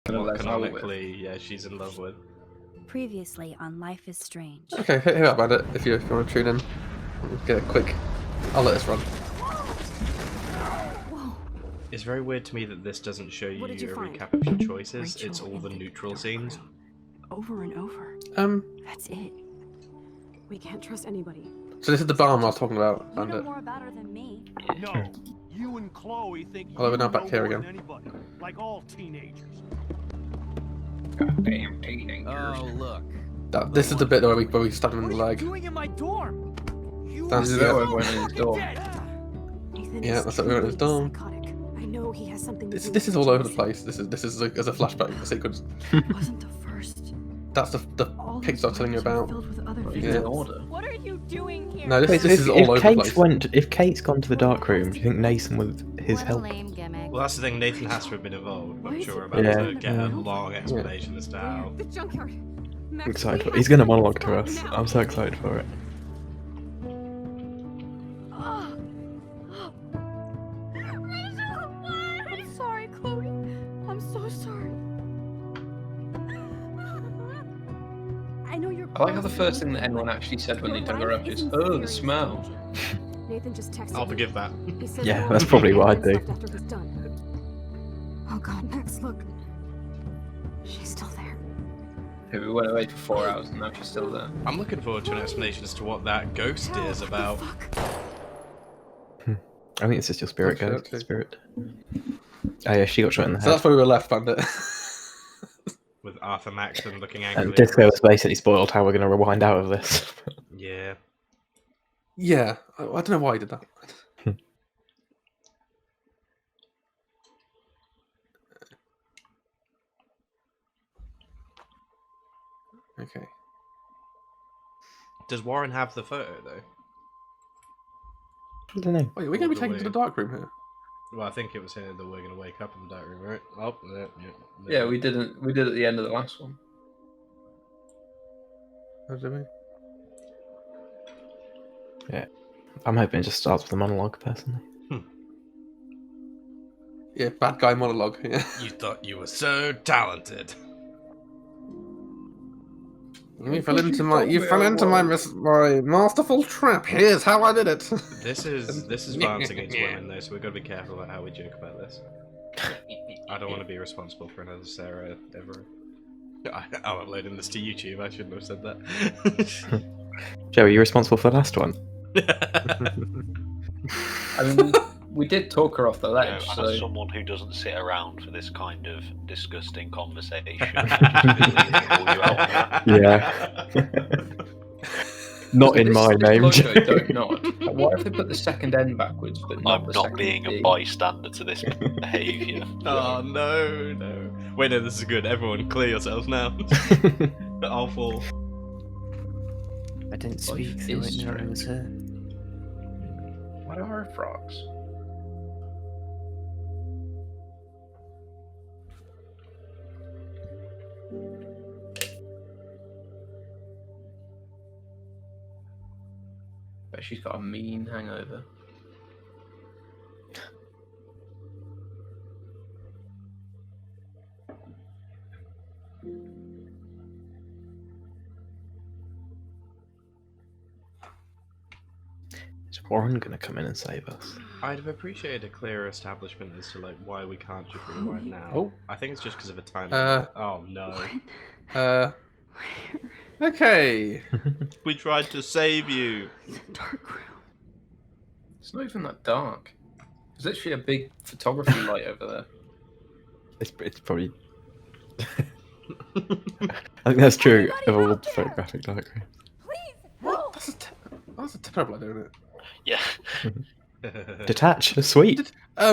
canonically, yeah, she's in love with. Previously on Life is Strange. Okay, hit up about it if you want to tune in. Get a quick. I'll let this run. It's very weird to me that this doesn't show you a recap of your choices. It's all the neutral scenes. Over and over. That's it. We can't trust anybody. So this is the barn I was talking about, You know Bandit. more about her than me. No, you and Chloe think Although we're you now back know here more again. than anybody, like all teenagers. Goddamn teenagers. Oh, look. This is the bit where we stab him in What the are you leg. doing in my dorm? You That's Is the that bit. what went in his door? Nathan Yeah, is that's what we went in his dorm. psychotic. I know he has something to do This with is all over the Jameson. place. This is as a flashback sequence. It wasn't the first. That's the All picture I was telling you about. filled with other He's Yeah. in order. What are you doing here? No, Wait, this so is all over the place. If Kate's gone to the dark room, do you think Nathan with his what a help? lame gimmick. Well, that's the thing. Nathan has to have been involved. Why I'm is sure it we're about Yeah. to get a Yeah. long explanation as to how. The junkyard. I'm Max, excited we for He's have going to to monologue to stop us. now. I'm so excited for it. I'm sorry, Chloe. I'm so sorry. I know you're. I like how the first thing that anyone actually said when they dug her up is, "Oh, the smell." Nathan just texted I'll me. forgive that. He said Yeah, there that's won't be probably any what I'd friends do. left after he's done. Oh God, Max, look. She's still there. We went away for 4 hours and now she's still there. I'm looking forward to an explanation as to what that ghost is about. I think it's just your spirit, Oh, ghost. okay. Spirit. Oh yeah, she got shot in the So head. that's where we were left, Bandit. With Arthur Maxon looking angrily. And at Disco us. has basically spoiled how we're going to rewind out of this. Yeah. Yeah, I don't know why he did that. Okay. Does Warren have the photo though? I don't know. Wait, are we going to be taken to the dark room here? Well, I think it was here that we're going to wake up in the dark room, right? Oh, Yeah, we did at the end of the last one. What do you mean? I'm hoping it just starts with a monologue, personally. Yeah, bad guy monologue. Yeah. You thought you were so talented. You fell into my masterful trap. Here's how I did it. This is violence against women, though, so we've got to be careful about how we joke about this. I don't want to be responsible for another Sarah ever. I'm uploading this to YouTube. I shouldn't have said that. Joe, are you responsible for the last one? I mean, we did talk her off the You ledge, know, so as someone who doesn't sit around for this kind of disgusting conversation, Yeah. Not in my This name, logo, Joe. don't nod. What if they put the second N backwards, but not I'm the not second being a D? bystander to this behaviour. Oh no. Wait, no, this is good. Everyone, clear yourselves now. I'll fall. I didn't Life speak through is it, no, it was her. What are frogs? Bet she's got a mean hangover. Is Warren going to come in and save us? I'd have appreciated a clearer establishment as to like why we can't just rewind now. Oh. I think it's just because of a time. Oh no. Okay. We tried to save you. Dark room. It's not even that dark. There's literally a big photography light over there. It's probably... I think that's true of all photographic dark rooms. What? That's a terrible idea, isn't it? Yeah. Detach, sweet,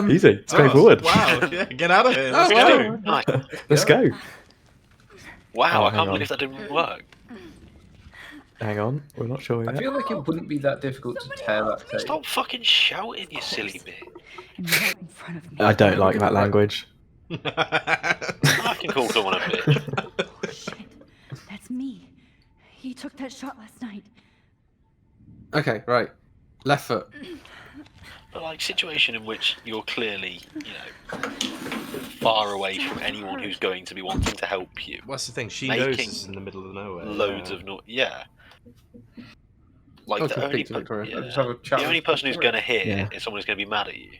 easy, Oh, straightforward. wow, yeah, get out of here. Let's Oh, go. wow. Nice. Let's go. Wow, Oh, I hang can't on. believe that didn't work. Hang on, we're not sure I yet. feel like it wouldn't be that difficult to tear that tape. Stop fucking shouting, you silly bit. And right in front of me. I don't like that language. I can call someone a bitch. Oh shit. That's me. He took that shot last night. Okay, right. Left foot. But like situation in which you're clearly, far away from anyone who's going to be wanting to help you. What's the thing? She knows Making this is in the middle of nowhere. Loads of yeah. Like Oh, the to only, speak to Victoria. yeah. Just have a chat The only with person who's Victoria. going to hear Yeah. is someone who's going to be mad at you.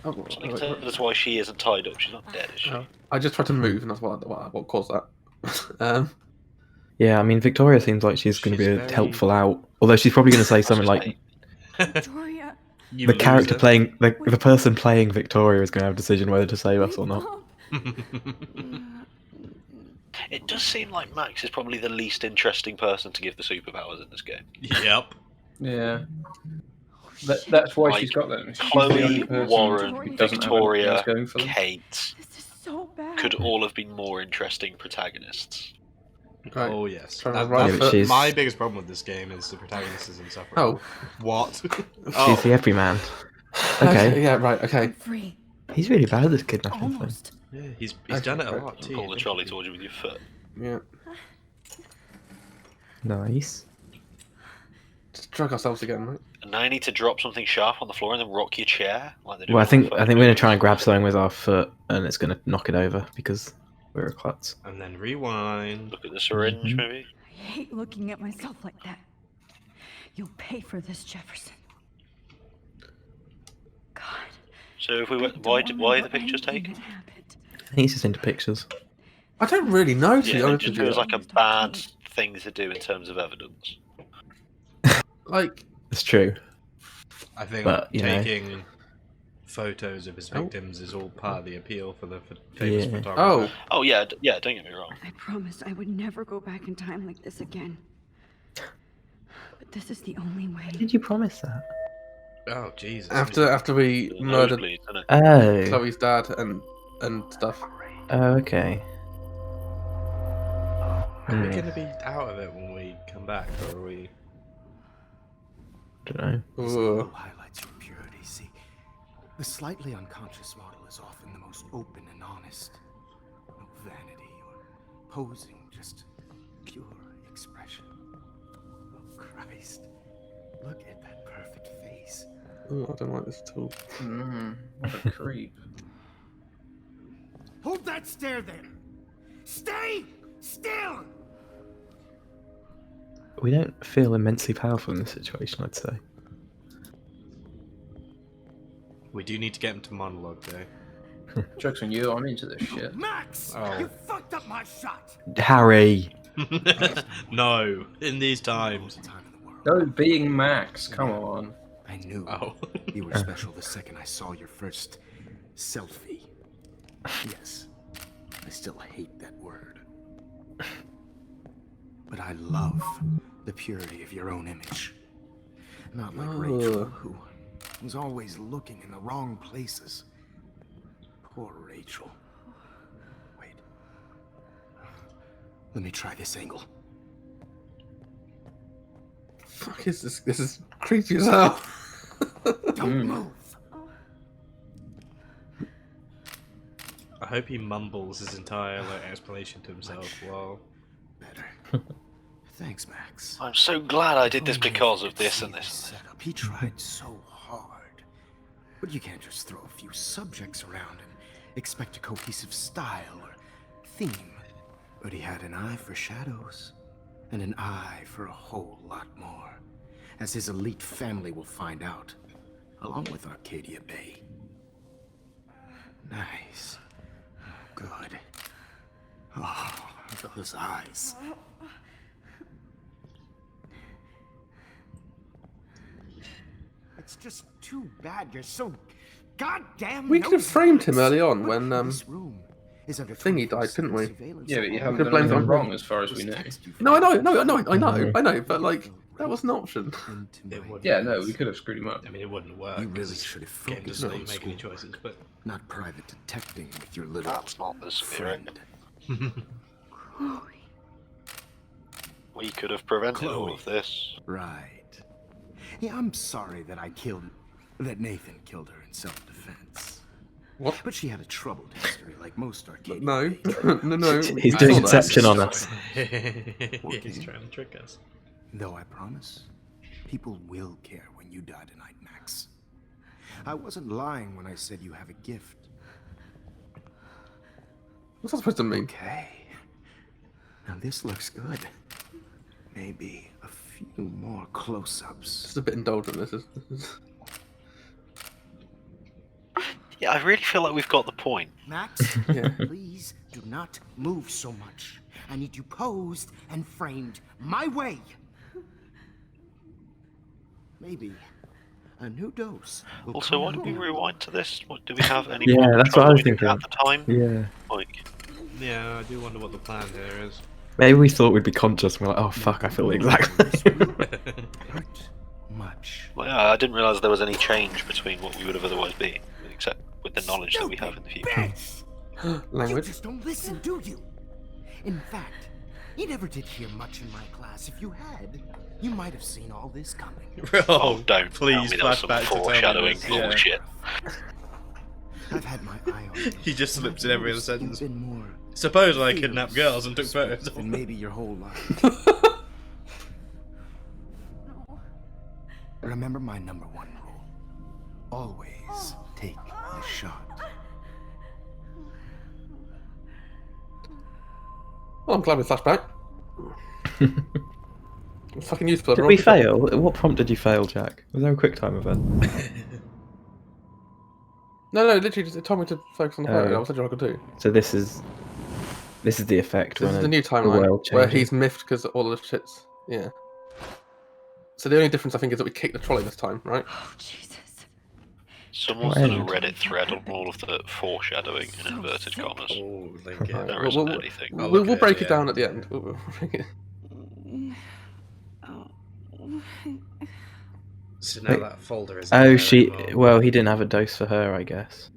Oh, So like, that's why she isn't tied up. She's not dead, is she? oh. I just tried to move, and that's what caused that. Yeah, I mean, Victoria seems like she's going to She's be a very- helpful out. Although she's probably going to say something like Victoria. You the character loser. playing the person playing Victoria is going to have a decision whether to save us or not. It does seem like Max is probably the least interesting person to give the superpowers in this game. Yep. Yeah. That's why Like, she's got them. She's the Chloe, only person Warren, who doesn't have Victoria, anything else going for them. Kate This is so bad. could all have been more interesting protagonists. Right. Oh yes. Trying to That- run that's for- she's- my biggest problem with this game is the protagonist is insufferable. Oh. What? She's the everyman. Okay, Yeah. Right. Okay. I'm free. he's really bad at this kidnapping thing. Almost. Yeah, he's done it a lot too. Pull the trolley towards you with your foot. Yeah. Nice. Just drug ourselves again, right? And now you need to drop something sharp on the floor and then rock your chair. Like they do Well, I in think all we're the going to movies. try and grab something with our foot, and it's going to knock it over because we're a klutz. And then rewind. Look at the syringe, Mhm. maybe. I hate looking at myself like that. You'll pay for this, Jefferson. God. So if we I went, don't why the remember pictures anything taken? that happened. I think he's just into pictures. I don't really know, to be Yeah, it honest just with you. feels like a bad thing to do in terms of evidence. Like, It's true. I think But, you know. taking photos of his Oh. victims is all part of the appeal for the famous Yeah. photographer. oh, Oh yeah, yeah. Don't get me wrong. I promised I would never go back in time like this again. But this is the only way. Did you promise that? Oh Jesus. after we The murdered nosebleeds, isn't it? Oh. Chloe's dad and stuff. Oh, okay. Are we Hmm. gonna be out of it when we come back, or are we? Don't know. Ooh. Highlights your purity. See, the slightly unconscious model is often the most open and honest. No vanity or posing, just pure expression. Oh Christ, look at that perfect face. Ooh, I don't like this at all. What a creep. Hold that stare there! Stay still! We don't feel immensely powerful in this situation, I'd say. We do need to get him to monologue though. Joke's on you, I'm into this shit. Max! Oh. You fucked up my shot! Harry! No, in these times. Time in the world. No, being Max, come on. I knew Oh. you were special the second I saw your first selfie. Yes, I still hate that word. But I love the purity of your own image. Not like Rachel, who was always looking in the wrong places. Poor Rachel. Wait. Let me try this angle. Fuck is this? This is creepy as hell. Don't move! I hope he mumbles his entire explanation to himself while. Better. Thanks, Max. I'm so glad I did this Only because if of you this see and the this and this. setup. He tried so hard. But you can't just throw a few subjects around and expect a cohesive style or theme. But he had an eye for shadows, and an eye for a whole lot more, as his elite family will find out, along with Arcadia Bay. Nice. Good. Oh, those eyes. It's just too bad you're so goddamn We could have nosy. framed him early on when This room is under Thingy died, 24/7 didn't we? surveillance. Yeah, but you haven't Could've done blamed anything on wrong him. as far as we Those know. texts you No, I found know, but like that was an option. into It my would. Yeah, no, we could have screwed him up. I mean, it wouldn't work. You really 'cause should have game focused doesn't let on you make any school. choices, but. Not private detecting with your little That's not the spirit. friend. Chloe. We could have prevented all Chloe. of this. Right. Yeah, I'm sorry that that Nathan killed her in self-defense. What? But she had a troubled history, like most Arcadia. No, Bay. no. He's I doing saw that. Inception on us. He's trying to trick us. Though I promise, people will care when you die tonight, Max. I wasn't lying when I said you have a gift. What's that supposed to mean? Okay. Now this looks good. Maybe a few more close-ups. It's a bit indulgent, this is. Yeah, I really feel like we've got the point. Max, Yeah. please do not move so much. I need you posed and framed my way. Maybe a new dose. will Also, come why don't we out. rewind to this? What, do we have any Yeah, more that's what I was control thinking. at the time? Yeah. Like, Yeah, I do wonder what the plan here is. Maybe we thought we'd be conscious and we're like, oh fuck, I feel the exact same. Hurt much. well, yeah, I didn't realise there was any change between what we would have otherwise been, except with the knowledge that we have in the future. Bitch! You Language. just don't listen, do you? In fact, you never did hear much in my class. If you had, you might have seen all this coming. Oh, don't please tell me there was some flashback to tell me foreshadowing this, yeah. bullshit. I've had my eye on you. He just slips in every other sentence. You've been more Suppose I kidnapped girls and took photos of than them. maybe your whole life. Remember my #1 rule. Always take the shot. Well, I'm glad we flashed back. It's fucking useful. Did everyone. we fail? What prompted you fail, Jack? Was there a quick time event? No, literally, just it told me to focus on the photo. I was what I could do. So this is the effect. This when is the new the timeline world where changes. he's miffed because all of the shits. Yeah. So the only difference I think is that we kicked the trolley this time, right? Oh, Jesus. Someone's What done a end? Reddit thread on all of the foreshadowing in So inverted sick. commas. Oh, link it. Alright, There we'll- isn't we'll- anything. I'll We'll look at break it, it down yeah. at the end. We'll break it. So now Wait. that folder is. Oh, there she. as well. Well, he didn't have a dose for her, I guess,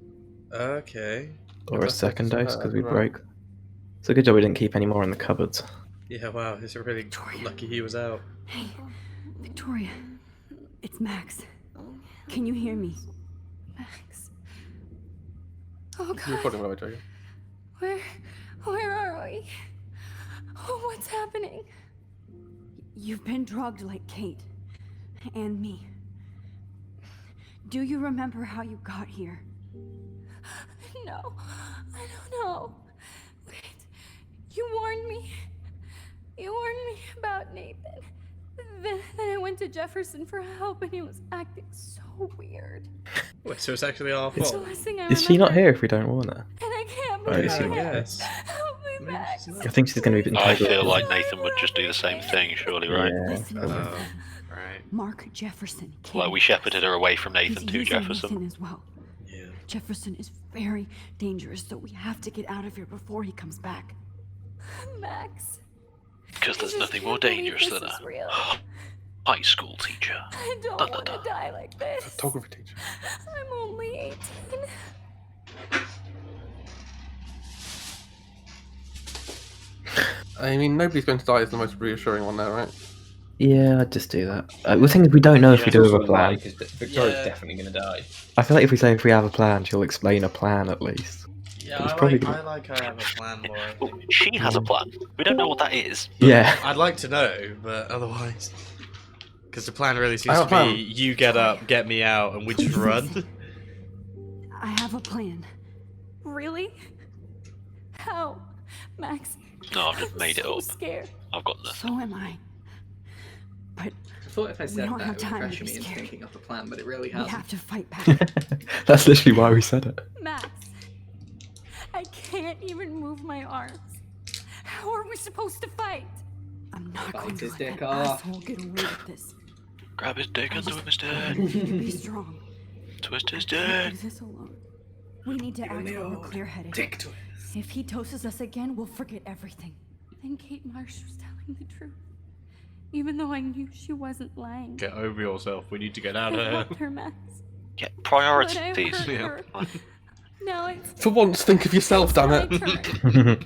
Okay. or a That's second for dose her, because we right. broke. So good job we didn't keep any more in the cupboards. Yeah, wow, it's really lucky he was out. Hey, Victoria. It's Max. Can you hear me? Max. Oh You're God, recording by the way, Joey. where are we? Oh, what's happening? You've been drugged like Kate. And me. Do you remember how you got here? No, I don't know. Wait, you warned me. You warned me about Nathan. Then I went to Jefferson for help and he was acting so weird. Wait, so it's actually our The fault? last thing I Is she not remember- here if we don't warn her? And I can't Oh, believe is she it. not? Yes. Help me, Maybe Max. she's not. I think she's going to be I entangled. feel like Nathan would just do the same thing, surely, right? Yeah. Listen, Oh, Nathan. right. Mark Jefferson. Like we shepherded her away from Nathan He's to using Jefferson. Nathan as well. Yeah. Jefferson is very dangerous, so we have to get out of here before he comes back. Max. Because there's I just nothing more can't believe dangerous this than is a real. high school teacher. I don't Dun, dun, want to dun. die like this. Photography teacher. I'm only 18. I mean, nobody's going to die is the most reassuring one there, right? Yeah, I'd just do that. The thing is, we don't know if we do have a plan. Because Victoria's Yeah. definitely going to die. I feel like if we say if we have a plan, she'll explain a plan at least. Yeah, It's I probably like I have a plan more. I Well, think. she has a plan. We don't know what that is. Yeah. I'd like to know, but otherwise. Because the plan really seems I to have a be plan. you get up, get me out, and we just run. I have a plan. Really? How? Max. No, I've just I'm made it so up. scared. I've got nothing. So am I. But I thought if I said don't that, have it would time to pressure be me into scared. thinking of the plan, but it really we hasn't. have to fight back. That's literally why we said it. Max. I can't even move my arms. How are we supposed to fight? I'm not Bite going to his let dick that off. asshole get away with this. Grab his dick and twist I need you to be it. strong. Twist his I can't dick. do this alone. We need to act when we're clear-headed. Dick twist. If he doses us again, we'll forget everything. Then Kate Marsh was telling the truth. Even though I knew she wasn't lying. Get over yourself. We need to get out I of here. helped her, Max. Yeah, But I priorities. hurt Yeah. her. Now it's For once, think of yourself, damn my it. turn.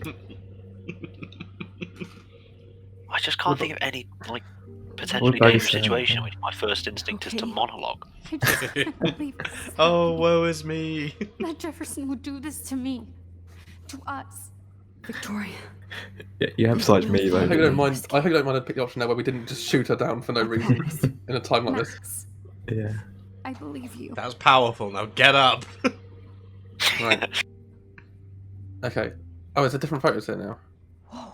I just can't think of any like What potentially about dangerous you, situation in which my first instinct is to Okay. monologue. I just can't believe this is Oh, happening. woe is me. That Jefferson would do this to me. To us. Victoria. Yeah, you emphasize me I though. hope you don't mind. I hope you don't mind to pick the option there where we didn't just shoot her down for no reason in a time like this. Max. Yeah. I believe you. That was powerful. Now get up. Right. Okay. Oh, it's a different photos here now. Whoa.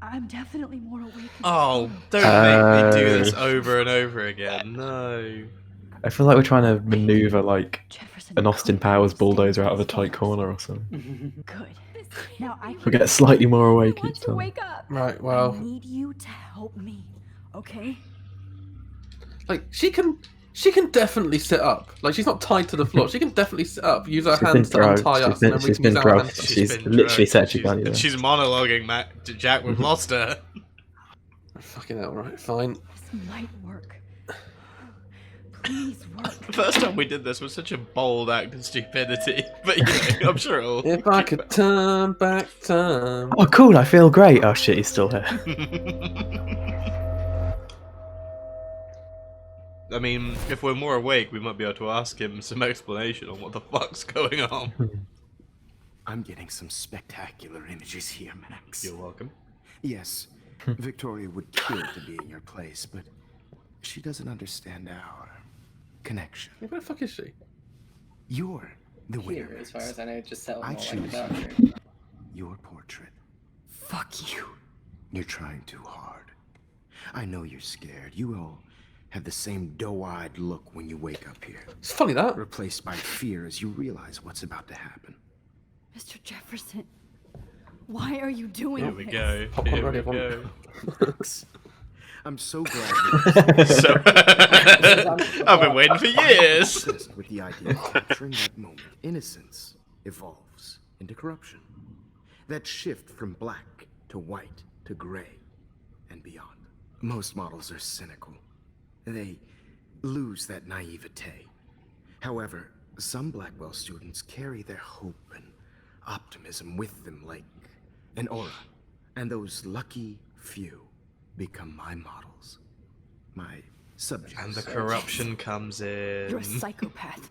I'm definitely more awake. in Oh, this don't make me do this Oh. over and over again. No. I feel like we're trying to maneuver like Jefferson an Austin could Powers understand bulldozer out of a these tight photos. corner or something. Good. Now I We get slightly more I awake want each to time. wake up. Right. I Well, need you to help me, okay? like she can definitely sit up. Like she's not tied to the floor. She can definitely sit up. Use her She's been hands to drugged. untie us, and then we She's can been use our drugged. hands. She's been literally drugged. said she She's- can't do and that. she's monologuing to Jack. We've lost her. Fucking hell. Right. Fine. This might work. Please work. The first time we did this was such a bold act of stupidity, but you know, I'm sure it'll. If I could turn back time. Oh, cool! I feel great. Oh shit, he's still here. I mean, if we're more awake, we might be able to ask him some explanation on what the fuck's going on. I'm getting some spectacular images here, Max. You're welcome. Yes, Victoria would kill to be in your place, but she doesn't understand our connection. Where the fuck is she? You're the winner. Here, as far as I know, just settled I more like a choose doctor. your portrait. Fuck you. You're trying too hard. I know you're scared. You all have the same doe-eyed look when you wake up here, It's funny that. replaced by fear as you realize what's about to happen. Mr. Jefferson, why are you doing Here we this? go. Pop on Here we radio, go. I'm so glad So, I've been waiting for years. obsessed with the idea of capturing that moment. Innocence evolves into corruption. That shift from black to white to gray and beyond. Most models are cynical. They lose that naivete. However, some Blackwell students carry their hope and optimism with them like an aura. And those lucky few become my models. My subjects. And the corruption comes in. You're a psychopath.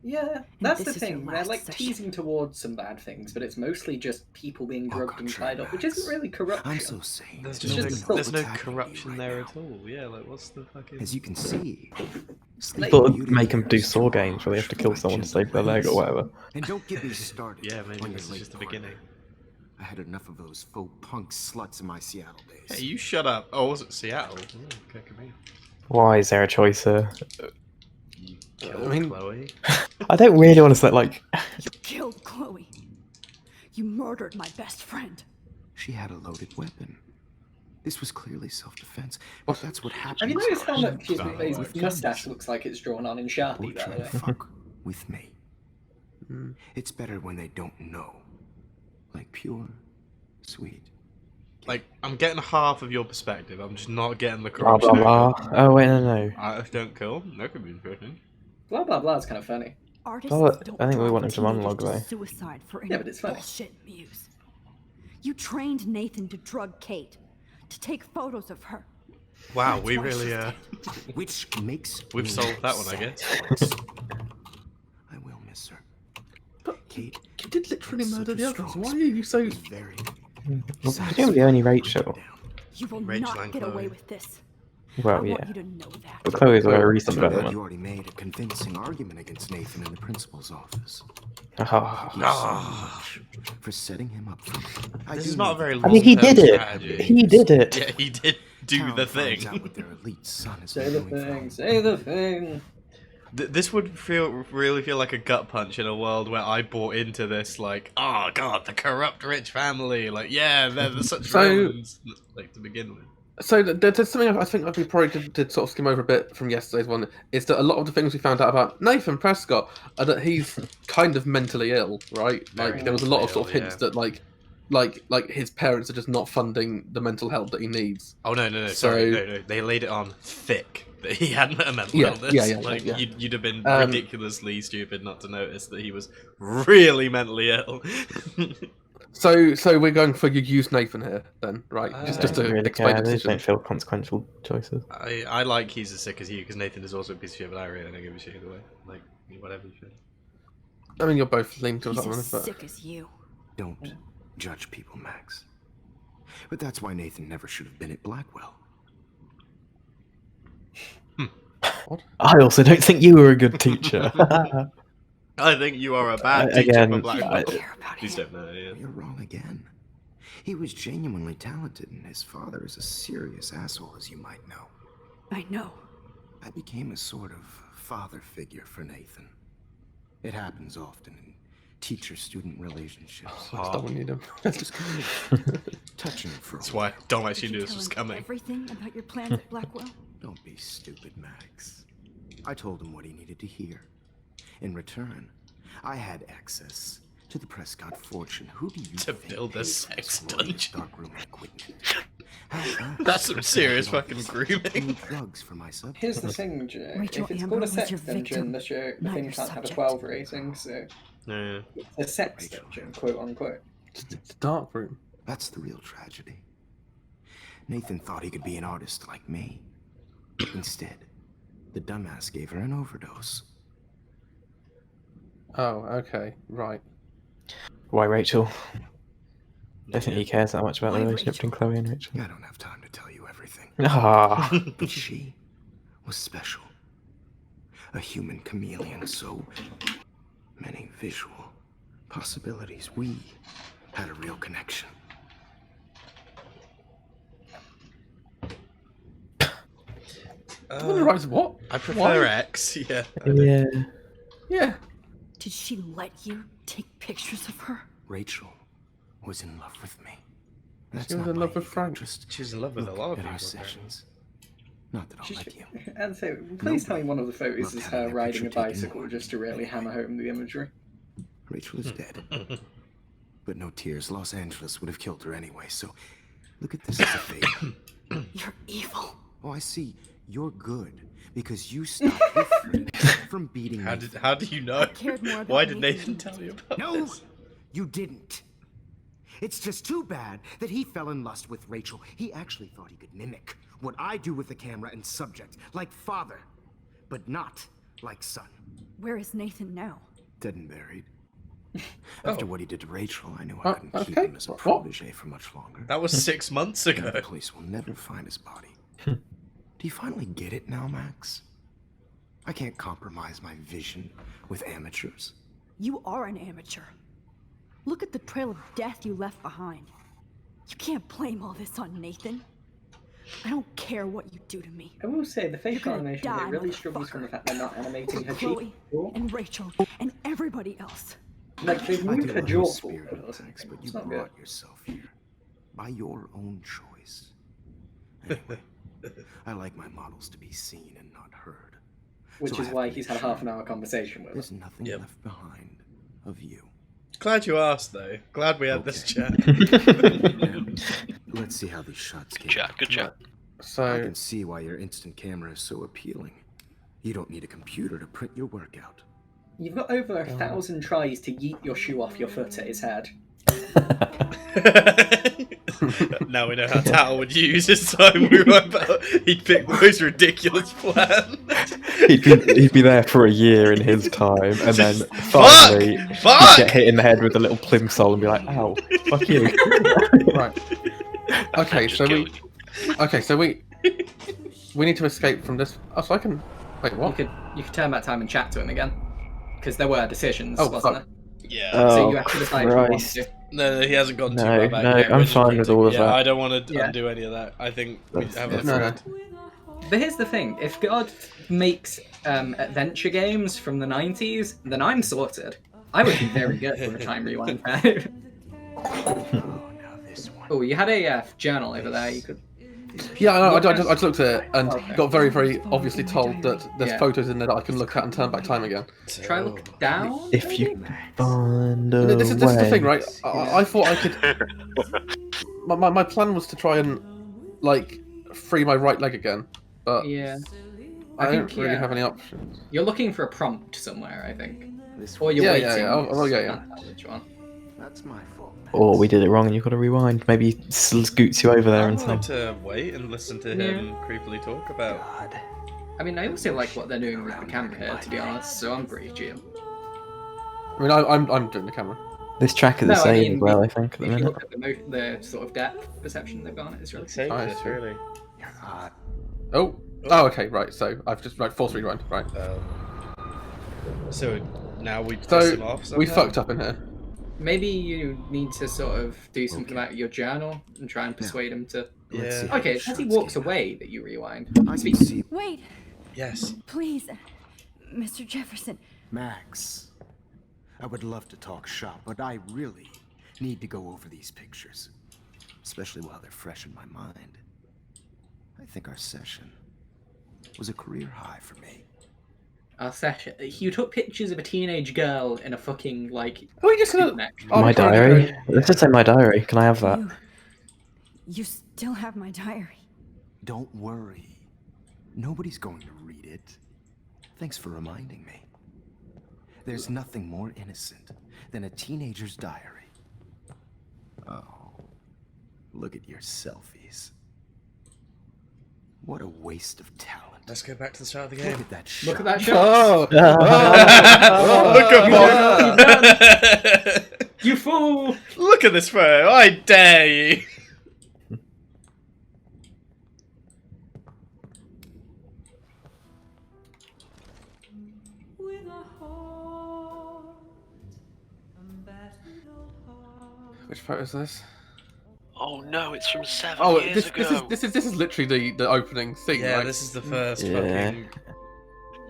Yeah, that's the this is your thing. They're last like session. teasing towards some bad things, but it's mostly just people being Au drugged and contraire, tied up, which Max. isn't really corruption. I'm so sane. There's It's no, just there's no what's happening corruption right there now. at all. Yeah, like what's the fucking. As you can see, Like- Thought beauty it'd make them do is saw games where they have to kill like someone to gentle save their leg or winds. whatever. And don't get me started. Yeah, maybe on this your is just the late beginning. partner. I had enough of those faux punk sluts in my Seattle days. Hey, you shut up. Oh, was it Seattle? Oh, okay, come here. Why is there a choice here? You killed I mean- Chloe. I don't really want to say like. You killed Chloe. You murdered my best friend. She had a loaded weapon. This was clearly self-defense. But that's what happens. Have you noticed how much his Stop. mustache looks like it's drawn on in We're Sharpie, by the trying way? to fuck with me. It's better when they don't know. Like pure, sweet. Like, I'm getting half of your perspective. I'm just not getting the Blah corruption. blah blah. Oh wait, no. Don't kill. That could be interesting. Blah blah blah is kind of funny. Artists Well, don't I think we drive want him to teenagers monologue, to though. Suicide for any Yeah, but it's funny. bullshit muse. You trained Nathan to drug Kate, to take photos of her. Wow, That's we why really she's dead. Which makes We've me solved that one, I sad. guess. I will miss her. Kate You did literally is murder such the a others. strong Why are you so? is very Well, presumably only Rachel. You will Rachel not and get away Chloe. with this. Well, I yeah. want you to know that. But Chloe's a very recent Too bad development. you already made a convincing argument against Nathan in the principal's office. Oh. Thank you so much for setting him up for me. This do is not know a very that I mean, he long-term did it. strategy. He did it. Yeah, he did do town the finds thing. out what their elite son has Say been the doing for thing, him. say the thing. This would really feel like a gut punch in a world where I bought into this, like, oh god, the corrupt rich family, like, yeah, they're such So- villains, like, to begin with. So there's something I think we probably did sort of skim over a bit from yesterday's one. Is that a lot of the things we found out about Nathan Prescott are that he's kind of mentally ill, right? Like Very there was a lot of mentally sort of ill, hints yeah. that like his parents are just not funding the mental help that he needs. Oh no, So- sorry, no, they laid it on thick that he had a mental Yeah, illness. yeah, Like yeah. You'd have been Um, ridiculously stupid not to notice that he was really mentally ill. So we're going for you use Nathan here then, right? I just don't to really explain care. the I just decision. don't feel consequential choices. I like he's as sick as you because Nathan is also a piece of shit, but I really don't give a shit either way. Like whatever you feel. I mean, you're both leaning towards He's that one, as but sick as you. Don't judge people, Max. But that's why Nathan never should have been at Blackwell. I also don't think you were a good teacher. I think you are a bad teacher Again, for I Blackwell. don't care about Please him. don't know. Yeah. You're wrong again. He was genuinely talented, and his father is a serious asshole, as you might know. I know. I became a sort of father figure for Nathan. It happens often in teacher-student relationships. I don't need him. Just kind of touching for a That's why Dom actually Did knew you this tell was him coming. everything about your plans at Blackwell? Don't be stupid, Max. I told him what he needed to hear. In return, I had access to the Prescott fortune. Who do you To think build a paid for sex this glorious dungeon. darkroom equipment? How else That's some would I serious have fucking food grooming. and drugs for my subjects? Here's the thing, Jay. Rachel If it's Amber called a was sex your dungeon, victim, the not thing your can't have a subject. 12 rating, so Yeah. it's a sex Rachel. dungeon, quote unquote. It's a dark room. That's the real tragedy. Nathan thought he could be an artist like me. Instead, the dumbass gave her an overdose. Oh, okay, right. Why, Rachel? I don't think he cares that much about the Why, relationship between Chloe and Rachel. I don't have time to tell you everything. Ah, But she was special. A human chameleon, so many visual possibilities. We had a real connection. Wonder Rice, what? I prefer Why? X. Yeah. I do. yeah. Yeah. Did she let you take pictures of her? Rachel was in love with me. She was in love with Frank. Just She's in love with a look lot of at people. our apparently. sessions. Not that I'll She let should- you. And so, please tell me one of the photos Loved is having her that riding a picture taken bicycle more. just to really hammer home the imagery. Rachel is dead. But no tears. Los Angeles would have killed her anyway, so look at this as a favor. You're evil. Oh, I see. You're good because you stopped your friend from beating How me. do you know? cared more about Why did Nathan Nathan than tell you you about No, this? you didn't. It's just too bad that he fell in lust with Rachel. He actually thought he could mimic what I do with the camera and subject, like father, but not like son. Where is Nathan now? Dead and buried. After what he did to Rachel, I knew I Oh, couldn't keep okay. him as a What? protege for much longer. That was 6 months The ago. police will never find his body. Do you finally get it now, Max? I can't compromise my vision with amateurs. You are an amateur. Look at the trail of death you left behind. You can't blame all this on Nathan. I don't care what you do to me. I will say, the facial gonna animation die, it really struggles from the motherfucker. fact they're not animating her Chloe cheek. Or, and Rachel and everybody else. like, they've I moved do her love jaw your forward spirit, or Max, something. but you It's not good. brought yourself here by your own choice. Anyway, I like my models to be seen and not heard. Which So I is have why to he's make had a sure half-an-hour conversation with her. There's nothing Yep. left behind of you. Glad you asked, though. Glad we had this Okay. chat. Now, let's see how these shots Good came chat, out. good chat. I So, can see why your instant camera is so appealing. You don't need a computer to print your work out. You've got over 1,000 tries to yeet your shoe off your foot at his head. Now we know how Tao would use his time. We were about. He'd pick the most ridiculous plan. He'd be there for a year in his time, and then Just, finally fuck! he'd get hit in the head with a little plimsoll and be like, "Ow, fuck you." right. Okay, Just so kill we. you. Okay, so we. We need to escape from this. Oh, so I can. Wait, You what? could turn back time and chat to him again. Because there were decisions, Oh, wasn't fuck. there? Yeah. So Oh, you have to decide if you want Christ. to. No, he hasn't gone too No, far back. no, yet. I'm We're just fine with all of printing- that. I don't want to Yeah. undo any of that. I think we That's- have that's a No, fine. no. But here's the thing: if God makes adventure games from the 90s, then I'm sorted. I would be very good for a time rewind. Oh, now this one. Oh, you had a journal over there. You could. Yeah, I just looked at it and Okay. got very, very obviously told that there's Yeah. photos in there that I can look at and turn back time again. Try look down. If you maybe? find a And this is the way. thing, right? I thought I could. My plan was to try and like free my right leg again, but Yeah. I I don't think, really yeah. have any options. You're looking for a prompt somewhere, I think. This Or one. you're Yeah, waiting. yeah, yeah. Oh, yeah, yeah. Can't tell which one. That's my fault. Or we did it wrong and you've got to rewind. Maybe he scoots you over there I and wanted stuff. to wait and listen to him creepily talk about. God. I mean, I also like what they're doing with the camera here, to be honest. So I'm pretty chill. I mean, I'm doing the camera. This track is the No, I same mean, as well, I think, at the If you minute. look at the sort of depth perception they've got on it, it's really Save Nice. this, really. You're hot. Oh, Oh, okay, right. So I've just force rewind, right? So now we piss him So off we somehow? fucked up in here. Maybe you need to sort of do something about your journal and try and persuade him to. Let's see Yeah. how Okay, the as he shots walks came out. away, that you rewind. I Speak. can see. Wait, Yes. please, Mr. Jefferson. Max, I would love to talk shop, but I really need to go over these pictures, especially while they're fresh in my mind. I think our session was a career high for me. Our session. You took pictures of a teenage girl in a fucking like. Are we just gonna? neck. Oh, My we're gonna diary. go- Let's just say my diary. Can I have that? You still have my diary. Don't worry. Nobody's going to read it. Thanks for reminding me. There's nothing more innocent than a teenager's diary. Oh, look at your selfies. What a waste of talent. Let's go back to the start of the Look game. at that shot. Look at that shot. Oh. Look at what? You fool! Look at this photo. I dare you. Which photo is this? Oh no, it's from 7 Oh, years ago. this is literally the opening scene, Yeah, right? this is the first Yeah. fucking.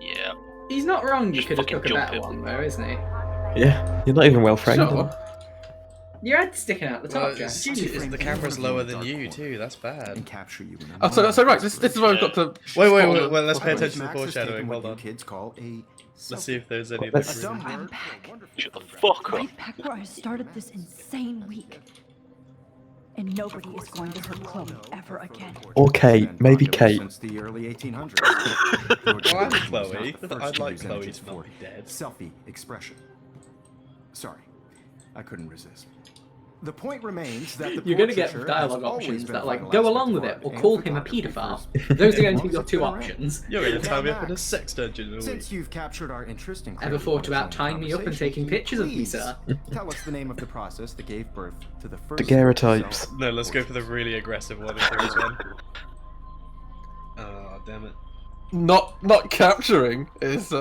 Yeah. He's not wrong. You Just could have fucking took a jump better him. one, though, isn't he? Yeah, you're not even well framed. Sure. Your head's sticking out the top, Well, Jeff. the camera's lower than you too. That's bad. And capture you in a Oh, so right. This is where we've got to. Wait. spoil Let's the- pay attention to the Max has foreshadowing. taken Hold what on. you kids call a Let's see if there's any. Let's- a dumb I'm word, back. but a wonderful Shut the friend. fuck up. Right back where I started this insane week. And nobody is going to hurt Chloe ever again. Or Kate, Been maybe popular Kate. Since the early 1800s. Well, I'm George Chloe. was not the first I'd to like use Chloe images to not for be dead. Selfie expression. Sorry, I couldn't resist. The point remains that the You're going to get portraiture dialogue has always options been that a like vital go aspect along of with it art or and call him a photography paedophile. for Those are going to be most your of two their own. options. You're gonna tie me Now, up in a Max, sex dungeon in a week. Since you've captured our interest in Ever creating thought about horizontal tying me up and conversation, taking pictures of me, please sir? Tell us the name of the process that gave birth to the first Daguerreotypes. cell No, let's go for the really aggressive one if there is one. Oh, damn it. Not capturing is.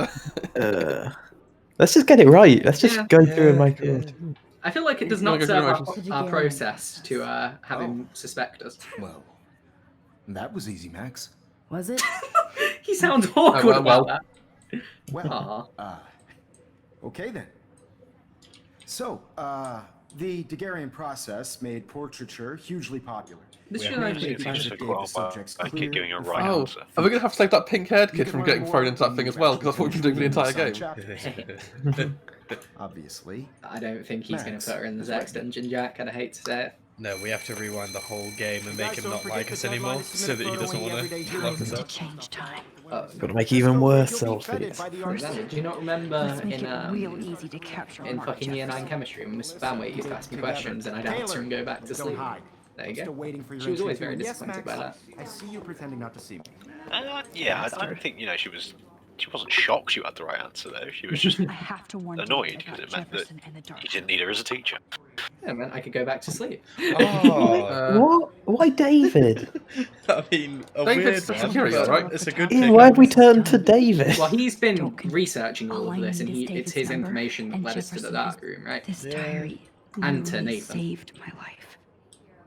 Let's just get it right. Let's just Yeah. go through and Yeah, make yeah. it. I feel like it does You wanna not go serve through the our motions? process to have him suspect us. Well, that was easy, Max. Was it? He sounds awkward well, about well. that. Well, Aw. okay then. So, the Daguerrean process made portraiture hugely popular. This We should have actually If you Because just it took gave a the while subjects I keep clear, giving a defined right Oh, answer. are we gonna have to save that pink-haired You kid can from learn getting more thrown into that when thing you as well? Because that's what we've been doing the actually entire read game. the side chapters. Obviously. I don't think he's going to Max, put her in the that's sex dungeon, Jack, and I hate to say it. No, we have to rewind the whole game and You make guys him don't not forget like the us deadline anymore, to submit so a that he photo doesn't in the want everyday to heroes lock us To up. change time. Gotta make even worse You'll be feted selfies. by the For artist. example, do you not remember Let's make in it real easy to capture in Mark fucking year 9 Jefferson. chemistry when Mr. Banway used to ask me questions and I'd answer and go back to Don't sleep? hide. There you I'm still go. waiting for your She was always entry very too. Yes, disappointed by Max, that. I see you pretending not to see me. Yeah, I don't think she wasn't shocked you had the right answer though. She was just I have to warn annoyed David because about it meant that Jefferson and the dark. you didn't need her as a teacher. Yeah, man, I could go back to sleep. Oh, What? Why David? I mean, a David's weird a one, curious, but right? it's a good Yeah, pick. why have we turned to David? Well, he's been Don't researching all All of I this, and need is it's David's his number information that and led us to the Jefferson's. dark room, right? This Yeah. diary And to literally Nathan. saved my life.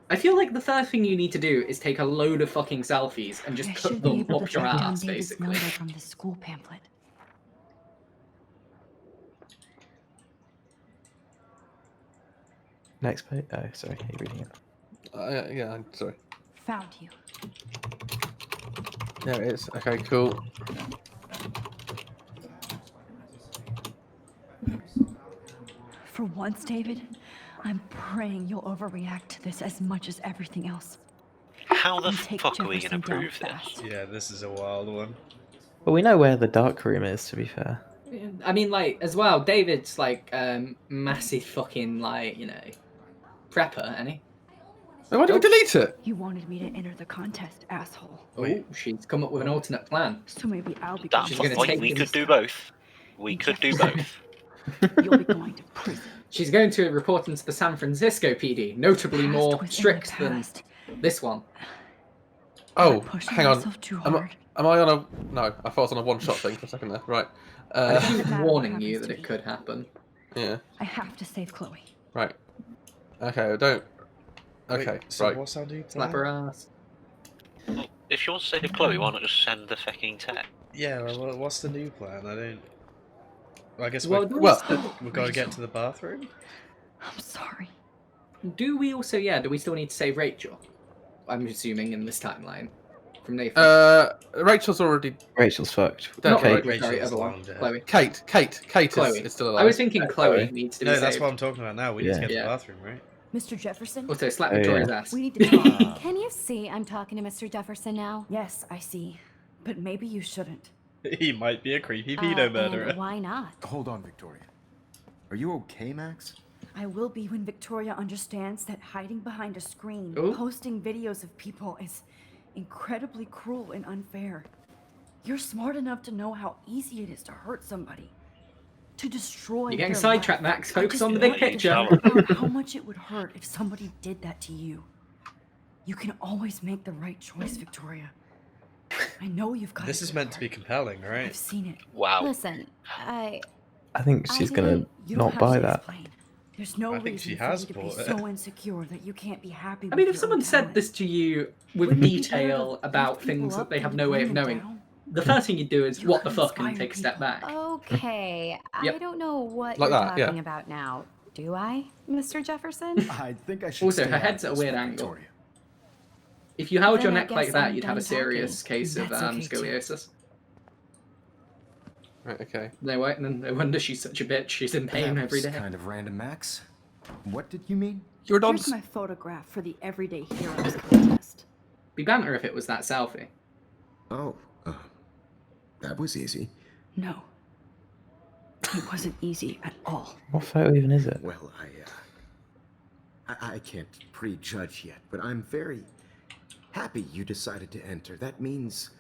I feel like the first thing you need to do is take a load of fucking selfies and just I put should be them able to up your track down ass, David's basically. number from the school pamphlet. Next page. Oh, sorry, you're reading it. Yeah, I'm sorry. Found you. There it is. Okay, cool. For once, David, I'm praying you'll overreact to this as much as everything else. How the And take fuck are we Jefferson going to down prove this? fast. Yeah, this is a wild one. Well, we know where the dark room is, to be fair. I mean, like, as well, David's like massive fucking, like, you know, prepper, any? Then why did we delete it? You wanted me to enter the contest, asshole. Oh, she's come up with an alternate plan. So maybe I'll be That's She's going gonna fine, take we him could as- do both. We could do both. You'll be going to prison. She's going to report into the San Francisco PD, notably more Past was in the strict than past. this one. Oh, Pushed hang on. myself too Am I- hard. Am I on a... No, I thought I was on a one-shot thing for a second there. Right. I keep Doesn't matter warning what you happens that to it me. could happen. Yeah. I have to save Chloe. Right. Okay, don't... Okay, Wait, so right. what's our new Slap plan? her ass. Well, if you want to save Chloe, why not just send the fucking tech? Yeah, well, what's the new plan? I don't... I guess Well, we've got to get to the bathroom? I'm sorry. do we also, do we still need to save Rachel? I'm assuming in this timeline. From Nathan. Rachel's already... Rachel's fucked. Don't Not worry. Rachel, sorry, Rachel's other one. long dead. Chloe. Kate Chloe. is still alive. I was thinking Chloe needs to be No, saved. that's what I'm talking about now. We need to Yeah. get to Yeah. the bathroom, right? Mr. Jefferson? Also, slap Oh, Victoria's yeah. ass. We need to talk. Can you see I'm talking to Mr. Jefferson now? Yes, I see. But maybe you shouldn't. He might be a creepy pedo murderer. And why not? Hold on, Victoria. Are you okay, Max? I will be when Victoria understands that hiding behind a screen, Ooh. posting videos of people is incredibly cruel and unfair. You're smart enough to know how easy it is to hurt somebody. To destroy You're getting their sidetracked, life. Max. I Focus just on the big want you to picture. think about how much it would hurt if somebody did that to you. You can always make the right choice, Victoria. I know you've got. This a is good meant to be heart. compelling, right? I've seen it. Wow. Listen, I think she's gonna You don't not have buy to that. explain. There's no I think reason she for has you to be bought it. so insecure that you can't be happy. I with mean, if your someone own said talent. this to you with Wouldn't it be better detail to about lift people things that up they have than no to way bring of them knowing, down? the first thing you do is, You what the can fuck, and inspire take a step people. back. okay. I Yep. don't know what Like you're that, yeah. talking about now. Do I, Mr. Jefferson? I think I should. Also, stay her out head's of at a this weird one, angle. Victoria. If you held your Then I neck like guess that, I'm you'd have a done serious talking. case of That's okay, too. scoliosis. Right, okay. No wonder she's such a bitch. She's in pain That every was day. kind of random, Max. What did you mean? You're a Here's nonce. my photograph for the Everyday Heroes contest. Be banter if it was that selfie. Oh, that was easy. No. It wasn't easy at all. What photo even is it? Well, I can't prejudge yet, but I'm very happy you decided to enter. That means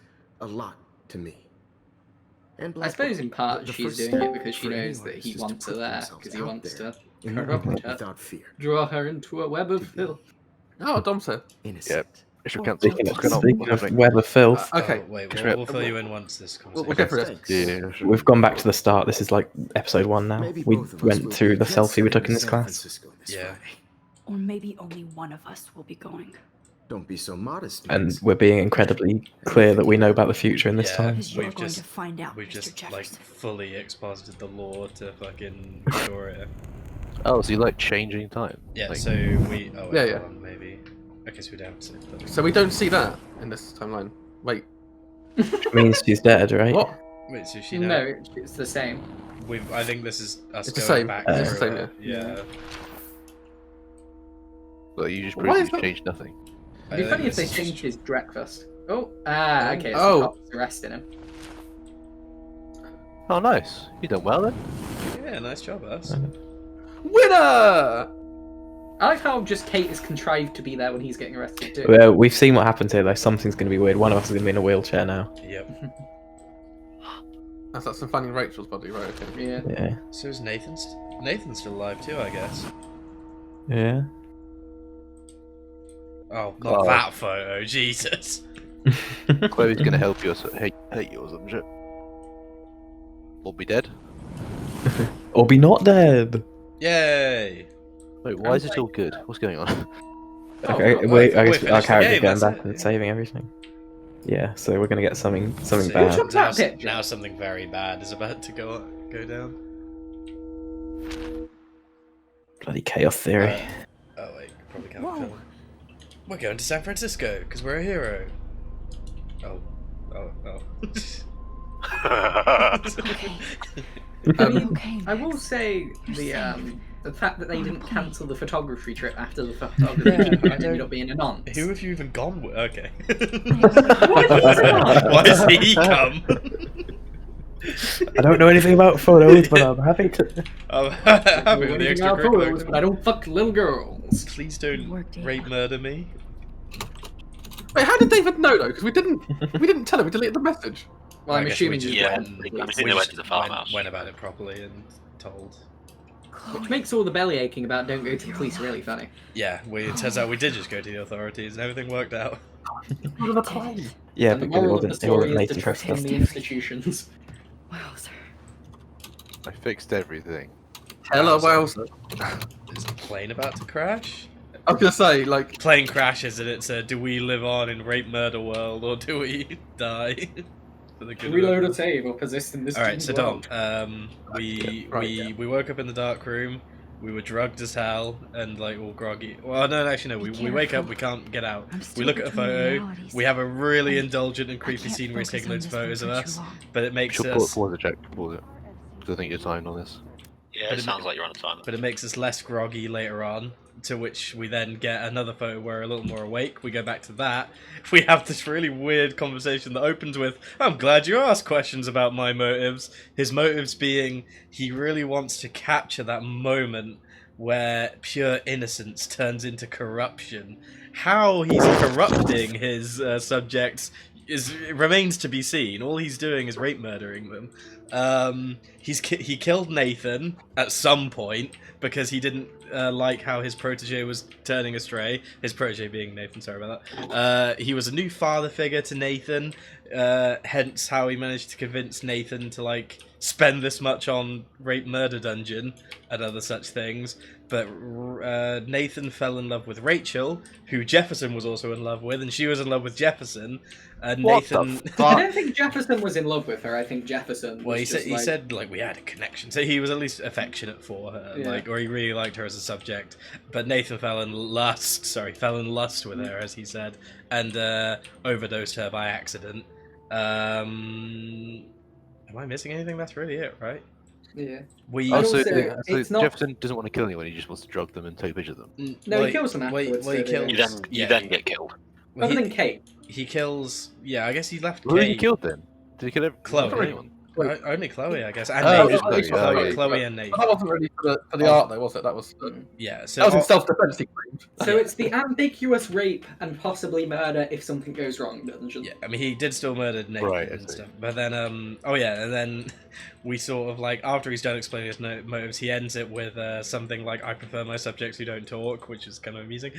a lot to me. And I suppose in part the she's first doing step it because she for knows anyone that he is to wants her put there, themselves because he out wants there to in corrupt the world her, without fear. draw her into a web of To be filth. Oh, Dom said. Innocent. Should Oh, cancel. speaking What's going on? Speaking What's of happening? web of filth, Okay. Oh, wait, Sure. we'll fill you in once this We'll conversation. go for it. Thanks. Yeah. we've gone back to the start. This is like episode 1 now. Maybe We both of us went will through be the selfie we took in this San class. Francisco this Yeah. Friday. Or maybe only one of us will be going. Don't be so modest. And Max. we're being incredibly clear that we know about the future in this Yeah. time. Because you're We've going just- to find out, We've Mr. just like Jefferson. fully exposited the law to fucking Victoria. Oh, so you like changing time? Yeah, Like, so we. Oh, wait, Yeah, hold yeah. on, maybe. Okay, so we don't have to. But... So we don't see that in this timeline. Wait, Which means she's dead, right? what? Wait, so she No, it's the same. I think this is us It's the going same. back It's through the same, it. Yeah. well, you just Why proved is you that- changed nothing. It'd be funny if they this is changed just- his breakfast. Oh, okay, so Oh. the cops arresting him. Oh, nice. You done well then. Yeah, nice job, us. Winner! I like how just Kate is contrived to be there when he's getting arrested too. Well, we've seen what happens here, though. Something's going to be weird. One of us is going to be in a wheelchair now. Yep. That's like some finding Rachel's body, right? Okay. Yeah. Yeah. So is Nathan's still alive too, I guess. Yeah. Oh, not Oh. that photo, Jesus. Chloe's gonna help you or hate you or some shit. Or be dead. Or be not dead. Yay! Wait, why is it all good? What's going on? Okay, well, wait, I we guess finished our the character's game, going that's back it, and yeah. saving everything. Yeah, so we're going to get something So bad. Who took now, that picture? now something very bad is about to go down. Bloody chaos theory. Oh wait, probably can't Whoa. film. We're going to San Francisco because we're a hero. Oh. Okay, I will Max. say You're the fact that they On a didn't plane. cancel the photography trip after the photography Yeah, trip I ended don't- up being a nonce. Who have you even gone with? Okay. not? Why does he come? I don't know anything about photos, but I'm happy to. I'm happy with the Anything about extracurricular photos, but I don't fuck little girls. Please Good don't work, Dana. rape murder me. Wait, how did David know though? Because we didn't tell him. We deleted the message. Well, I I'm guess we assuming just you Yeah, went. I think we they went just to the farmhouse. went about it properly and told. Which makes all the belly aching about don't go to the police really funny. Yeah, it turns out we did just go to the authorities and everything worked out. Yeah, And the because it moral of the wasn't story is Nathan to trust Prescott. in the institutions. Wowzer. I fixed everything. Hello, Wales. Is the plane about to crash? I was gonna say, like, Plane crashes and it's do we live on in rape murder world or do we die? For the good of Reload it. a save or persist in this. Alright, so world. Dom, we woke up in the dark room, we were drugged as hell and like all groggy. Well, no, actually no, we wake up, we can't get out. We look at a photo, we have a really indulgent and creepy scene where he's taking loads of photos of us, but it makes Should us... pause it, Jack. Pause it. Because I think you're timed on this. Yeah, But it it- sounds like you're on a timer. But it makes us less groggy later on, to which we then get another photo where we're a little more awake. We go back to that. We have this really weird conversation that opens with, I'm glad you asked questions about my motives. His motives being, he really wants to capture that moment where pure innocence turns into corruption. How he's corrupting his subjects remains to be seen. All he's doing is rape murdering them. He killed Nathan at some point because he didn't like how his protege was turning astray. His protege being Nathan, sorry about that. He was a new father figure to Nathan, hence how he managed to convince Nathan to like spend this much on Rape Murder Dungeon and other such things. But Nathan fell in love with Rachel, who Jefferson was also in love with, and she was in love with Jefferson. And What the Nathan, I don't think Jefferson was in love with her. I think Jefferson. Was well, he just said like we had a connection, so he was at least affectionate for her, Yeah. like, or he really liked her as a subject. But Nathan fell in lust with her, as he said, and overdosed her by accident. Am I missing anything? That's really it, right? Yeah. We And Also, also, so it's not- Jefferson doesn't want to kill anyone, he just wants to drug them and take pictures of them. No, he kills them afterwards, Well, he so kills. they- You then get killed. well, Other he- than Kate. He kills. Yeah, I guess he left. Who did he Kate. kill then? Did he kill Chloe. anyone? Only Chloe, I guess. And Oh, Nathan. just Chloe, yeah, Chloe yeah. and Nathan. But that wasn't really for the art, though, was it? That was Yeah. So that was in self-defense. He claimed. So it's the ambiguous rape and possibly murder if something goes wrong dungeon. Yeah, I mean, he did still murder Nathan Right, I and see. stuff. But then, oh yeah, and then we sort of like, after he's done explaining his motives, he ends it with something like, I prefer my subjects who don't talk, which is kind of amusing.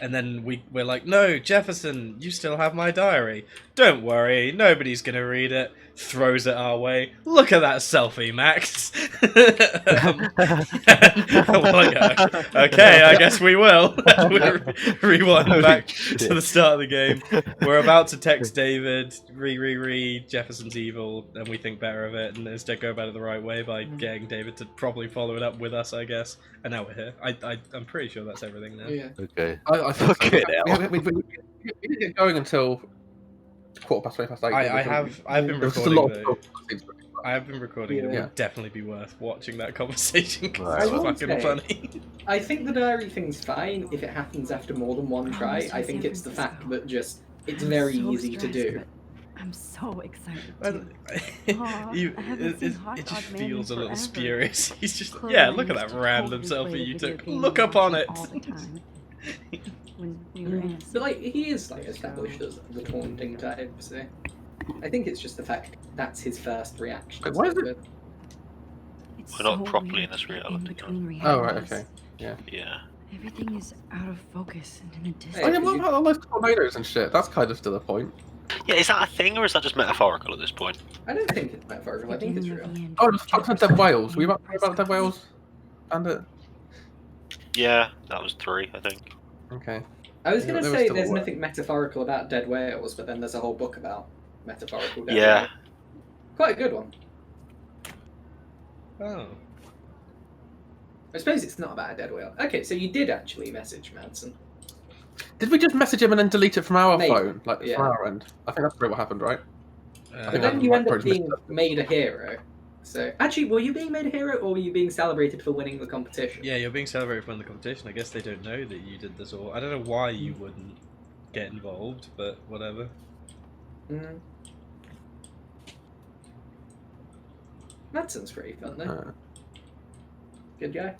And then we're like, no, Jefferson, you still have my diary. Don't worry, nobody's gonna read it. Throws it our way. Look at that selfie, Max. We're like, okay, I guess we will. We rewind back to the start of the game. We're about to text David, Jefferson's evil, and we think better of it, and instead go about it the right way by getting David to probably follow it up with us, I guess. And now we're here. I'm pretty sure that's everything now. Yeah. Okay. I think Fucking so. hell. We didn't get going until 8:15. I've been There was just a lot recording. of I have been recording. It Yeah. would definitely be worth watching that conversation because Right. it's I will fucking say- funny. I think the diary thing's fine if it happens after more than one try. I think it's the fact that just it's very easy to do. I'm so excited And- too. Aw, you, I haven't seen Hot it just Dog Man in feels a little forever. spurious. He's just, Chloe yeah, and I look at used that to random totally play selfie you the video took. game Look we up on watched it. all the time. When we were innocent. But like he is like established as the taunting type, so I think it's just the fact that's his first reaction. Wait, why is it- It's We're not so properly weird in this to be reality, between Oh, right, realities. okay. Yeah. Yeah. Everything is out of focus and in a distance. Oh, yeah, what about all those tornadoes and shit? That's kind of still a point. Yeah, is that a thing or is that just metaphorical at this point? I don't think it's metaphorical. I think it's real. Oh, the fucking dead whales. Were you about dead whales? Bandit? Yeah, that was 3, I think. Okay. I was Yeah, gonna they were say still there's aware. nothing metaphorical about dead whales, but then there's a whole book about metaphorical dead Yeah. whales. Quite a good one. Oh. I suppose it's not about a dead whale. Okay, so you did actually message Madsen. Did we just message him and then delete it from our Maybe, phone? Like, yeah. from our end? I think that's probably what happened, right? Uh, But think then that you might end up probably being made a hero. So actually, were you being made a hero, or were you being celebrated for winning the competition? yeah, you're being celebrated for the competition. I guess they don't know that you did this all. I don't know why you wouldn't get involved, but whatever. Mm. Madsen's pretty fun though. Good guy.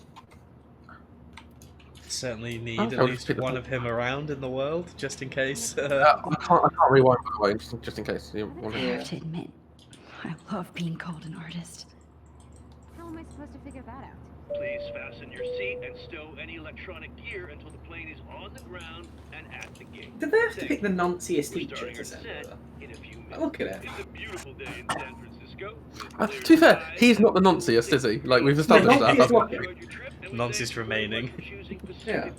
Certainly need Okay, at I'll least just pick the one point. of him around in the world, just in case. I can't rewind, by the way, just in case. You want I to... have to admit, I love being called an artist. am I supposed to figure that out? Please fasten your seat and stow any electronic gear until the plane is on the ground and at the gate. Did they have to Say, pick the nunciest we're teacher starting to our send descent over? in a few minutes. Look at it. It's a beautiful day in San Francisco. To be fair, he's not the nunciest, is he? Like, we've established that. Nunciest remaining. Yeah.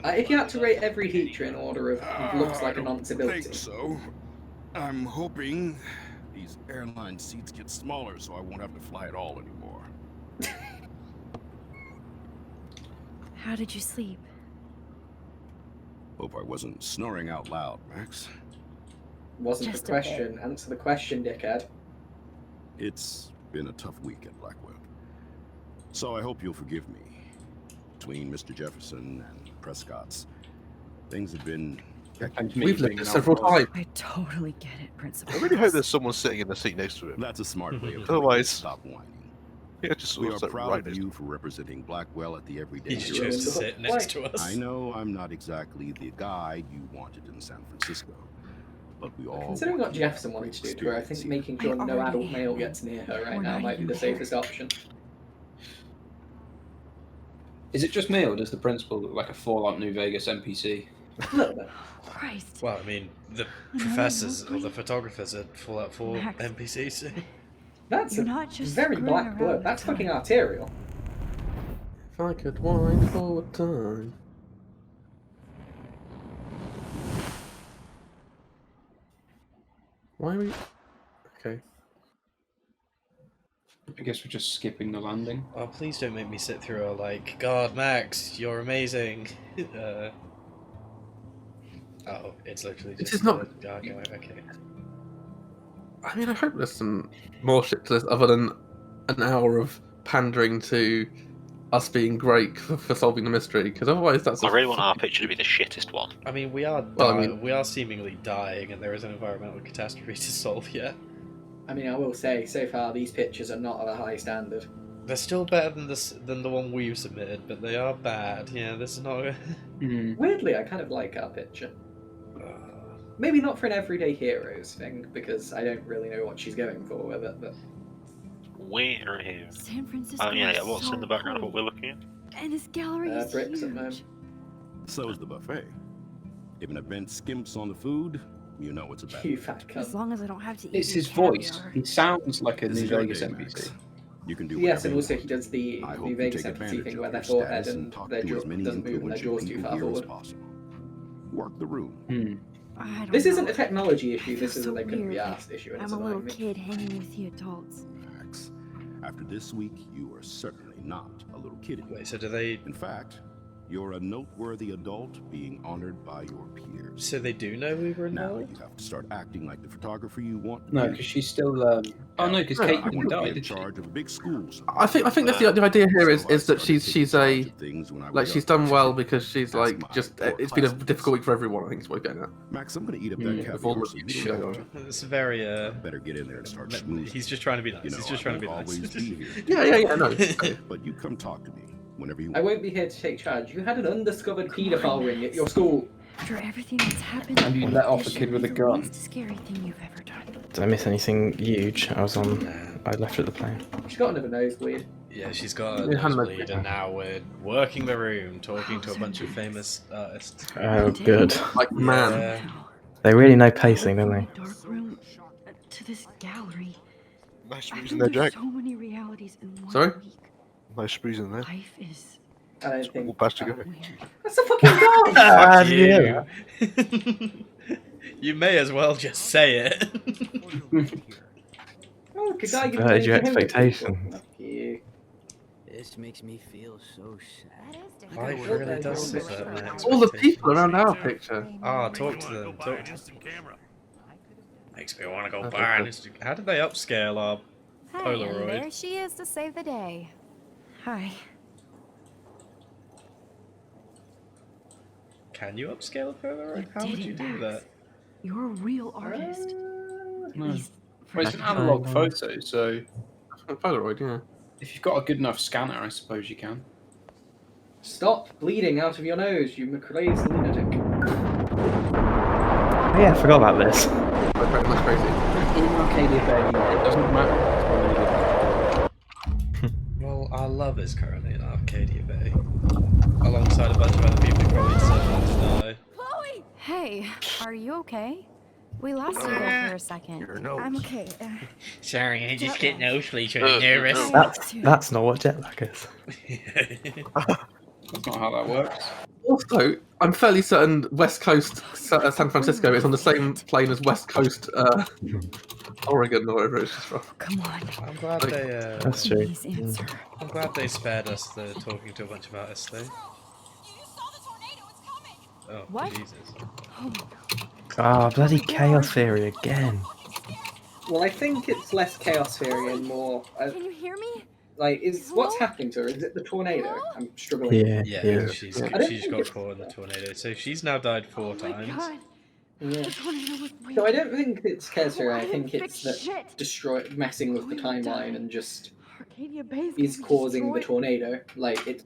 If you had to rate every teacher in order of who looks like a nonce ability. think so. I'm hoping these airline seats get smaller so I won't have to fly at all anymore. How did you sleep? Hope I wasn't snoring out loud, Max. Wasn't Just the a question. Answer the question, dickhead. It's been a tough week at Blackwell. So I hope you'll forgive me. Between Mr. Jefferson and Prescott's, things have been hectic. We've lived this several times. I totally get it, Principal. I really hope there's someone sitting in the seat next to him. That's a smart way of Otherwise, stop whining. yeah, just We sort are of sit proud right of next you for representing Blackwell at the everyday. He just chose to sit next to us. I know I'm not exactly the guy you wanted in San Francisco, but we all. Considering what Jefferson wanted to do to her, I think making sure no adult male gets near her right now might be the safest option. Is it just me, or does the principal look like a Fallout New Vegas NPC? A little bit. Christ. Well, I mean, the professors or the photographers are Fallout 4 Max. NPCs. That's You're a not just very screwing black around blood. with That's time. fucking arterial. If I could wind forward time. Why are we... Okay. I guess we're just skipping the landing. Oh, please don't make me sit through a like, God, Max, you're amazing. Oh, it's literally just... This is not- Okay. I mean, I hope there's some more shit to this other than an hour of pandering to us being great for solving the mystery, because otherwise that's... I really want our picture to be the shittest one. I mean, we are Well, I mean- we are seemingly dying, and there is an environmental catastrophe to solve yet. I mean, I will say, so far these pictures are not of a high standard. They're still better than the one we've submitted, but they are bad. Yeah, this is not... Weirdly, I kind of like our picture. Maybe not for an everyday heroes thing, because I don't really know what she's going for with it, but... We're here. San Francisco Oh yeah, is what's so in the background of cool. what we're looking at? And this gallery is bricks at huge. home. So is the buffet. If an event skimps on the food, you know it's a bad. You fat As cunt. long as I don't have to eat It's your his voice. caviar. He sounds like a This New is your Vegas day, NPC. Max. You can do Yes, whatever and you also want. he does the I hope New you Vegas take NPC advantage thing of where their your forehead status and talk their to jaw as many doesn't move and their influential jaw's too people far here as forward. possible. Work the room. I don't This know. isn't a technology issue, I feel this is so a they couldn't be weird. asked issue, and it's I'm a little annoying me. kid hanging with the adults. Max, after this week, you are certainly not a little kid anymore. Wait, so do they... In fact, you're a noteworthy adult being honored by your peers. So they do know we were Now involved? you have to start acting like the photographer you want to No, be. because she's still. Oh no, because No, Caitlin I want to be died. in Did she? charge of a big school. I think that's the idea here is that she's a... Like, she's done well because she's That's like, my just... core It's been a class. difficult week for everyone, I think is what we're getting at. Max, I'm gonna eat up that With all caviar. the so you shit don't going have on. It's very, to. Better get in there and start schmoozing. He's just trying to be nice. You know, He's just I trying to be won't nice. always be here. Yeah, no. Okay. But you come talk to me whenever you I want. won't be here to take charge. You had an undiscovered paedophile ring at your school. After everything that's happened, And you let off a kid with a the gun. least scary thing you've ever done. Did I miss anything huge? I left at the plane. She's got another nosebleed. Yeah, she's got a Yeah, hand nosebleed, and now we're working the room, talking to a bunch of famous artists. Oh, good. Like, man. Yeah. They really know pacing, don't they? Dark room to this gallery. Nice I breeze think in there, there's Jack. so many realities in one Sorry? week. Nice breeze in there. Life is I don't think. All past to go. weird. That's a fucking dog! Fuck yeah. you. You may as well just say it. Oh, good guy, Subverted your expectation. Fuck you. This makes me feel so sad. Life really does subvert my All the expectations. people around our picture. Ah, talk to them. Talk to them. Makes me want to go buy an Instagram. How did they upscale our Hey, and Polaroid? there she is to save the day. Hi. Can you upscale a Polaroid? How did would you it, do Max. that? You're a real artist. At No. least for Well, it's an now. analog photo, so Polaroid, yeah. if you've got a good enough scanner, I suppose you can. Stop bleeding out of your nose, you crazed lunatic. Oh, yeah, I forgot about this. That's crazy. In Arcadia Bay, it doesn't matter. Our love is currently in Arcadia Bay, alongside a bunch of other people who probably deserve not to die. Chloe! Hey, are you okay? We lost you there for a second. I'm okay. Sorry, I just get nosebleeds Uh, when I'm nervous. That's not what jet lag is. That's not how that works. Also, I'm fairly certain West Coast San Francisco is on the same plane as West Coast Oregon or wherever it's from. Come on. I'm glad they. That's true. Please answer. I'm glad they spared us the talking to a bunch of artists, though. Oh, What? Jesus. Ah, bloody chaos theory again. Well, I think it's less chaos theory and more. Can you hear me? Like, what's happening to her? Is it the tornado? I'm struggling. Yeah. She's I don't she's think got it's- caught in the tornado, so she's now died 4 times. Yeah. The tornado was So I don't think it's chaos theory. I I think didn't it's fix that shit. messing with the timeline and just Arcadia Bay's is gonna be causing the destroyed. tornado. Like it's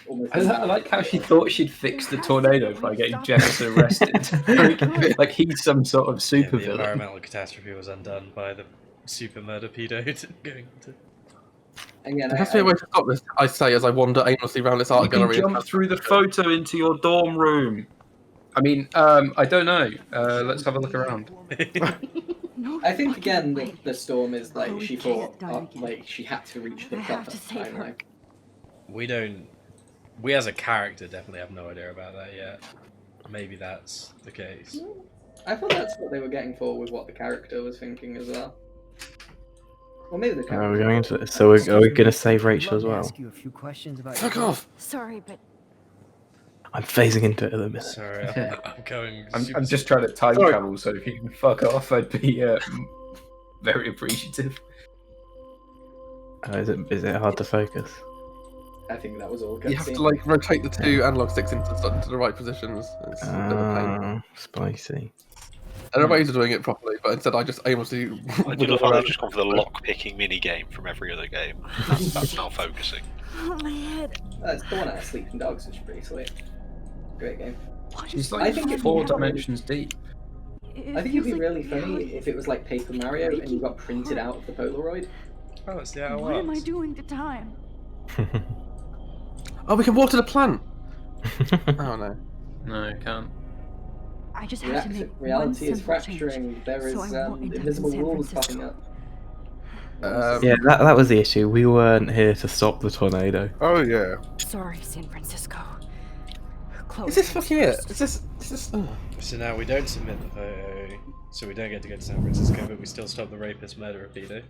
almost. I like how she thought she'd fix the tornado by getting Jefferson arrested. like he's some sort of The supervillain. environmental catastrophe was undone by the super murder pedo going to. Again, There has to be a way to stop this, I say, as I wander aimlessly around this art You can gallery. jump through the photo into your dorm room. I mean, I don't know. Let's have a look around. I think again the storm is like Chloe she can't thought die again. like she had to reach the I have proper to save her. timeline. We as a character definitely have no idea about that yet. Maybe that's the case. I thought that's what they were getting for with what the character was thinking as well. Well, maybe the character. Are we going into this? So are we going to save Rachel as well? Ask you a few questions about Fuck your- off! Sorry, but I'm phasing into it at the minute. Sorry, I'm going. I'm just trying to time Sorry. travel, so if you can fuck off, I'd be very appreciative. Is it hard to focus? I think that was all. You have to like rotate the 2 analog sticks into the right positions. It's a bit of a pain. Spicy. There are ways of doing it properly, but instead I just aimlessly. I do love how they've just gone for the lock-picking mini-game from every other game. That's not focusing. oh, my head. That's the one out of Sleeping Dogs, which is pretty sweet. Great game. She's I like think it'd be 4 funny- dimensions deep. I think it'd be really funny if it was like Paper Mario and you got printed out of the Polaroid. Oh, it's the Outer What am I Wilds. doing to time? Oh, we can water the plant. Oh no. No, you can't. I just have to make Reality one is simple change, fracturing. There is so I won't end up in invisible San walls Francisco. popping up. Yeah, that was the issue. We weren't here to stop the tornado. Oh yeah. Sorry, San Francisco. Chloe, Is this fucking it? Is this? So now we don't submit the photo, so we don't get to go to San Francisco, but we still stop the rapist murderer pedo.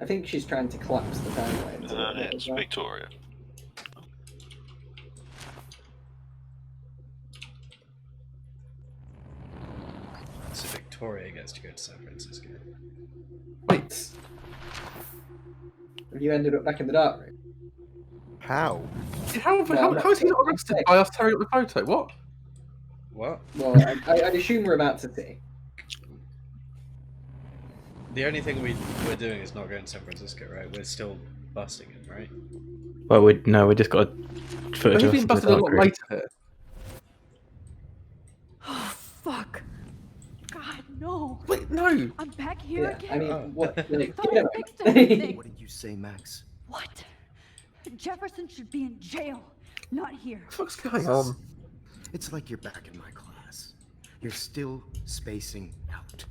I think she's trying to collapse the timeline. It's Victoria. So Victoria gets to go to San Francisco. Wait. Have you ended up back in the dark room? How? How is he not arrested by us tearing up the photo? What? What? Well, I assume we're about to see. The only thing we're doing is not going to San Francisco, right? We're still busting him, right? Well, we just got footage But of he's been the busted a dark lot room. later here. Oh, fuck. God, no. Wait, no. I'm back here Yeah, again. I mean, what? Like, thought get I out. fixed everything. What did you say, Max? What? Jefferson should be in jail, not here. What's going on? It's like you're back in my class. You're still spacing out.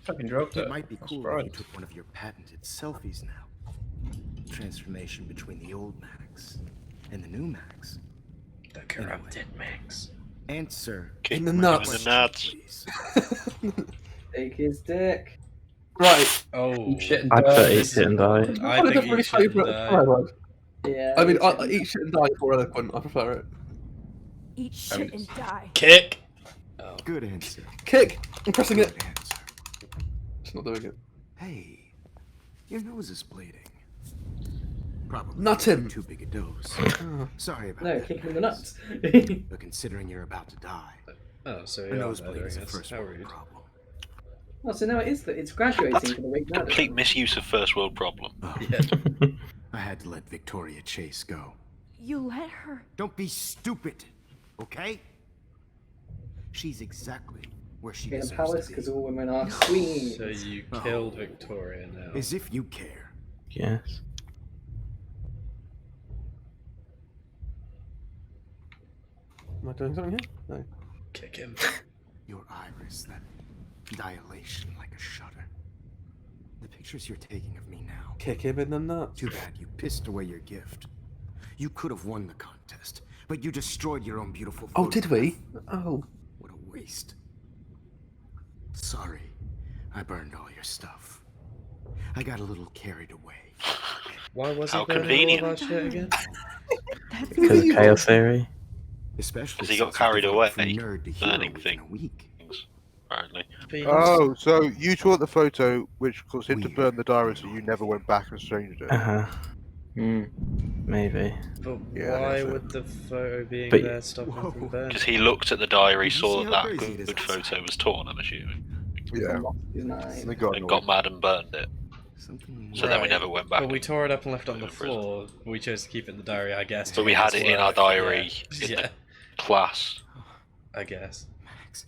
Fucking dropped it. It might be I'm cool if surprised. you took one of your patented selfies now. Transformation between the old Max and the new Max. The corrupted Max. Answer. In the my nuts. question, nuts. please. Take his dick. Right. Oh, Eat shit and I'd die. put eat shit and die. I What think a eat shit and die. favourite. Yeah. I mean, eat shit and die for eloquent. I prefer it. Eat shit and die. Kick. Oh. Good answer. Kick. I'm pressing it. Good answer. It's not doing it. Hey, your nose is bleeding. Probably Nut him. too big a dose. Sorry about No, that. kick him in the Max. nuts. But considering you're about to die, Oh, so a yeah, nosebleed is a us. first How world rude. problem. Well, so now it's graduating That's to the rape murder. Complete misuse of first world problem. Oh, Yeah. I had to let Victoria Chase go. You let her. Don't be stupid, okay? She's exactly where she In a deserves palace, to because be. all women are queens. So you killed Victoria now. As if you care. Yes. Am I doing something here? No. Kick him. Your iris, that dilation like a shutter. The pictures you're taking of me now. Kick him in the nuts. Too bad you pissed away your gift. You could have won the contest, but you destroyed your own beautiful Oh, did we? photograph. Oh. What a waste. Sorry, I burned all your stuff. I got a little carried away. Why was How he burning convenient. all that shit again? Because of chaos theory. Especially Because he got since carried you away, developed from nerd to hero burning within a things, week. apparently. Oh, so you took the photo which caused him to burn the diary, so you never went back and changed it. Maybe. But Yeah, why that's it. would the photo being But- there stop him from burning? Because he looked at the diary, Did you saw see that how that crazy it is good outside? photo was torn, I'm assuming, Yeah. He's nice. They got and got mad and burned it. Something So then we Right. never went back. But we and- tore it up and left it on the in prison. floor. We chose to keep it in the diary, I guess. But we had it in our diary in Yeah, the class. I guess.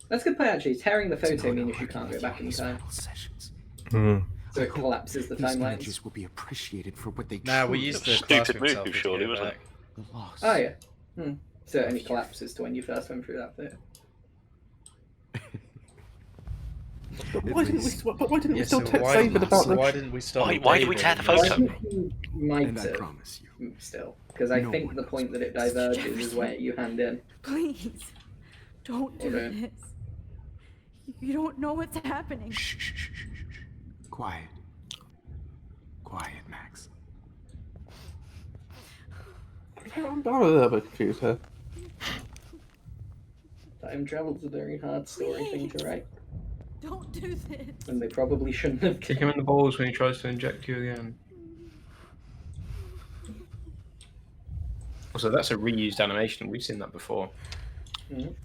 That's a good point, actually. Tearing the It's photo an honor means you working can't go with back you in on these time. final sessions. So it collapses the These timelines. images will be appreciated for what they Nah, we truly used the Stupid classroom move, selfie to surely, go wasn't back. the loss. Oh, yeah. So it only collapses to when you first went through that bit. But why didn't we? But why didn't Yeah, we still so why, save it about so the? why didn't we stop? Why did we tear the I photo? think you might And I have promise you, still. Because I No think one the knows point that it best. diverges is where you hand in. Please, don't do Okay. this. You don't know what's happening. shh, shh, shh, shh, shh. Quiet. Quiet, Max. I'm a little bit confused here. Time travel's a very hard story thing to write. Don't do this. And they probably shouldn't have Kick him in the balls when he tries to inject you again. Also, that's a reused animation. We've seen that before. Mhm.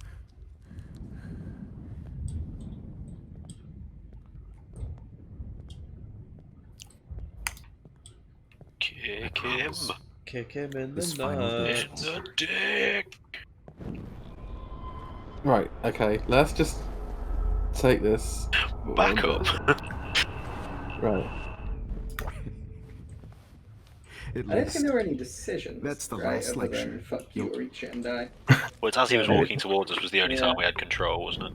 Kick him Kick him in This the final in nuts. the dick. Right. Okay. Let's just take this. Back up. Right. At I don't least think there were any decisions. That's the right, last other lecture. than fuck you or eat shit and die. Well, it's as he was walking towards us was the only Yeah. time we had control, wasn't it?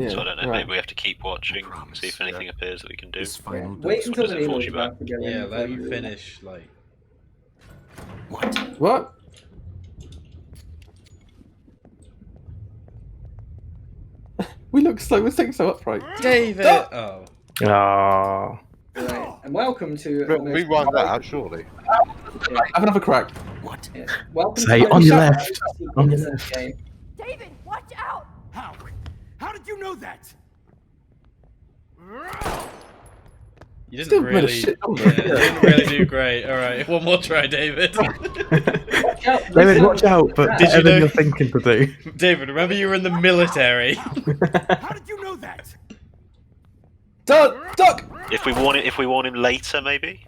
Yeah. So I don't know. right. Maybe we have to keep watching, promise. see if anything appears that we can do. this final Wait dose until does the it force needle's you back? about to go in Yeah, before let you him do that. finish. Like, What? What? We're sitting so upright. David. Oh. Ah. Right. And welcome to. But rewind that out, surely. Have another crack. What? Yeah. Welcome Say to on your Shut left. Up, On your innocent left. game. David, watch out! How? How did you know that? You didn't Still made a really. shit on Yeah, it. you didn't really do great. All right, one more try, David. Watch out, David, listen. watch out, but Did you whatever know- you're thinking to do. David, remember you were in the military. How did you know that? Duck! If we warn him later, maybe.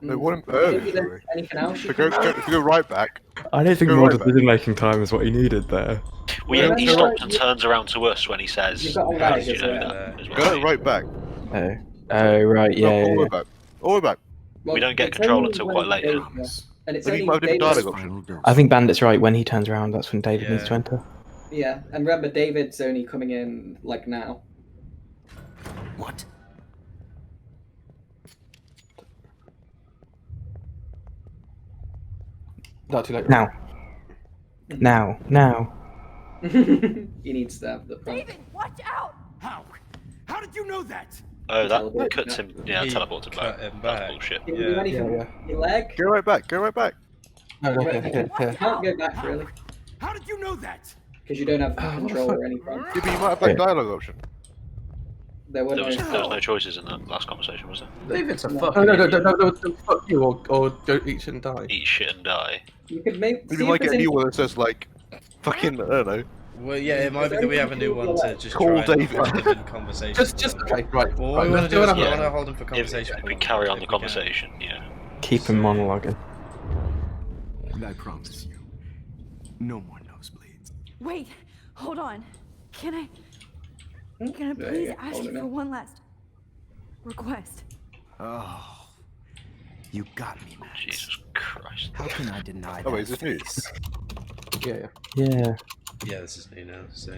They want him Maybe early. there's anything else If you we go, can if we go right back, I don't think Go more right back. decision-making time is what he needed there. Well, Yeah, he you're stops right. and turns aroround to us when he says, You've got a "How leg did you as know well. that?" is what go I mean. right back. Oh, right, No, yeah. all the way yeah. back. All the way back. Well, We don't get it's control only until when quite late, they- yeah. And it's Maybe only you might have different David's- dialogue option. Final dose. I think Bandit's right. When he turns around, that's when David needs to Yeah. enter. Yeah, and remember, David's only coming in like now. What? Not too late. Now. Now. He needs to have the prompt. David, watch out! How? How did you know that? Oh, Teleport that cuts him. him. Yeah, He teleports him cut back. him That's back. bullshit. Can you do anything? Yeah, Your leg? Go right back. Go right back. No, You here. can't go back really, How did you know that? because you don't have Oh, what the control fuck? or any prompt. Yeah, but you might have that dialogue option. There were There was no. no choices in that last conversation, was there? David's a No. fucking. No, idiot. fuck you, or go eat shit and die. Eat shit and die. You could make. Maybe you might get a new one that says like, fucking, I don't know. Well, yeah, it might be that we have a new one to just Call try and David. hold him in conversation. Just okay, right. Well, right, what we want let's to do do is another we one. want to hold him for If, conversation. if for we long, carry on if the we can. conversation, yeah. Keep him monologuing. And I promise you, no more nosebleeds. Wait, hold on. Can I There please you go, ask hold you it for now. one last request? Oh, you got me, Max. Jesus Christ. How can I deny Oh, that wait, is this new? face? Yeah. Yeah. Yeah, this is new now, so...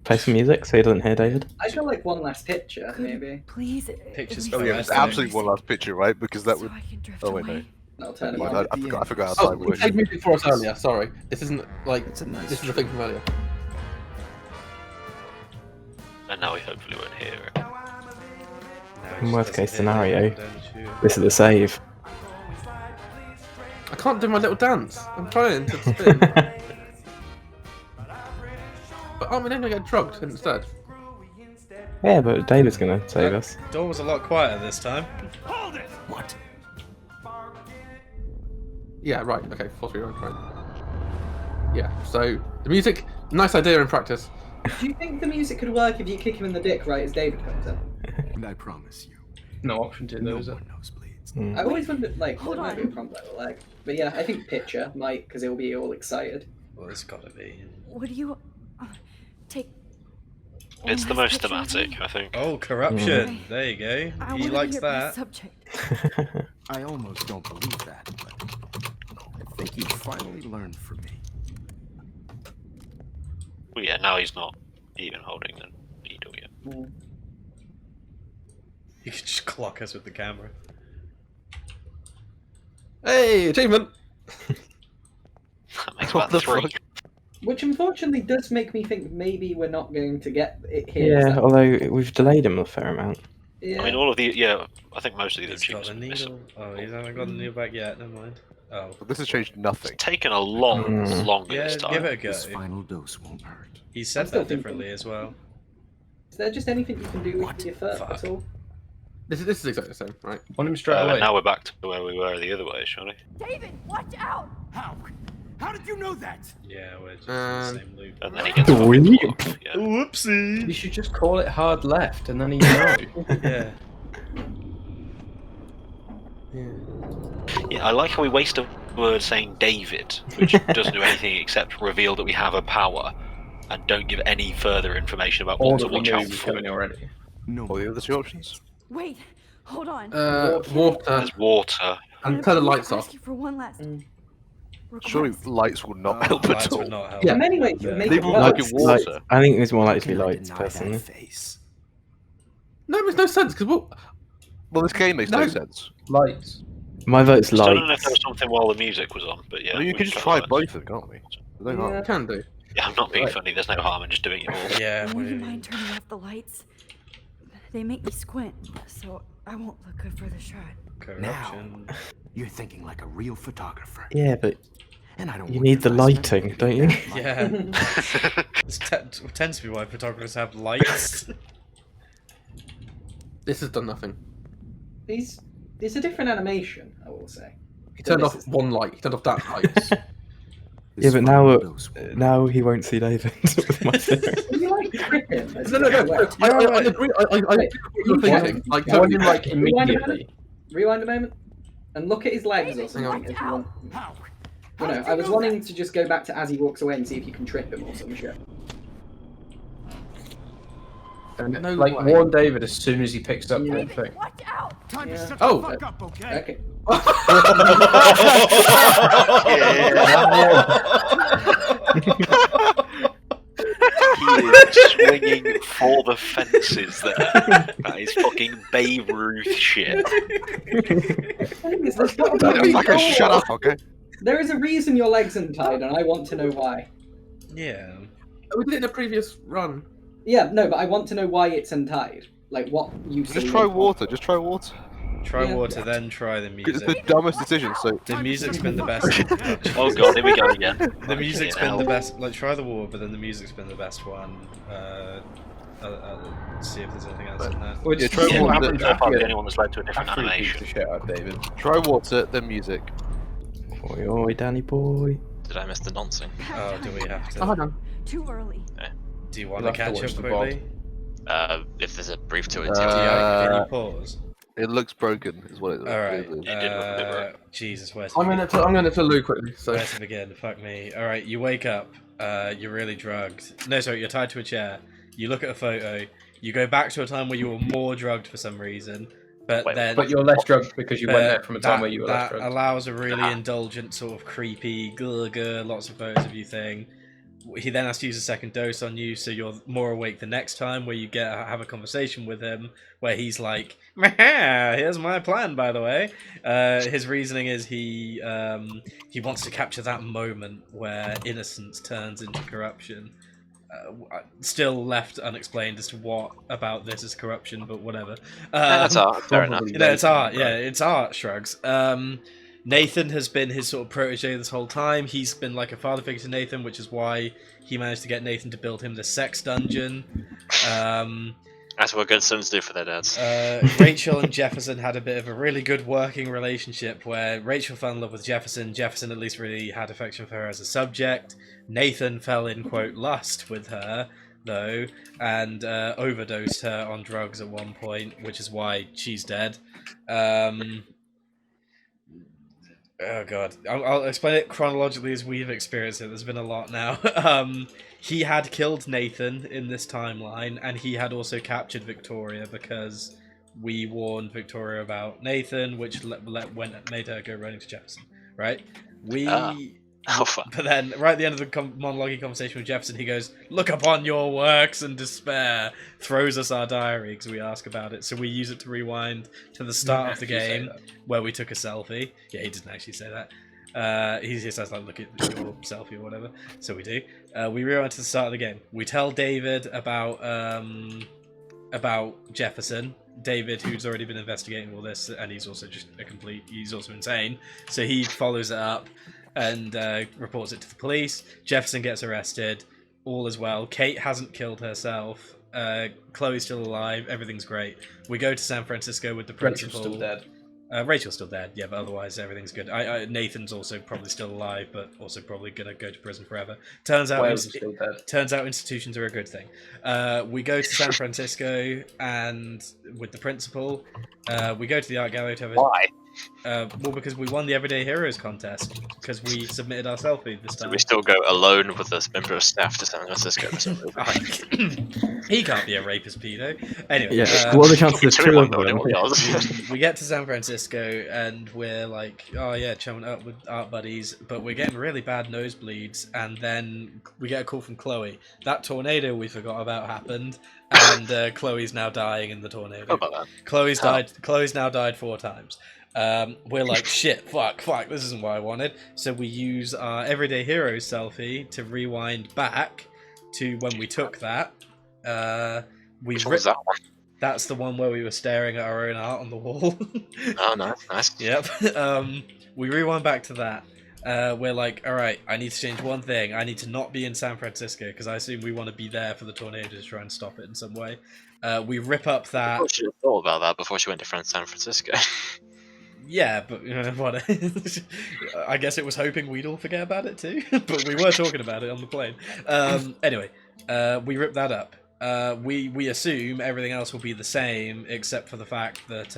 Play some music so he doesn't hear David. I feel like one last picture, maybe. Please. Pictures Oh, yeah, it's absolutely one last picture, right? Because that would. Oh wait, no. I'll turn it Never on. mind, I forgot how Oh, time we works. played music for us earlier. Sorry, this isn't like this is the thing from earlier. And now we hopefully won't hear it. In worst case scenario, this is the save. I can't do my little dance. I'm trying to spin. But aren't we then gonna get drugged instead? Yeah, but David's gonna save us. Door was a lot quieter this time. Hold it! What? Yeah, right. Okay, 4-3 right. Yeah. So the music, nice idea in practice. Do you think the music could work if you kick him in the dick right as David comes in? And I promise you, No option to no those. more nosebleeds. I always wondered, like, Hold there might be a on. problem with the leg. But yeah, I think picture might, because it'll be all excited. Well, it's gotta be. Would you take? It's the one most last picture with thematic, me? I think. Oh, corruption! There you go. I He wanna likes be a best that. subject. I almost don't believe that, but I think you finally learned from me. Well, yeah, now he's not even holding the needle yet. You could just clock us with the camera. Hey, achievement! That makes about 3. Which unfortunately does make me think maybe we're not going to get it here. Yeah, although we've delayed him a fair amount. Yeah. I mean, all of the I think most of the He's got achievements the are missing. needle. Oh, he hasn't got the needle back yet. Never mind. Oh. But this has changed nothing. It's taken a long, longer Yeah, this time. give it a go. This final dose won't hurt. He I'm said still that thinking. differently as well. Is there just anything you can do with your foot at all? This is exactly the same, right? Want him straight away. Now we're back to where we were the other way, surely. David, watch out! How? How did you know that? Yeah, we're just in the same loop. And then he gets fucking clocked, yeah. Whoopsie! You should just call it hard left, and then you know. Yeah. Yeah, I like how we waste a word saying David, which doesn't do anything except reveal that we have a power, and don't give any further information about All what to that we watch knew out was for. coming already. No. What are the other two options? Wait, hold on. Water. There's water. And turn the lights off. Ask you for one last. Surely request. lights will not help Lights at all. would not help. Yeah. In many ways, you make They it will work. make it water. I think it's more likely to be Can I lights, deny that personally. face? No, it makes no sense because Well, this game makes no sense. Lights. My vote's Still don't know if lights. there was something while the music was on, but yeah. I mean, you we can just can try that. both of them, can't we? There's no harm. Yeah. can do. Yeah, I'm not being Right. funny. There's no harm in just doing it all. Yeah, Would you we... mind turning off the lights? They make me squint, so I won't look good for the shot. Corruption. You're thinking like a real photographer. Yeah, but And I don't you want need the your last lighting, don't you? Yeah. This tends to be why photographers have lights. This has done nothing. It's a different animation, I will say. He turned This off is- one light. He turned off that light. Yeah, but now he won't see David. with my theory. You like tripping? No. I agree. I agree with what you're thinking. Like, I want him totally. like immediately. Rewind a moment and look at his legs or something. If you want. No, I was wanting to just go back to as he walks away and see if you can trip him or some shit. And No like way. warn David as soon as he picks up the thing. Watch out! Time to Yeah. shut Oh. the fuck up, okay? Okay. He is swinging for the fences there. That is fucking Babe Ruth shit. Okay, shut up, okay? There is a reason your legs are tied, and I want to know why. Yeah. We did it in a previous run. Yeah, no, but I want to know why it's untied. Like what you. Just try water, just try water. Try Yeah. water, then try the It's music. the dumbest decision, so... The music's been the best. Oh god, here we go again. The music's Fucking been the hell. best. Like, try the water, but then the music's been the best one. See if there's anything else in there. Well, Yeah, it's try what water. happens So far, after the only one that's led to a different after he beats animation. the shit out of David. Try water, then music. Oi, oi, Danny boy. Did I miss the nonsense? Oh, do we have Oh, hold to? on. Too early. Do you want You'll to have to catch watch up the quickly? If there's a brief to it, Can you Uh, pause? It looks broken, is what it looks. Alright. Jesus, where's I'm going to Lou quickly. So. Where to begin? Fuck me. Alright, you wake up. You're really drugged. No, sorry, you're tied to a chair. You look at a photo. You go back to a time where you were more drugged for some reason. But then, But you're less drugged because you went there from a time that- where you were less that drugged. allows a really indulgent sort of creepy, lots of photos of you thing. He then has to use a second dose on you, so you're more awake the next time, where you have a conversation with him, where he's like, "Here's my plan, by the way." His reasoning is he wants to capture that moment where innocence turns into corruption. Still left unexplained as to what about this is corruption, but whatever. That's art, fair enough. It's art, yeah, it's art, shrugs. Nathan has been his sort of protege this whole time. He's been like a father figure to Nathan, which is why he managed to get Nathan to build him the sex dungeon. That's what good sons do for their dads. Rachel and Jefferson had a bit of a really good working relationship where Rachel fell in love with Jefferson. Jefferson at least really had affection for her as a subject. Nathan fell in, quote, lust with her, though, and overdosed her on drugs at one point, which is why she's dead. Oh god, I'll explain it chronologically as we've experienced it. There's been a lot now. He had killed Nathan in this timeline, and he had also captured Victoria because we warned Victoria about Nathan, which made her go running to Jefferson, right? But then, right at the end of the monologue conversation with Jefferson, he goes, "Look upon your works and despair," throws us our diary because we ask about it. So we use it to rewind to the start of the game where we took a selfie. Yeah, he didn't actually say that. He just says, like, "Look at your selfie," or whatever. So we do. We rewind to the start of the game. We tell David about Jefferson. David, who's already been investigating all this, and he's also just he's also insane. So he follows it up and reports it to the police. Jefferson gets arrested. All is well. Kate hasn't killed herself. Chloe's still alive. Everything's great. We go to San Francisco with the principal. Rachel's still dead. Rachel's still dead, yeah, but otherwise everything's good. Nathan's also probably still alive, but also probably gonna go to prison forever. Turns out institutions are a good thing. We go to San Francisco and with the principal, we go to the art gallery to have a... Why? Well, because we won the Everyday Heroes contest, because we submitted our selfie this time. So we still go alone with a member of staff to San Francisco. He can't be a rapist pedo. Anyway, yeah. What are the chances of two of them? We get to San Francisco and we're like, oh yeah, chumming up with art buddies, but we're getting really bad nosebleeds, and then we get a call from Chloe. That tornado we forgot about happened, and Chloe's now dying in the tornado. How about that? Chloe's now died 4 times. We're like, shit, fuck, this isn't what I wanted. So we use our Everyday Heroes selfie to rewind back to when we took that. Which one was that one? That's the one where we were staring at our own art on the wall. Oh, nice. Yep. We rewind back to that. We're like, alright, I need to change one thing. I need to not be in San Francisco, because I assume we want to be there for the tornado to try and stop it in some way. We rip up that... I should have thought about that before she went to San Francisco. Yeah, but what? I guess it was hoping we'd all forget about it too. But we were talking about it on the plane. Anyway, we rip that up. We assume everything else will be the same, except for the fact that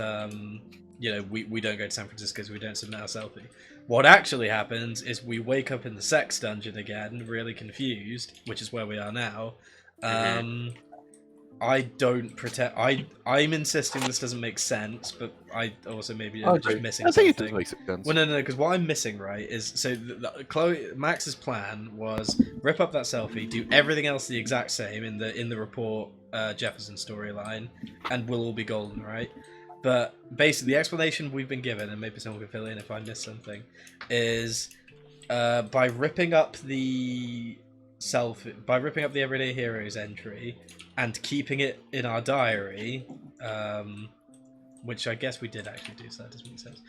we don't go to San Francisco because we don't submit our selfie. What actually happens is we wake up in the sex dungeon again, really confused, which is where we are now. I don't pretend. I'm insisting this doesn't make sense, but I also maybe am just missing something. I think it does make sense. Well, no, because what I'm missing, right, is so Max's plan was rip up that selfie, do everything else the exact same in the report Jefferson storyline, and we'll all be golden, right? But basically, the explanation we've been given, and maybe someone can fill in if I missed something, is by ripping up the Everyday Heroes entry and keeping it in our diary, which I guess we did actually do, so that doesn't make sense.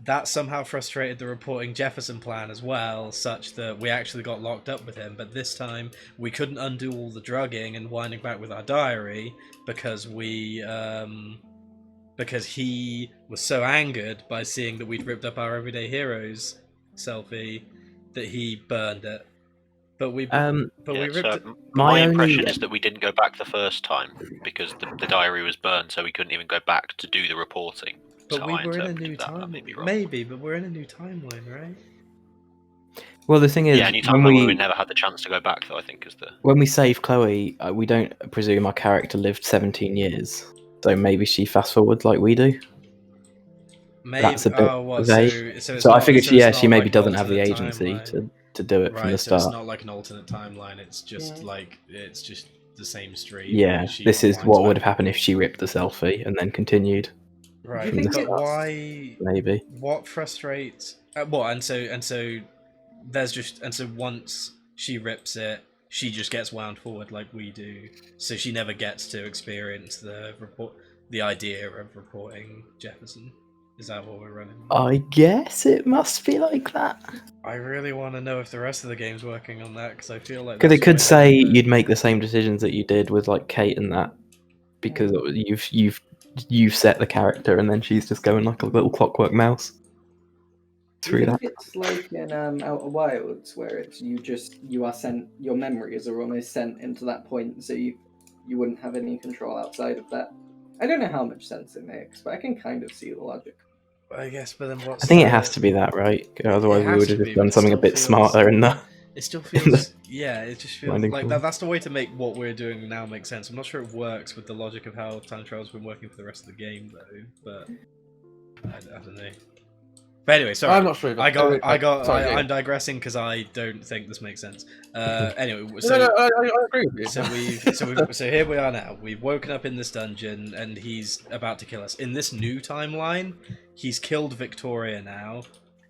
That somehow frustrated the reporting Jefferson plan as well, such that we actually got locked up with him, but this time we couldn't undo all the drugging and winding back with our diary because because he was so angered by seeing that we'd ripped up our Everyday Heroes selfie that he burned it. But we ripped it. My impression is that we didn't go back the first time because the diary was burned, so we couldn't even go back to do the reporting. But we were in a new timeline. Maybe, but we're in a new timeline, right? Well, the thing is, yeah, new timeline we never had the chance to go back, though. I think is the when we save Chloe, we don't presume our character lived 17 years. So maybe she fast forwards like we do. Maybe. That's a bit vague. So, it's I not- figured so it's she not maybe like doesn't have the alternate agency timeline. to do it from the Right, so it's start. not like an alternate timeline. It's just like it's just the same street. Yeah, She this is winds what back. would have happened if she ripped the selfie and then continued. Right, from the but start. why? Maybe. What frustrates? What? And so there's just and so once she rips it, she just gets wound forward like we do. So she never gets to experience the idea of reporting Jefferson. Is that what we're running? I guess it must be like that. I really want to know if the rest of the game's working on that because I feel like Because they that's could what say you'd make the same decisions that you did with like Kate and that, because you've set the character and then she's just going like a little clockwork mouse Do through you that. think it's like in Outer Wilds, where it's you are sent, your memories are almost sent into that point, so you wouldn't have any control outside of that. I don't know how much sense it makes, but I can kind of see the logic. I guess, but then what's I think it has to be that, right? Otherwise, we has would to have be, just but done it something a still bit feels- smarter in the. It still in feels, the yeah, it just feels Winding like pool. that's the way to make what we're doing now make sense. I'm not sure it works with the logic of how time travel's been working for the rest of the game, though. But I don't know. But anyway, sorry. I'm not sure either. Sorry, yeah. I'm digressing because I don't think this makes sense. Anyway, No, so no, I agree with you. so here we are now. We've woken up in this dungeon, and he's about to kill us. In this new timeline, he's killed Victoria now,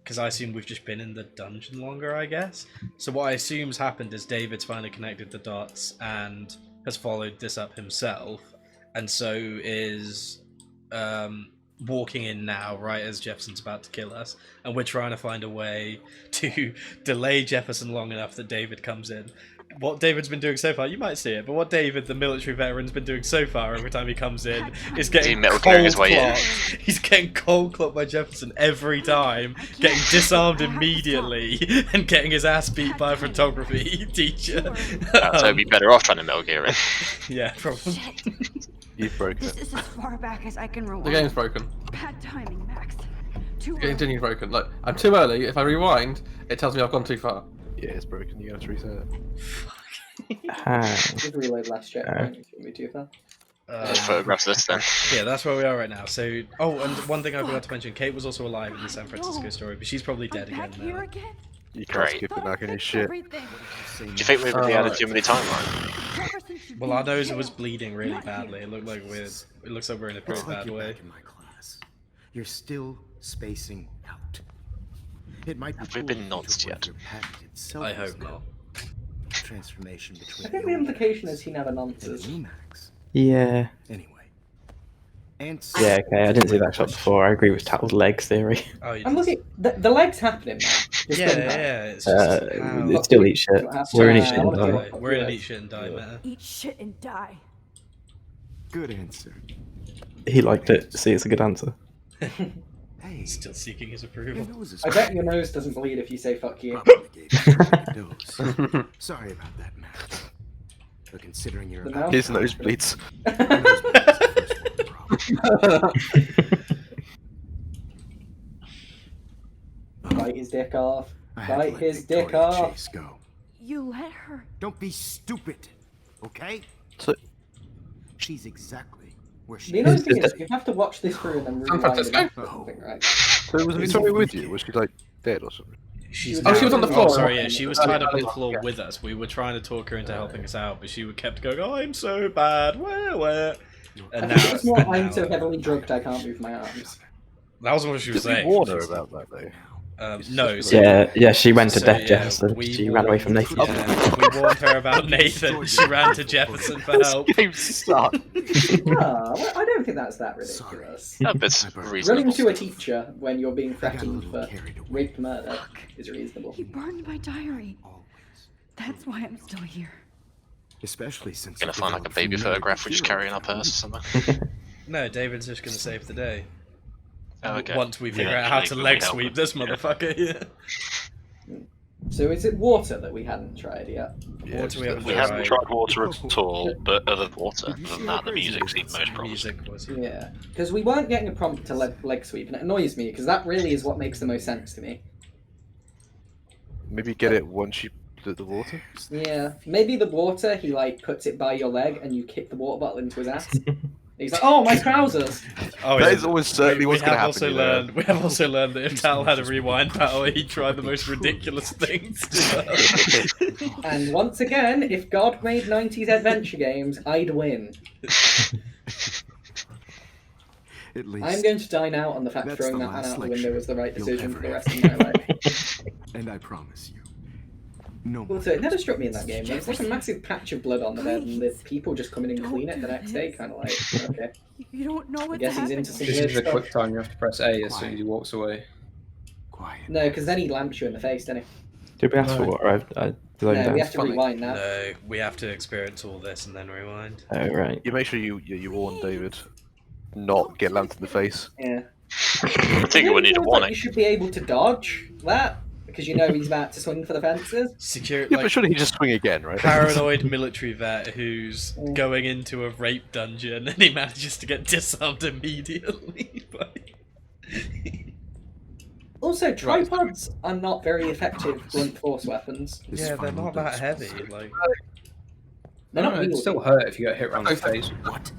because I assume we've just been in the dungeon longer, I guess. So what I assume's happened is David's finally connected the dots and has followed this up himself, and so is walking in now, right as Jefferson's about to kill us, and we're trying to find a way to delay Jefferson long enough that David comes in. What David's been doing so far, you might see it, but what David, the military veteran's been doing so far every time he comes in is getting Metal Gearing his cold way in. clocked. He's getting cold clocked by Jefferson every time, getting disarmed immediately, and getting his ass beat by a photography teacher. So he'd be better off trying to Metal Gear it. Yeah, probably. You've broken This it. is as far back as I can rewind. The game's broken. Bad timing, Max. Too The game's broken. Like, I'm too early. If I rewind, it tells me I've gone too far. Yeah, it's broken. You're gonna have to reset it. Just reload last checkpoint. It shouldn't be too far. Just photographs this then. Yeah, that's where we are right now. So, oh, and one thing I forgot to mention: Kate was also alive in the San Francisco story, but she's probably dead again now. You can't Great. skip it back any shit. Do you think we've really added too many timelines? Well, our nose was bleeding really badly. It looked like it looks like we're in a pretty It's like bad you're way. back in my class. You're still spacing out. It might be Have we cool been if nods your yet? words are patented I selfies, hope though. not. Transformation between I think the implication is he never nonces. Yeah. Anyway. Yeah, okay, I didn't see that shot before. I agree with Tattle's legs theory. Oh, I'm looking. The legs happening, man. Just Yeah, don't matter. yeah, it's just how- It's still eat shit. We're in eat shit and die. We're in eat shit and die, man. Eat shit and die. Good answer. He liked it. See, it's a good answer. Still seeking his approval. I bet your nose doesn't bleed if you say fuck you. Sorry about that, Matt. But considering you're The about mouth? His nose bleeds. Bite his dick off. I had to Bite let his dick Victoria off. Chase go. You let her. Don't be stupid, okay? So, she's exactly where she The annoying thing is, you have to watch this through and then San rewind it Francisco? back or something, right? so was Victoria with you? Was she like dead or something? She's Oh, she was on the floor. sorry, yeah, she was tied up on the Yeah. floor with us. We were trying to talk her into helping us out, but she kept going, "Oh, I'm so bad. Where?" And I now, think it was more, now- I'm so heavily drugged I can't move my arms. that was what she was Did we saying. warn her about that though? No. So, Yeah, she went to so, death, yeah, Jefferson. we She ran away from Nathan. Yeah, we warned her about Nathan. She ran to Jefferson for help. Game sucked. Well, I don't think that's that ridiculous. That bit's Running reasonable. to a teacher when you're being threatened for rape murder is reasonable. He burned my diary. That's why I'm still here. Especially since Gonna you find like a developed baby familiar photograph we just hero carry in our purse or something. No, David's just gonna save the day. Oh, okay. Once we figure Yeah, out how actually, to we leg help sweep him. this motherfucker. Yeah. So is it water that we hadn't tried yet? Water we haven't We haven't tried. tried water at all, but other than water. Other than that, the music seemed most promising. Music was. Yeah, because we weren't getting a prompt to leg sweep, and it annoys me because that really is what makes the most sense to me. Maybe get it once you put the water. Yeah, maybe the water he like puts it by your leg and you kick the water bottle into his ass. He's like, oh, my trousers. Oh, That yeah. is almost certainly what's going to happen. you know. We have also learned that if Tal had a rewind power, he'd try the most ridiculous things. And once again, if God made 90s adventure games, I'd win. At least I'm going to die now on the fact that's throwing the that man last out the lecture window was the right you'll decision ever for the have. rest of my life. And I promise you, no more. Also, it never struck me in that game. There's like a massive patch of blood on the bed, and the people just come in and clean it the next day, kind of like, okay. You don't know I what's guess he's happening. into some Just weird use a stuff. quick time. You have to press A as soon as he walks away. Quiet. No, because then he lamps you in the face, doesn't he? Did we ask for water? I zoned No, out. we have to rewind now. No, we have to experience all this and then rewind. Oh, right. You make sure you warn David, not get lamped in the face. Yeah. I think we need a Feels like warning. you should be able to dodge that, because you know he's about to swing for the fences. Secure, Yeah, like, but surely he just swing again, right? paranoid military vet who's going into a rape dungeon and he manages to get disarmed immediately. Also, tripods are not very effective blunt force weapons. Yeah, they're not that heavy. Like, They're not It wieldy. still hurt if you get hit around the face. What?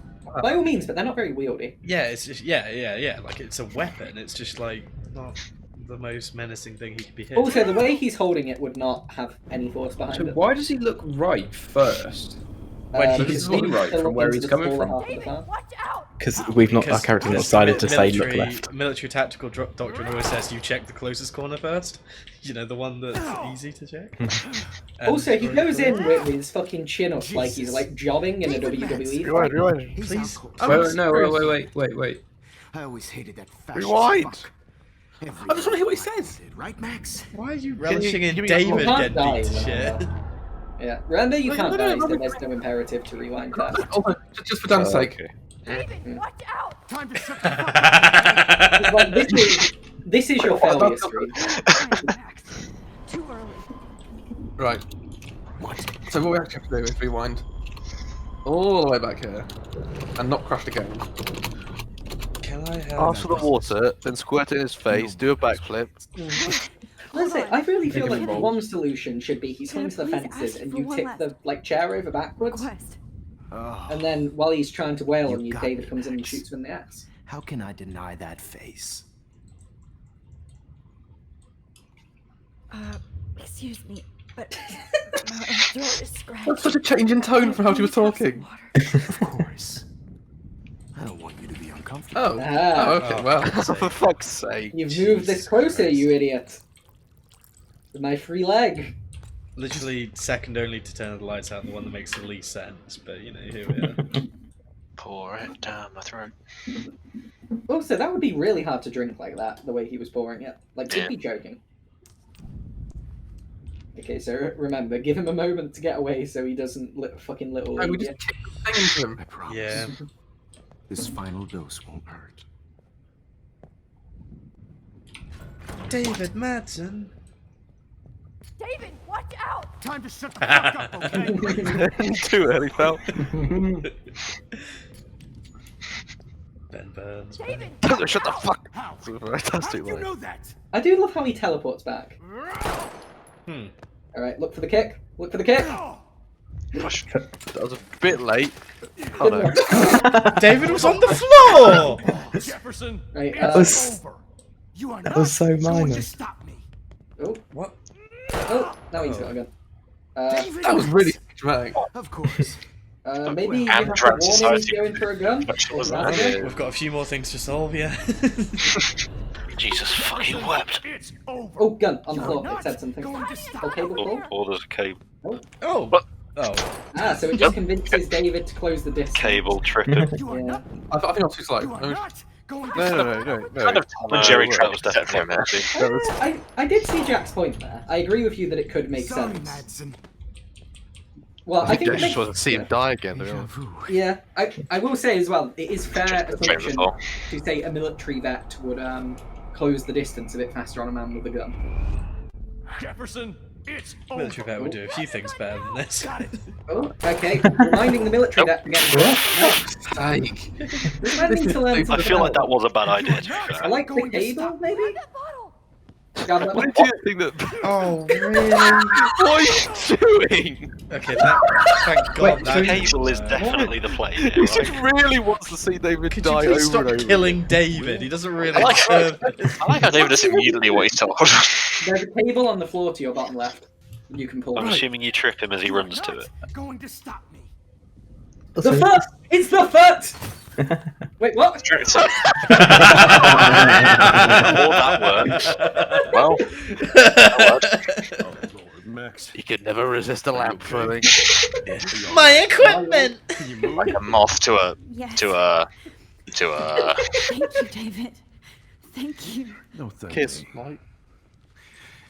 By all means, but they're not very wieldy. yeah, it's just yeah. Like it's a weapon. It's just like not the most menacing thing he could be hit. Also, the way he's holding it would not have any force behind So it. why does he look right first? When He he's can see right from where he's coming from. Because we've not, our character's not decided to say look military, left. Military tactical doctrine always says you check the closest corner first. You know, the one that's easy to check. And Also, he very goes clear. in with his fucking chin up like he's like jogging in a WWE Rewind, fight. rewind. Please. Wait. I always hated that fascist Rewind. fuck. I just want to hear what he says. Right, Max? Why are you relishing in give me David You can't getting die, beat to remember. shit? Yeah, remember you No, can't no, die, no, so no. there's no imperative to rewind that. Also, just for Dan's sake. Okay. David, watch out! Time to shut the fuck up. Like, this is your failure stream. Too early. Right. What? So what we actually have to do is rewind all the way back here and not crash the game. Can I have Ask for the water, then squirt it in his face, do a backflip. Listen, I really feel Make like him bold. one solution should be he swings the Please fences ask and for you one tip last the like chair over backwards, Request. Oh, and then while he's trying to wail You on you, got David me, comes in and Max. shoots him in the ass. how can I deny that face? Excuse me, but my throat is scratched. That's such a change in tone from how she was talking. Of course. I don't want you to be uncomfortable. Oh. Ah. Oh, okay, well. For fuck's sake. You've moved this closer, you idiot. With my free leg. Literally second only to turn the lights out, the one that makes the least sense, but you know, here we are. Pour it down my throat. Also, that would be really hard to drink like that, the way he was pouring it. Like, he'd Yeah. be joking. Okay, so remember, give him a moment to get away so he doesn't fucking little No, we lead just you. kick the thing into him. I promise. Yeah. This final dose won't hurt. David Madsen. David, watch out! Time to shut the fuck up, okay? Too early, pal. Ben Burns. David! Shut the fuck How? up. That's How too did you late. know that? I do love how he teleports back. Hmm. Alright, look for the kick. Look for the kick. That was a bit late. Oh no. David was on the floor! Jefferson, Right, That was, over. You are that not was so going minor. to stop me. Oh, What? oh, now he's got a gun. David, That was really dramatic. Of course. Maybe you And have to warn him he's society. going for a gun? Which Or was grab that? it? We've got a few more things to solve, yeah. Jesus fucking wept. It's over. Oh, gun on the You're floor. It not said something. going to stop Okay, me. before. Or there's a cable. Oh! What? Oh. Ah, so it just convinces David to close the distance. Cable tripping. You are Yeah. not. I think I was too slow. You are not going to No, stop no, no, no, no. Kind of Tom and Jerry Trout was definitely a mess. I did see Jack's point there. I agree with you that it could make Sorry, sense. Madsen. Well, I think it I just makes- want to see him die again. To be Deja honest. vu. Yeah, I will say as well, it is fair Just the same assumption before. to say a military vet would close the distance a bit faster on a man with a gun. Jefferson, it's Military vet would do a few things better than this. Oh, okay. Reminding the military vet again. Sake. Reminding to learn I something feel like that else. was a bad idea, to be I fair. like the cable, maybe? That bottle! Why do you think that? Oh, really? What are you doing? Okay, thank God. The cable is definitely the play here. He just really wants to see David Could die you please over stop and over. killing David? He doesn't really I like deserve it. I like how David is immediately what he's told. There's a cable on the floor to your bottom left. You can pull I'm it. assuming you trip him as he runs to it. Going to stop me. The foot! It's the foot! Wait, what? So, that works. Well, that worked. Max, he could never resist a lamp flowing. My equipment! Like a moth to a Yes. to a. Thank you, David. Thank you. No thank Kiss, you. Mike.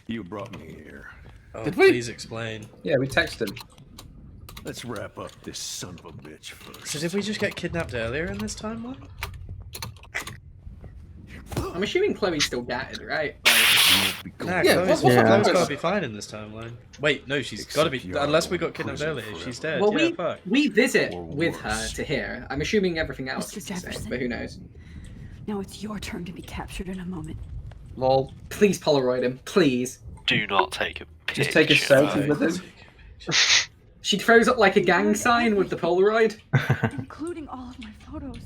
You brought me here. Oh, Did we? please explain. Yeah, we texted him. Let's wrap up this son of a bitch first. So did we just get kidnapped earlier in this timeline? I'm assuming Chloe's still gatted, right? Nah, Yeah, Chloe's, what's the Chloe's purpose? gotta be fine in this timeline. Wait, no, she's gotta be. Except you're Unless we in got kidnapped prison earlier, she's forever. dead. Well, Yeah, fuck. we visit Or with her worse. to here. I'm assuming everything else Mr. is the same, Jefferson. but who knows? Now it's your turn to be captured in a moment. Lol. Please Polaroid him, please. Do not take a picture. Just take a selfie with him. She throws up like a gang sign with the Polaroid. Including all of my photos.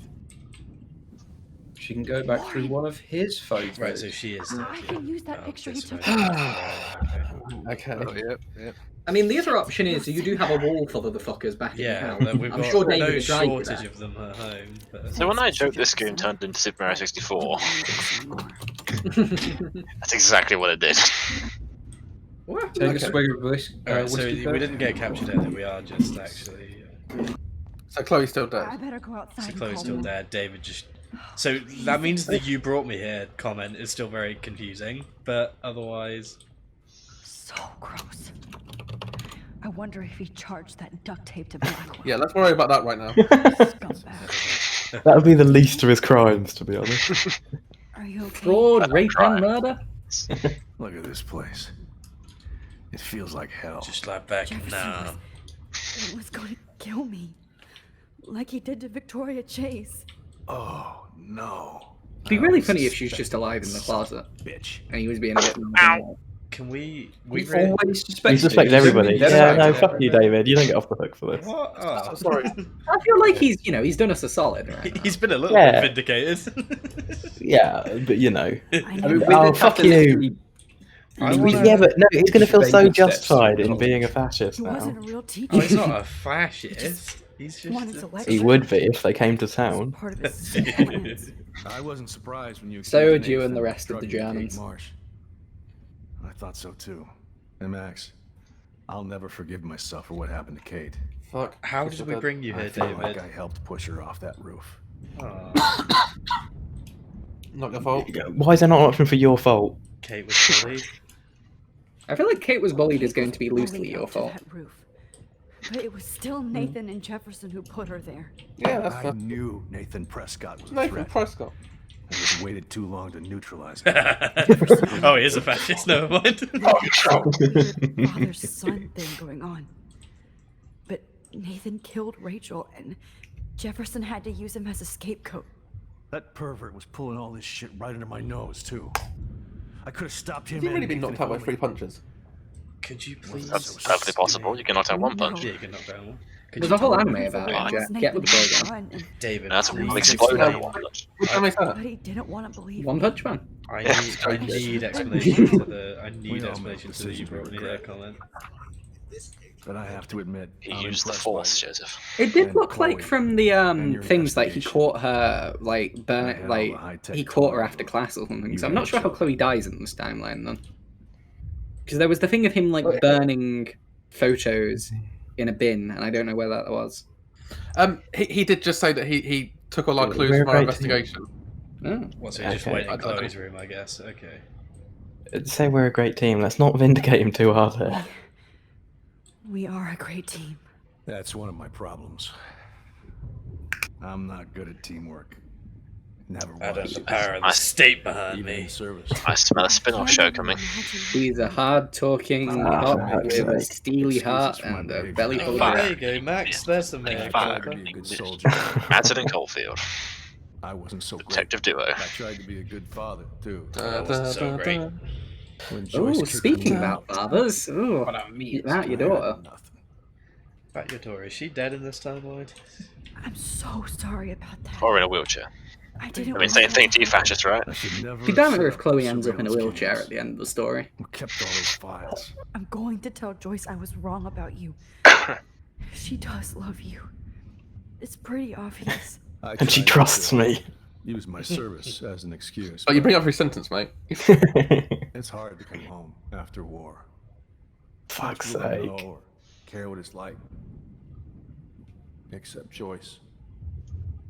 She can go back through one of his photos. Right, so she is dead. I yeah. can use that Oh, picture he this took. way. Okay. Oh, yep. I mean, the other option is you do have a wall full of the fuckers back in Yeah, town. we've I'm got sure David no would drive you shortage there. of them at home. But... So when I joked this game turned into Super Mario 64, that's exactly what it did. What? Take Okay. a swig of this. Alright, so whiskey we first. didn't get captured earlier, we are just actually... So Chloe's still I dead. better go outside. So and Chloe's call still them. dead, David just... So that means the "you brought me here" comment is still very confusing, but otherwise... So gross. I wonder if he charged that duct tape to Blackwell. Yeah, let's worry about that right now. Scumbag. That would be the least of his crimes, to be honest. Are you okay? Fraud, rape, and murder? Look at this place. It feels like hell. Just like back Jefferson now. He was going to kill me. Like he did to Victoria Chase. Oh no. It'd be really funny if she was just alive in the closet. Bitch. And he was being a bit... Can we... We've really- always You suspected. suspect it. everybody. That's Yeah, right. no, fuck you, David. You don't get off the hook for this. What? Oh. Sorry. I feel like he's, he's done us a solid, right? He's been a little Yeah. bit vindicated. Yeah, but you know. I I mean, we Oh, did have fuck to you. literally- I wanna- Yeah, but no, he's going to feel so Baby steps. justified in being a fascist He now. wasn't a real teacher. Oh, he's not a fascist. He's just... wanted to lecture. He would be if they came to town. Part of his plans. I wasn't surprised when you So accused would you Nathan and the rest of the drugging Kate Germans. Marsh. I thought so too. And Max, I'll never forgive myself for what happened to Kate. Fuck. How She's did we dead. bring you I here, feel David? like I helped push her off that roof. Aw, Not your fault. Why is there not an option for your fault? Kate was bullied. I feel like Kate was bullied is going to be loosely Bullied your up to fault. that roof. But it was still Nathan and Jefferson who put her there. Yeah, that's I fine. knew Nathan Prescott was a Nathan threat. Prescott. I just waited too long to neutralize him. Oh, he is a fascist, never mind. Weird father-son thing going on. But Nathan killed Rachel, and Jefferson had to use him as a scapegoat. That pervert was pulling all this shit right under my nose, too. I could have stopped him. Has he really and been Nathan knocked out by if 3 punches? Could you please... That's perfectly possible. You can knock down one punch. Yeah, you can knock down one. Could There's you a whole tell anime me about why? it, Jack. Get with the program. David, That's please will explode explain. everyone. Which anime is that? But he didn't want to believe One me. Punch Man. I Yeah. need explanation to the... I We need all explanation make to the "you decisions we brought me there" regret. comment. But I have to admit, He I'm used the impressed force, by you. Joseph. It did And look like Chloe, from the and your things like he investigation. caught her like I burn had all like the high-tech he caught her tools. after class or something. You So I'm not sure how Rachel. Chloe dies in this timeline then. Because there was the thing of him like burning photos in a bin, and I don't know where that was. He did just say that he took all our Yeah, clues we're from our great team. investigation. Oh. What, so he just Okay. waiting in I don't Chloe's room, I guess. Okay. Say we're a great team. Let's not vindicate him too hard there. We are a great team. That's one of my problems. I'm not good at teamwork. Never I don't was. have the power of the state behind Even me. in service. I smell a spin-off show coming. He's a hard-talking Ah, cop for with a fuck's steely Excuses heart for my and a behavior. belly Oh, full of there rat. you go, Max. There's some Big mayor fan. clever. Be a good soldier. Manson and Caulfield. I wasn't so great. Detective duo. I tried to be a good father too. Da, wasn't so great. Oh, speaking about fathers, oh, about your daughter. About your daughter, is she dead in this timeline? I'm so sorry about that. Or in a wheelchair. I didn't. I mean, same thing to you, fascists, right? Be damn it if Chloe ends up in a wheelchair at the end of the story. Kept all those files. I'm going to tell Joyce I was wrong about you. She does love you. It's pretty obvious. And she trusts me. Use my service as an excuse. Oh, you bring up every sentence, mate. It's hard to come home after war. Fuck's Not to sake. know or care what it's like. Except Joyce.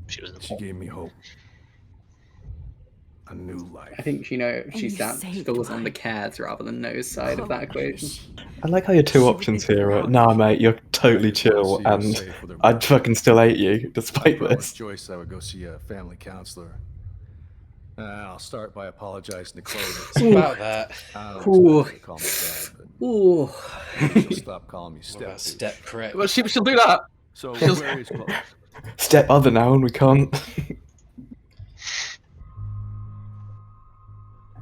She gave me hope. A new life. I think she you saved falls on the cares rather than knows side of that equation. I like how your two options here are, nah mate, you're totally chill and I'd fucking still hate you despite this. Joyce, I would go see a family counselor. I'll start by apologizing to Chloe. It's about that. I don't expect her to call me dad, Ooh. but she'll stop calling me What about step. step prick? Well, she'll do that. So She'll- where is Chloe? Step other now and we can't.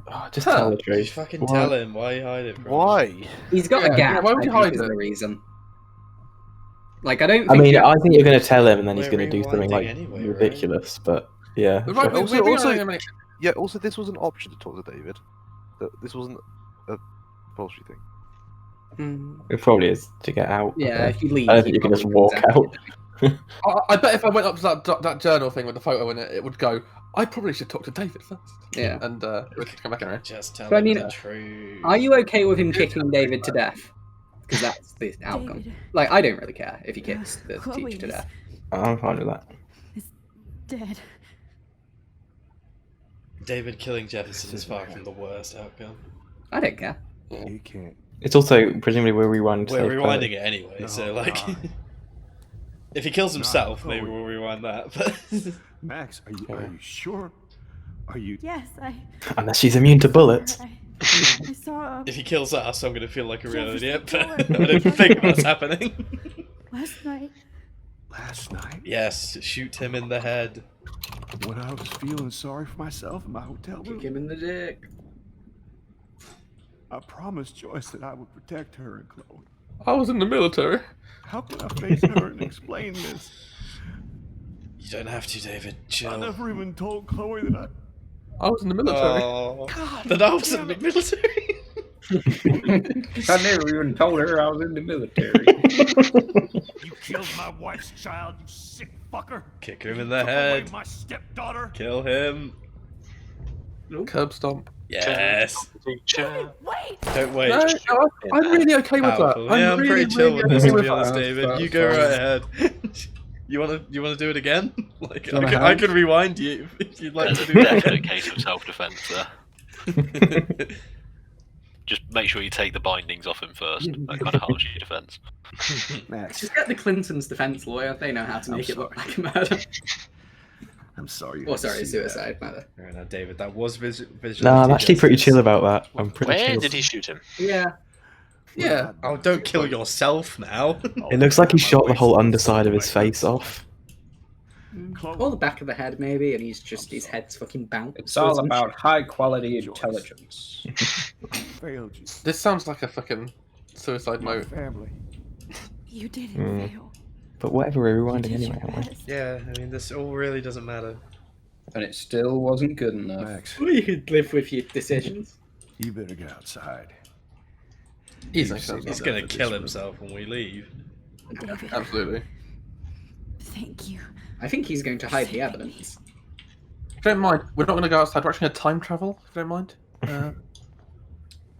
Oh, just tell the truth. Just fucking Why? tell him. Why are you hiding from him? Why? He's got a Yeah, gap. why would you I think hide is it? the reason. Like, I don't. I think mean, you- I think you're going to tell him and then he's We're going to do something like rewinding anyway, right? ridiculous, but yeah. Right, sure. we- Also, we- also- we- Yeah, also this was an option to talk to David. This wasn't a compulsory thing. It probably is to get out. Yeah, if you leave, I don't he think you can just probably walk comes out. I bet if I went up to that journal thing with the photo in it, it would go, I probably should talk to David first. Yeah. And we'll come back anyway. Just tell But I him mean, the truth. Are you okay with him kicking David to death? Because that's the outcome. David. Like, I don't really care if he kicks the Chloe teacher to is- death. I'm fine with that. Dead. David killing Jefferson is far from the worst outcome. I don't care. You can't. It's also presumably we're rewinding. We're rewinding it anyway, so like, if he kills himself, No, maybe we'll rewind that. But Max, are you sure? Are you? Yes, Unless she's immune to bullets. I saw if he kills us, I'm gonna feel like a real Jefferson idiot. Tower. But I don't think that's happening. last night. Last night, Yes, shoot him in the head. when I was feeling sorry for myself in my hotel room, Kick him in the dick. I promised Joyce that I would protect her and Chloe. I was in the military. How can I face her and explain this? You don't have to, David. Chill. I never even told Chloe that I was in the military. Oh, that I was in the military. I never even told her I was in the military. You killed my wife's child, you sick fucker. Kick him in the Took away head. my stepdaughter. Kill him. Curb stomp. Yes. David, wait! Don't wait. No, no, I'm really okay with that. Powerful. Yeah, I'm really, pretty chill really with this, okay to with be honest, that. David. You go right ahead. You wanna do it again? Like wanna I help? could rewind you if you'd like There's to a do that. definite case of self-defense there. Just make sure you take the bindings off him first. That kind of harms your defense. Max, Just get the Clintons' defense lawyer. They know how to make it look like a murder. I'm sorry. you Or had to sorry, see that. suicide matter. Fair enough, David. That was visual. No, I'm actually pretty chill about that. I'm pretty Where chill. did he shoot him? Yeah. Yeah. Oh, don't kill yourself now. It looks like he shot the whole underside of his face off. Or the back of the head, maybe, and he's just his head's fucking bounced. It's all about high quality intelligence. Failed you. This sounds like a fucking suicide My note. family. You didn't Mm. fail. But whatever, we're rewinding You did anyway, your aren't we? best. Yeah, I mean, this all really doesn't matter. And it still wasn't good enough. Max, Well, you could live with your decisions. you better get outside. He's You've saved He's enough gonna of this kill room. himself when we leave. David, Absolutely. thank you. I think he's going to hide the evidence. If you don't mind, we're not going to go outside. We're actually going to time travel, if you don't mind.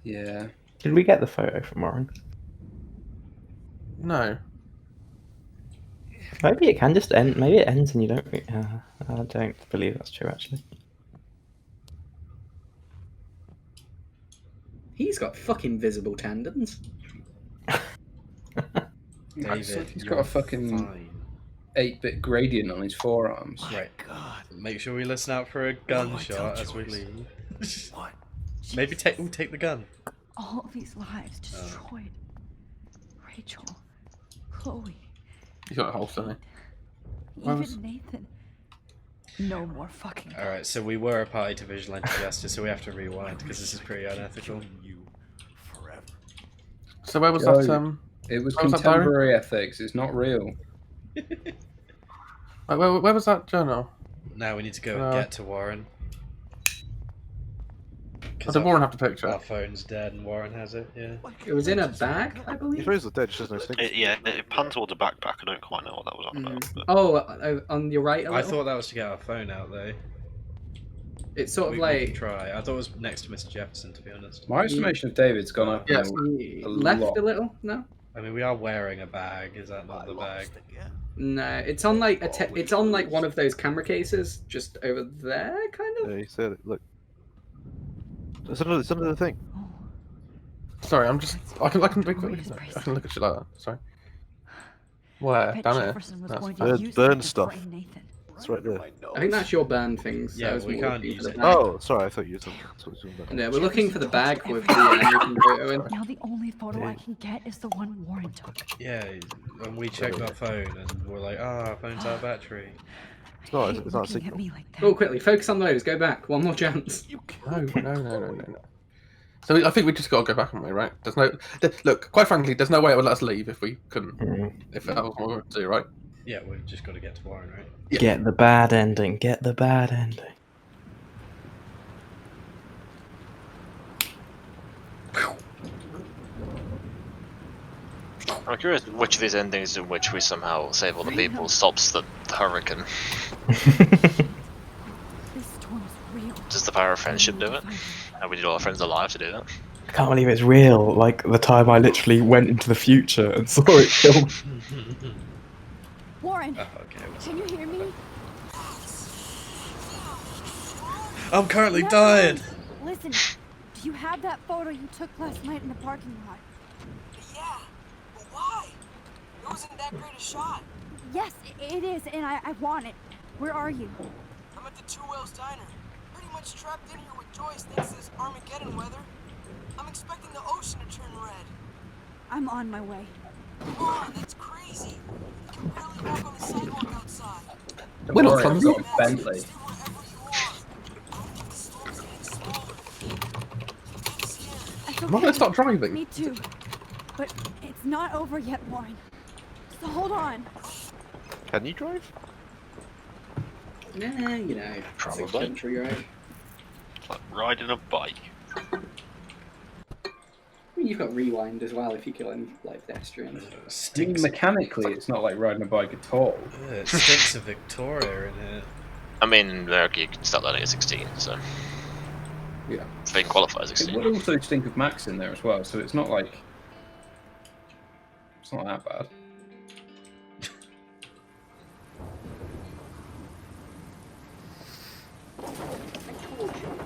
Yeah. Did we get the photo from Warren? No. Maybe it can just end. Maybe it ends and you don't. I don't believe that's true, actually. He's got fucking visible tendons. David, He's got you're a fucking fine. 8-bit gradient on his forearms. Right. Make sure we listen out for a gunshot as we leave. What? Maybe take the gun. All of these lives destroyed. Rachel, Chloe, He's got a whole thing. even Nathan. No more fucking. Alright, so we were a party to Vigilante Justice, so we have to rewind because this is pretty unethical. So where was Yo, that? It was where was that diary? contemporary ethics. It's not real. Where was that journal? Now we need to go and get to Warren. Oh, did Warren have the picture? Our phone's dead and Warren has it, yeah. It was in a bag, I believe. His phone's dead, just no signal. Yeah, it panned towards a backpack. I don't quite know what that was on about. But... Oh, on your right a I little? thought that was to get our phone out though. It's sort of We like... could try. I thought it was next to Mr. Jefferson, to be honest. My estimation of David's gone up. Yeah, a left lot. a little? No? I mean, we are wearing a bag. Is that not the bag? No, it's on like it's on like one of those camera cases just over there, kind of. Yeah, he said it. Look. It's under the thing. Sorry, I'm just. I can look at shit like that. Sorry. Where? Down here. Burn stuff. It's right there. I think that's your burn things. Yeah, I was we more can't looking use for it. the bag. Oh, sorry, I thought you were talking about. No, we're looking for the bag with the American photo in. Now the only photo I can get is the one Warren took. Yeah, and we checked our phone and we're like, our phone's out of battery. It's not a signal. Oh, quickly, focus on those. Go back. One more chance. No. So I think we just got to go back, haven't we? Right? There's no. Look, quite frankly, there's no way it would let us leave if we couldn't. If that was what we were to do, right? Yeah, we've just got to get to Warren, right? Yeah. Get the bad ending. Get the bad ending. I'm curious which of these endings in which we somehow save all the people stops the hurricane. This storm is real. Does the power of friendship do it? And we need all our friends alive to do that. I can't believe it's real. Like the time I literally went into the future and saw it kill. Warren, okay. can you hear me? I'm currently dying. Listen, do you have that photo you took last night in the parking lot? Yeah, but why? It wasn't that great a shot. Yes, it is, and I want it. Where are you? I'm at the Two Whales Diner. Pretty much trapped in here with Joyce thanks to this Armageddon weather. I'm expecting the ocean to turn red. I'm on my way. Come on, that's crazy. You can barely walk on the sidewalk outside. We're not clumsy. Bentley. I'm not going to stop driving. Me too. But it's not over yet, Warren. So hold on. Can you drive? Nah, you know, Probably. it's a country road. It's like riding a bike. I mean, you've got rewind as well if you kill any like pedestrians. I mean, mechanically, it's not like riding a bike at all. It stinks of Victoria in here. I mean, in America you can start learning at 16, so yeah, they can qualify as It 16. would also stink of Max in there as well, so it's not like it's not that bad.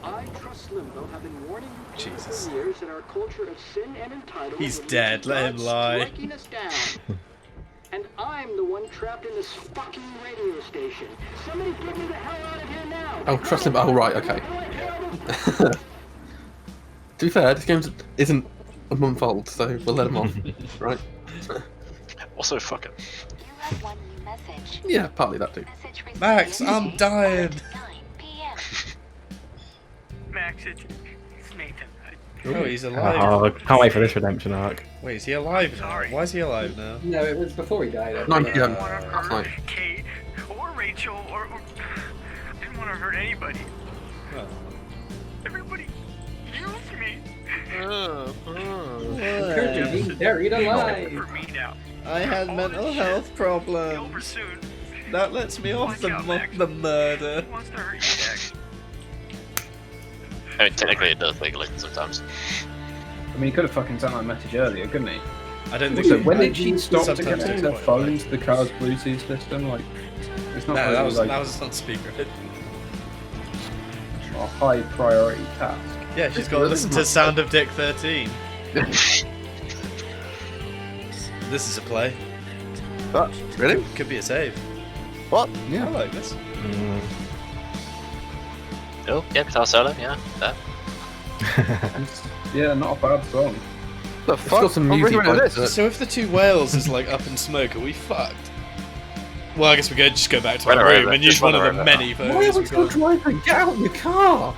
I trust Limbo have been warning you Jesus. for years that our culture of sin and entitlement He's will lead dead, to let him God lie. striking us down. And I'm the one trapped in this fucking radio station. Somebody get me the hell out of here now. Oh, trust him. Oh, right, okay. To be fair, this game isn't a month old, so we'll let him off, right? Also, fucking. Yeah, partly that too. Max, I'm dying. Max, it's Nathan. Oh, he's alive. Oh, can't wait for this redemption arc. Wait, is he alive now? Why is he alive now? No, it was before he died. I 9 think. PM. Hurt Fine. Kate or Rachel or I didn't want to hurt anybody. Oh. Everybody used me. Kurt is being buried alive. For me now. I had mental health problems. Soon. That lets me off Watch out, Max. the murder. He wants to hurt you next. I mean, technically it does legally sometimes. I mean, he could have fucking sent that message earlier, couldn't he? I don't think So so. when did she stop to Sometimes connect it's her quite phone like- to the car's Bluetooth system? Like, it's not No, really that was like on speaker. a high priority task. Yeah, she's got to listen to Sound of Dick 13. This is a play. What? Really? Could be a save. What? Yeah, I like this. Oh, yeah, Guitar Solo, yeah, that. Yeah, not a bad song. The It's got some I'm music really into vibes this. to it. So if the Two Whales is like up in smoke, are we fucked? Well, I guess we could just go back to Run our her room over, and just use one of run the her many Why are photos we we've still got. driving? Get out of the car!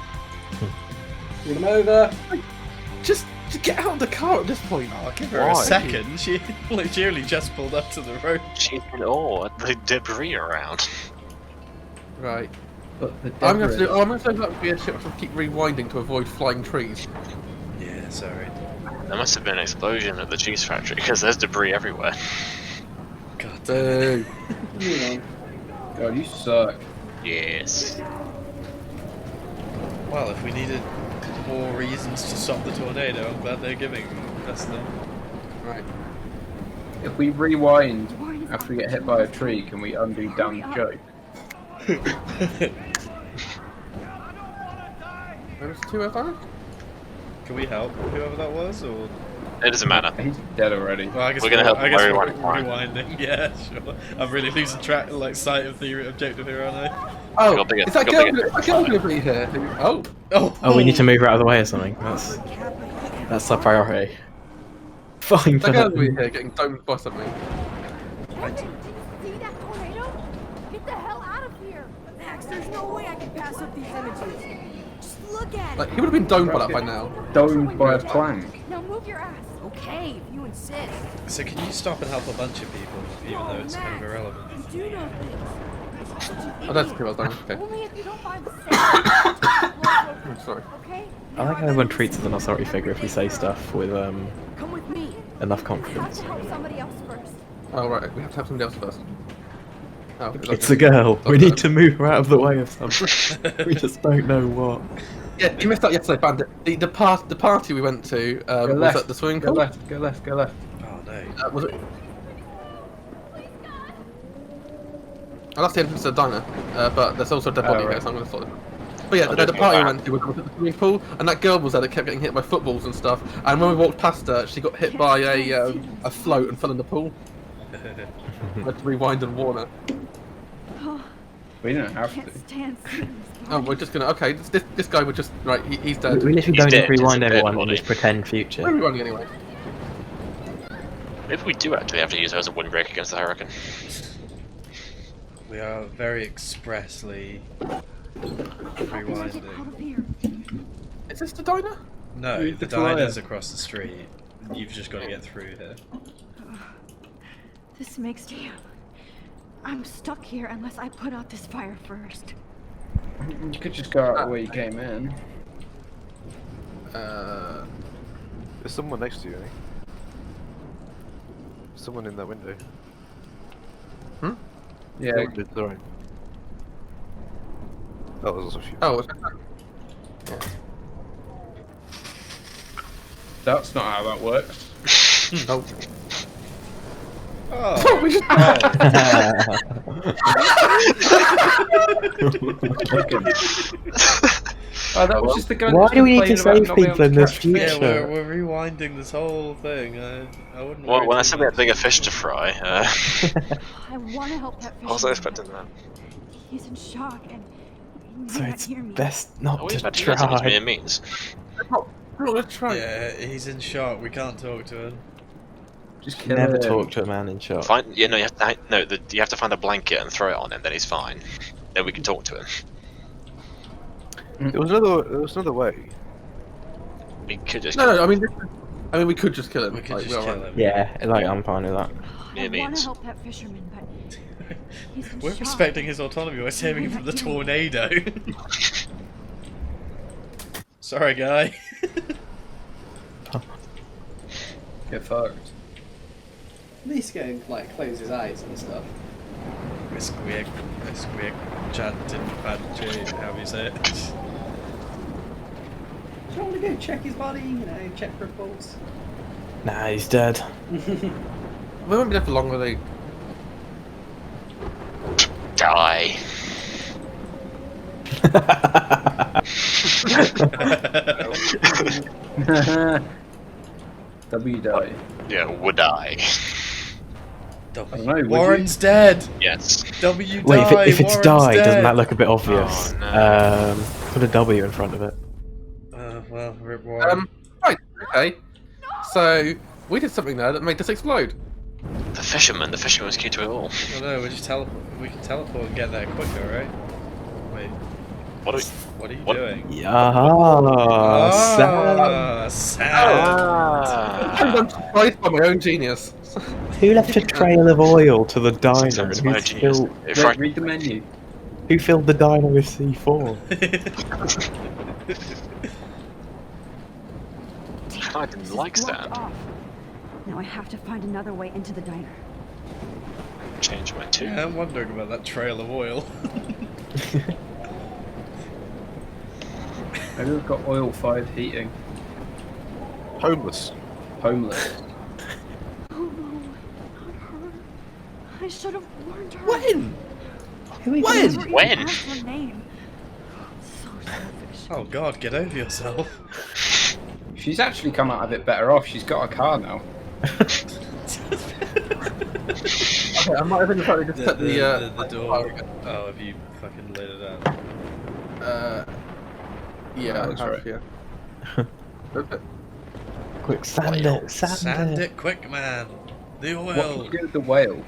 Pull them over. Just get out of the car at this point. I'll give her a second. She literally just pulled up to the road. She's been all the debris around. Right. But the I'm going to debris- do. I'm going to do that weird shit. I'm keep rewinding to avoid flying trees. Yeah, sorry. There must have been an explosion at the cheese factory because there's debris everywhere. God damn. God, you suck. Yes. Well, if we needed more reasons to stop the tornado, I'm glad they're giving us them. Right. If we rewind after we get hit by a tree, can we undo Dan's joke? There's two of them. Can we help whoever that was, or? It doesn't matter. He's dead already. Well, I guess We're gonna help I guess him we're rewinding. rewinding. Yeah, sure. I'm really losing track, sight of the objective here, aren't I? Oh, Got bigger- is that got girl bigger. going to be here? Oh. Oh, we need to move her out of the way or something. That's our priority. Fine. Is that girl going to be here getting domed by something? See that tornado? Get the hell out of here! Max, there's no way I can pass up these images. Just look at Like, it. he would have been domed by that by now. Domed by a plank. Now move your ass. Okay, if you insist. So can you stop and help a bunch of people, even though it's kind of irrelevant? You do know things. Oh, that's cool. I was done. Okay. Only if you don't find the I'm sorry. okay? I like how everyone treats us as an authority figure if we say stuff with Come with me. enough Have confidence. to help somebody else first. Oh, right. We have to have somebody else first. Oh, It's a girl. We need to move her out of the way of something. We just don't know what. Yeah, you missed out yesterday, Bandit. The party we went to was left, at the swimming Go pool. left, go left, go left. Oh no. Was it? Oh, that's the entrance to the diner. But there's also a dead body right. here, so I'm going to sort it. But yeah, the party we went to was at the swimming pool, and that girl was there that kept getting hit by footballs and stuff. And when we walked past her, she got hit by a float and fell in the pool. We had to rewind and warn her. We don't have to. Can't stand seeing Oh, we're just gonna. Okay, this guy would just. Right, he's dead. We literally He's don't dead, rewind he's a dead everyone and body. just pretend future. Where are we running anyway? Maybe we do actually have to use her as a windbreak against the hurricane. We are very expressly rewinding. Is this the diner? No, Read the the flyer. diner's across the street. You've just got to get through here. This makes me... I'm stuck here unless I put out this fire first. You could just go out the way you came in. There's someone next to you, I think. Someone in that window. Hmm? Yeah. No, sorry. That was also you. Oh, was That's not how that works. Nope. Oh, we just. Oh, that was just the guy. Why that do we need to complained save about not being people in able to this catch future? fish. yeah, we're rewinding this whole thing. I wouldn't. Well, worry when I too said we had much. bigger fish to fry, I want to help that I wasn't expecting that. He's in shock and he So may not it's hear me. best not Always to about to use it as try. mere means. Let's try. Yeah, he's in shock. We can't talk to him. Just kill Never him. talk to a man in shock. Find, yeah, no, you have to, you have to find a blanket and throw it on him. Then he's fine. Then we can talk to him. There was another way. We could just. No, I mean, we could just kill him. We could like, just we're kill alright. him. Yeah, like I'm fine with that. Mere I want means. to help that fisherman, but he's in We're shock. respecting his autonomy by saving him from the tornado. Sorry, guy. Get fucked. At least go and, like, close his eyes and stuff. Squeak, chanting, badge, how do you say it? Do you want to go check his body, you know, check for faults? Nah, he's dead. We won't be there for long, will they? Die. W die. Yeah, would I? I don't know, would Warren's dead. Yes. W Wait, die. if it's Warren's died, dead. doesn't that look a bit obvious? Oh, no. Put a W in front of it. Well, rip Warren. Right. Okay. So we did something there that made this explode. The fisherman was key to it all. Oh no, we can teleport and get there quicker, right? Wait. What are you doing? Sand. I'm surprised by my own genius. Who left a trail of oil to the diner? And who Read the menu. Who filled the diner with C4? I didn't like sand. Now I have to find another way into the diner. Change my tune. Yeah, I'm wondering about that trail of oil. Maybe we've got oil-fired heating. Homeless. Homeless. Oh no, not her. I should have warned her. When? When? Her name. So selfish. Oh god, get over yourself. She's actually come out a bit better off. She's got a car now. Okay, I might have been trying to just set the door. Oh, have you fucking lit it up? Yeah, that's I have, right. Yeah. Quick, sand it, Sand it quick, man. The oil. What can you do with the whale?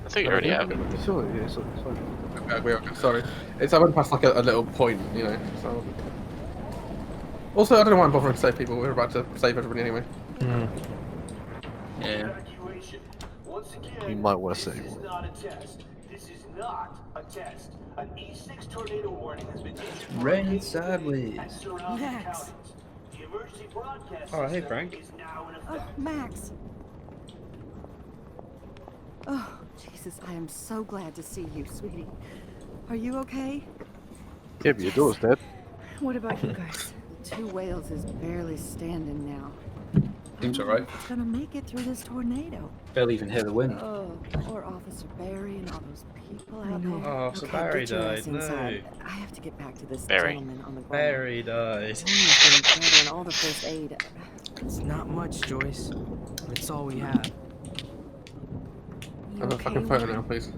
I think you already have it. Sorry, yeah, sorry. Okay, sorry. I went past like a little point, you know. So. Also, I don't know why I'm bothering to save people. We're about to save everybody anyway. Yeah. You might want to say. This is not a test. This is not a test. An E6 tornado warning has been issued. Rain sideways. Max. The emergency broadcast Oh, hey, Frank. is now in Oh, effect. Max. Oh, Jesus, I am so glad to see you, sweetie. Are you okay? Yeah, but your daughter's dead. What about you guys? Two whales is barely standing now. Seems alright. It's gonna make it through this tornado. Barely even hear the wind. Oh, poor Officer Barry and all those people out there. Oh, Officer Barry get your ass died, no. inside. I have to get back to this Barry. gentleman on the ground. Barry died. Tony's been gathering all the first aid. It's not much, Joyce. It's all we have. You Have a okay, fucking photo Lauren? now, please.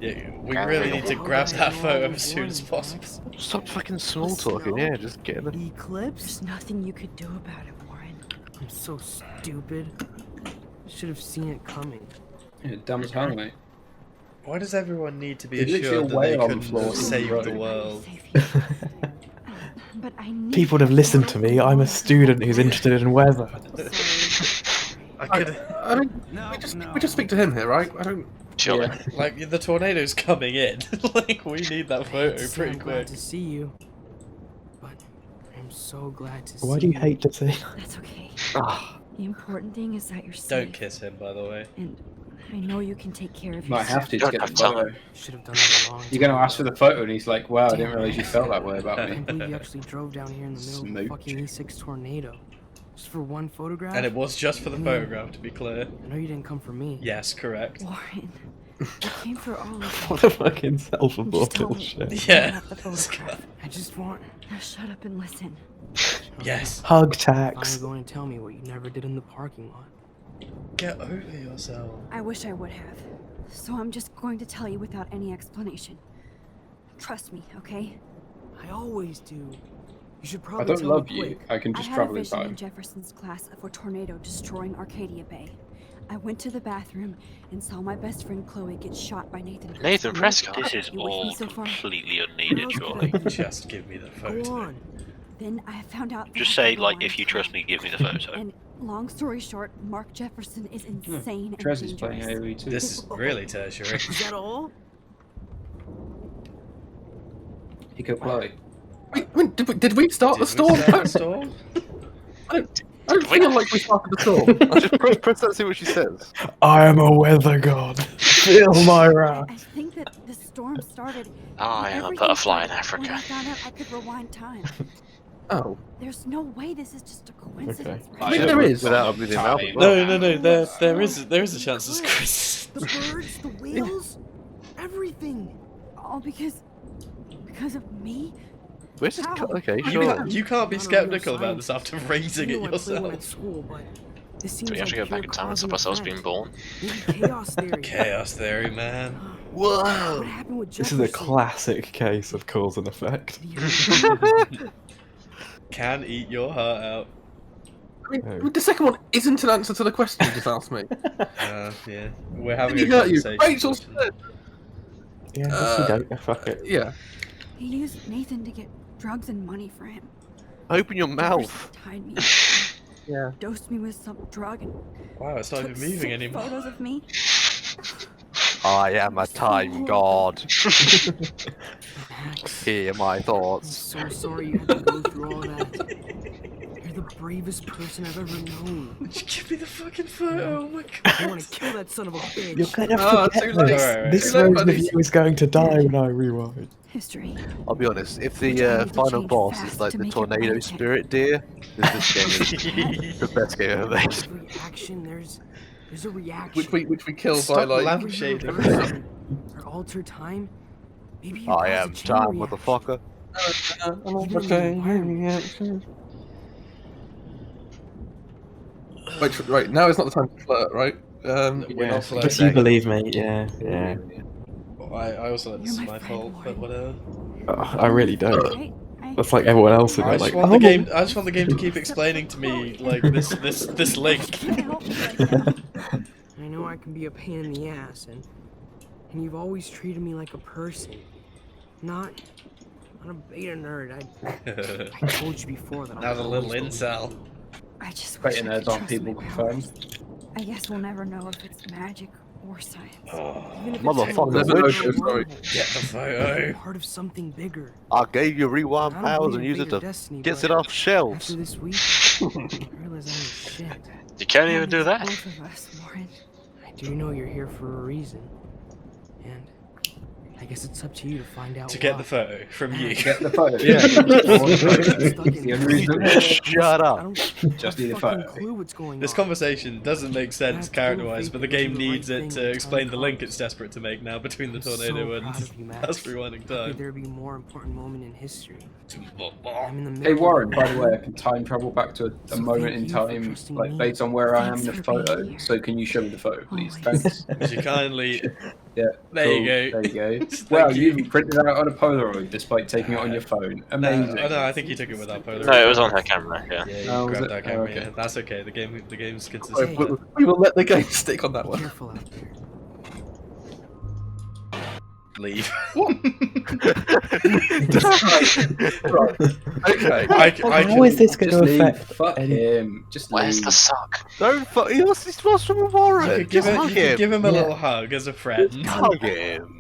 Yeah, we really need to grab that photo as soon as possible. Stop fucking small talking. Yeah, just get the. Eclipse? There's nothing you could do about it, Warren. I'm so stupid. I should have seen it coming. Yeah, dumb as hell, mate. Why does everyone need to be There's literally assured a that they whale on the couldn't floor have in the saved road. the world? But I need People would have listened to me. I'm a student who's interested in weather. I could. I mean, we just speak to him here, right? I don't. Surely. Yeah. Like, the tornado's coming in. Like, we need that photo So pretty I'm glad quick. to see you. But I'm so glad to see Why do you hate to see? That's okay. Ah, The important thing is that you're safe. Don't kiss him, by the way. And I know you can take care of Might yourself. have to Don't get have the photo. time. Should have done that a long You're gonna time ask for ago. the photo, and he's like, "Wow, I didn't realize you felt that way about I me." can't believe you actually drove down here in the middle of a Smooch. fucking E6 tornado. Just for one photograph? And it was just for the photograph, to be clear. I know you didn't come for me. Yes, correct. Warren, I came for all of you. what a fucking Just tell self-abortive me shit. Yeah. about the photograph. I just want... Now shut up and listen. Yes. Hug Finally tax. going to tell me what you never did in the parking lot. Get over yourself. I wish I would have. So I'm just going to tell you without any explanation. Trust me, okay? I always do. You should I probably don't tell love me you. quick. I can I just had a travel in vision in time. Jefferson's class of a tornado destroying Arcadia Bay. I went to the bathroom and saw my best friend Chloe get shot by Nathan. Nathan Prescott. This is You with me all so far? completely unneeded, surely. Just give me the Go photo. on. Then I found out. Just that say, the like, line if you trust me, give me the photo. And long story short, Mark Jefferson is insane and Trez is playing dangerous. AoE too. This is really tertiary. Is that all? He could play. Wait, did we start the storm? Start the storm? I don't feel like we started the storm. Just press that and see what she says. I am a weather god. Feel my wrath. I think that the storm started. I am a everything butterfly in started when I Africa. found out I could rewind time. Oh. There's no way this is just a coincidence. I Right? mean, there is. Without a million mouth. No. There is a chance it's Chris. The birds, the whales, everything. All because of me. Where's this? How? Okay, You sure. can't be Not a real skeptical about this scientist. after raising I it know I play one at yourself. school, but this seems Do we actually like go back pure in time and cause stop and ourselves effect. being born? Maybe chaos theory. Chaos theory, man. What Whoa! happened with This is a Jefferson? classic case of cause and effect. Can eat your heart out. mean, the second one isn't an answer to the question you just asked me. Yeah. We're having Did a he hurt you? conversation. Rachel said. Yeah, you don't. Fuck it. Yeah. He used Nathan to get drugs and money for him. Open your mouth. Tied me. Yeah. Dosed me with some drug and Wow, it's not took even moving sick anymore. photos of me. I am a time god. Hear my thoughts. I'm so sorry you had to go through all that. You're the bravest person I've ever known. Would you give me the fucking photo? Oh my god. I want to kill that son of a bitch. You're gonna forget this. Alright, This alright. version of you is going to die when I rewind. History. I'll be honest, if the final boss is like the tornado spirit deer, this game is the best game ever made. Reaction, there's a reaction. Which we killed Stop by like. lampshading. Or alter time. Maybe you I cause a am chain time, reaction. motherfucker. Right, now is not the time to flirt, right? We're not flirting. Just you believe me, yeah. I also let this is my fault, but whatever. I really don't. That's like everyone else in I it. just Like, want oh, the game. I just want the game to keep explaining to me like this link. I know I can be a pain in the ass, and you've always treated me like a person, not a beta nerd. I told you before that. Now the little incel. I just Beta wish I nerds could aren't trust people my confirmed. powers. I guess we'll never know if it's magic or science. Even if Motherfucker, it's bitch. Sorry. Get the photo. part of something bigger. I gave you rewind I don't powers believe and in use it bigger to destiny, get but it off shelves. After this week, I realize I'm shit. You can't even do that. Both of us, Warren. I do know you're here for a reason, and I guess it's up to you to find out. To get why. the photo from you. Get the photo. Yeah. The only reason. Shut I up. don't Just need a fucking photo. clue what's going This on. conversation doesn't make sense That character-wise, cool but the faith game to do the needs right it thing to when explain time the link comes. it's desperate to make now between the I'm so tornado and proud of you, Max. us rewinding Could time. there be a more important moment in history? I'm in the middle Hey of Warren, it. by the way, I can time travel back to a So moment thank in you for time, trusting like me. based on where I am in Thanks the for being photo. here. So can you show me the photo, please? Always. Thanks. Would you kindly? Yeah. There cool. you go. There you go. Thank Well, you. you printed it out on a Polaroid despite taking it on your phone. Amazing. No, I think you took it without photo. No, it was on her camera. Yeah. Yeah, you Oh, was grabbed it? that camera. Oh, okay. Yeah, that's okay. The game's Right, consistent. we will let the game stick on that Be one. careful out there. Leave. Right. Okay. How is this going Just to leave. affect? Fuck him. Just Where's leave. the sock? Don't fuck. You're supposed to be Warren. You could give, Just it, hug you could him. give him a Yeah. little hug as a friend. Hug him.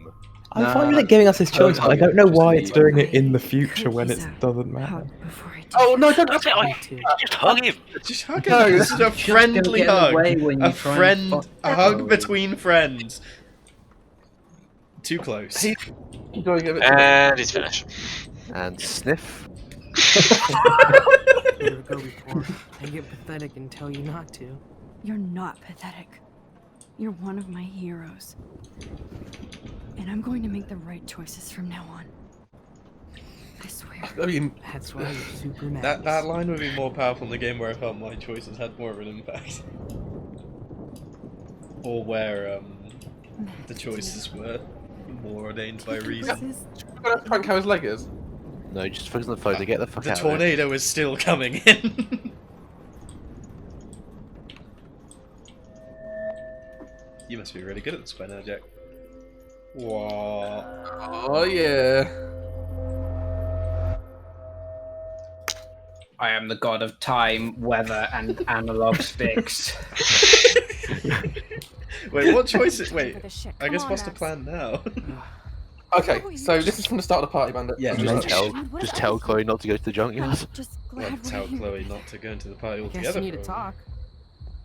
I'm Nah, fine with it giving us this choice, don't but I hug don't it, know just why leave it's it. doing it in the future when it doesn't matter. Hug before I do. Oh no! Don't. That's it. Just hug him. Just hug him. No, This is a friendly hug. A friend. fuck A hug him. between friends. Too close. Keep doing it. And he's finished. And sniff. Never go before. I get pathetic and tell you not to. You're not pathetic. You're one of my heroes. And I'm going to make the right choices from now on. I swear. I mean, That's why you're super mad. That line would be more powerful in the game where I felt my choices had more of an impact. Or where the choices were more ordained by reason. we're gonna prank how his leg is. No, just focus on the photo. Get the fuck The out of there. tornado is still coming in. You must be really good at this by now, Jack. Wow. Oh yeah. I am the god of time, weather, and analog sticks. Wait, what choice? Wait, For the shit. I guess Come on, what's the Max. plan now? Okay, so this is from the start of the party, Bandit. Yeah, Just just tell Chloe not to go to the I'm junkyard. just well, glad tell we're here. Chloe not to go into the party I guess altogether. you need to probably. talk.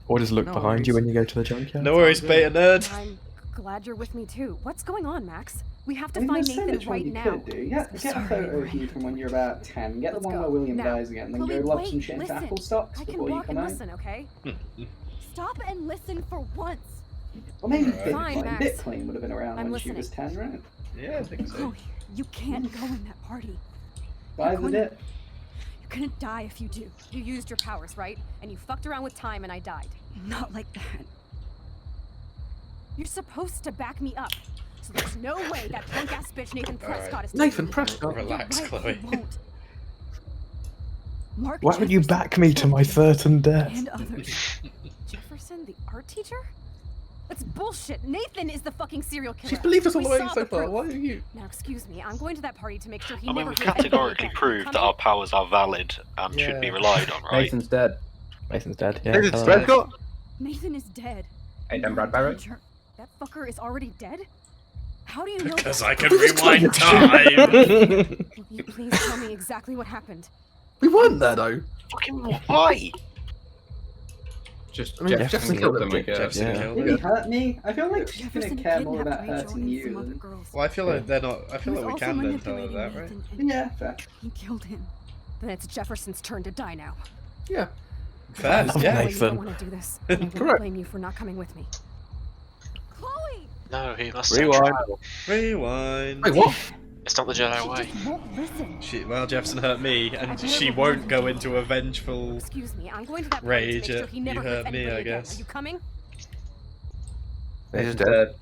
Or just look No behind you worries. when you go to the junkyard. No worries, beta nerd. I'm glad you're with me too. What's going on, Max? We have I to mean, find there's so Nathan much more right you now. could do. Get a Sorry, photo of Warren. you from when you're about 10. Get the Let's one go. where William Now. dies again. Then Chloe, go lob wait, some shit into listen. apple stocks I can before you walk come and out. listen, okay? Stop and listen for once. Or maybe Alright. Fine, Bitcoin. Max. Bitcoin would have been around I'm when she was 10, right? Yeah, I think so. Chloe, you can't go in that party. Buy the going- dip. You're gonna die if you do. You used your powers, right? And you fucked around with time and I died. Not like that. You're supposed to back me up. So there's no way that punk ass bitch Nathan Alright. Prescott is Nathan taking me. Prescott. Relax, You're right, Chloe. he won't. Mark Why would you Jefferson back me to my certain death? and others. Jefferson, the art teacher? That's bullshit. Nathan is the fucking serial killer. She's believed us all We the way saw so the far. proof. Why are you? Now, excuse me. I'm going to that party to make sure he I mean, never we've hears anything categorically again. proved that Coming? our powers are valid and should be relied on, right? Nathan's dead. Mason's dead. Yeah. Nathan's hello. dead, got? Nathan is dead. Hey, then Brad Barrett. Teacher, that fucker is already dead? How do you know Because that? I can rewind time. Will you please tell me exactly what happened? We weren't there though. Fucking why? Just I mean, Jefferson Jefferson killed killed them, I him. guess. Jefferson Yeah. killed Did him. he hurt me? I feel like she's gonna Jefferson care more kidnapped about Rachel hurting and you some than. other girls. Well, I feel like they're not. I He feel was like we also can then tell her manipulating that, right? Nathan, and Yeah, fair. he killed him. Then it's Jefferson's turn to die now. Yeah. Fair, love yeah. I know you Nathan. don't want to do this. I don't Correct. blame you for not coming with me. Chloe! No, he must have Rewind. trial. Rewind. Wait, what? It's not the Jedi She way. just won't listen. Well, Jefferson hurt me, and she won't go into a vengeful. Excuse me. I'm going to that party Rage to make sure at he you never hurts hurt me, anybody I again. guess. Are you coming? Nathan's Nathan's dead. dead.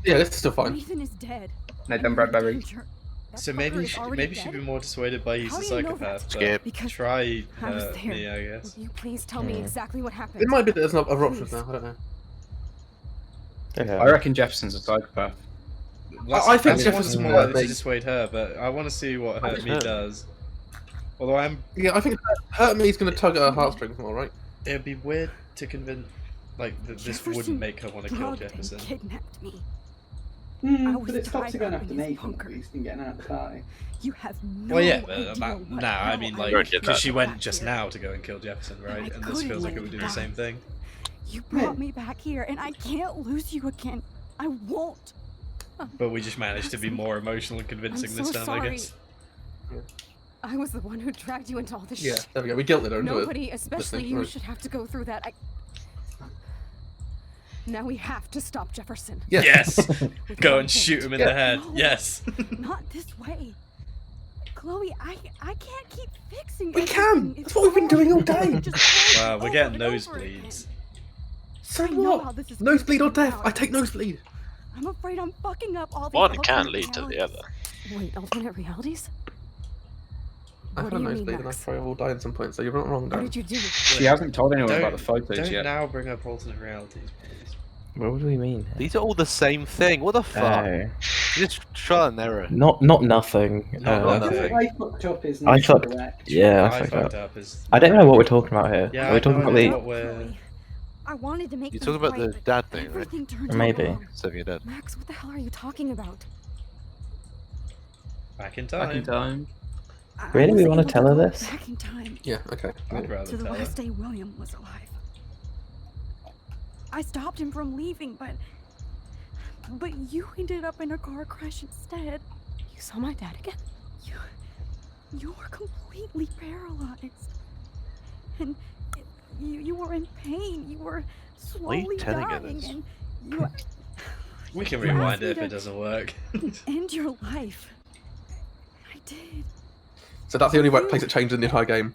Yeah, this is still fine. Nathan is dead. Nathan Bradbury. Danger. That So fucker maybe is already maybe she'd dead? be more dissuaded by he's How a do you know psychopath. that? But Skip. Because try I was there. me, I guess. Will you please tell me Hmm. exactly what happened? It might be that there's not other options now. I don't know. Yeah. I reckon Jefferson's a psychopath. I think that's Jefferson more hurt to me. dissuade her, but I want to see what hurt me hurt. does. Although Yeah, I think hurt me is going to tug at her heartstrings more, right? it'd be weird to convince, like, that this Jefferson wouldn't make her want to kill drugged and Jefferson. kidnapped me. I Mm, was but it stops tied you going up after in his Nathan bunker. at least and getting out of the party. You have no Well, yeah, idea but what nah, I hell mean, I like, went because she through went back just here. now to go and kill Jefferson, right? I And this couldn't feels like it let would do you the down. same thing. You brought me back here, and I can't lose you again. I won't. But we just managed to be more emotional and convincing I'm this so time, sorry. I guess. I was the one who dragged you into all this Yeah, shit. there we go. We guilted her into it. Nobody, especially Listening, you, right. should have to go through that. Now we have to stop Jefferson. Yes! With Go one and hit. shoot him in the head. No. Yes! Not this way. Chloe, I can't keep fixing We everything. can! It's That's what we've been doing all day! just Wow, we're over getting and over again. nosebleeds. So I know how what? this is Nosebleed or gonna death? turn I out. take nosebleed. I'm afraid I'm fucking up all the One can alternate lead to the realities. other. Wait, alternate realities? I What had a do you mean, nosebleed and I Max? probably will die at some point, so you're not wrong, What Dan. did you do? She hasn't told anyone about the photos Don't yet. now bring up alternate realities, please. What do we mean? These are all the same thing. What the fuck? Oh. Just trial and error. Not nothing. Not I feel nothing. like I fucked up is I not fucked. correct. Yeah, I I fucked fucked up. up is. I don't know what we're talking about here. Yeah, Are we I talking know about the? what we're. I wanted to make You're things talking about right, the but dad thing, right? everything turned out Maybe. wrong. Saving your dad. Max, what the hell are you talking about? Back in Back in time. time. I Really? was We wanna able to tell her go this? Back in time Yeah, okay. I'd rather to the tell her. last day William was alive. I stopped him from leaving, but you ended up in a car crash instead. You saw my dad again? You were completely paralyzed, and you were in pain. You were Why are you slowly telling her dying, this? and you We can You asked rewind me it if to it doesn't work. end your life. I did. So that's the only place it changed in the entire game.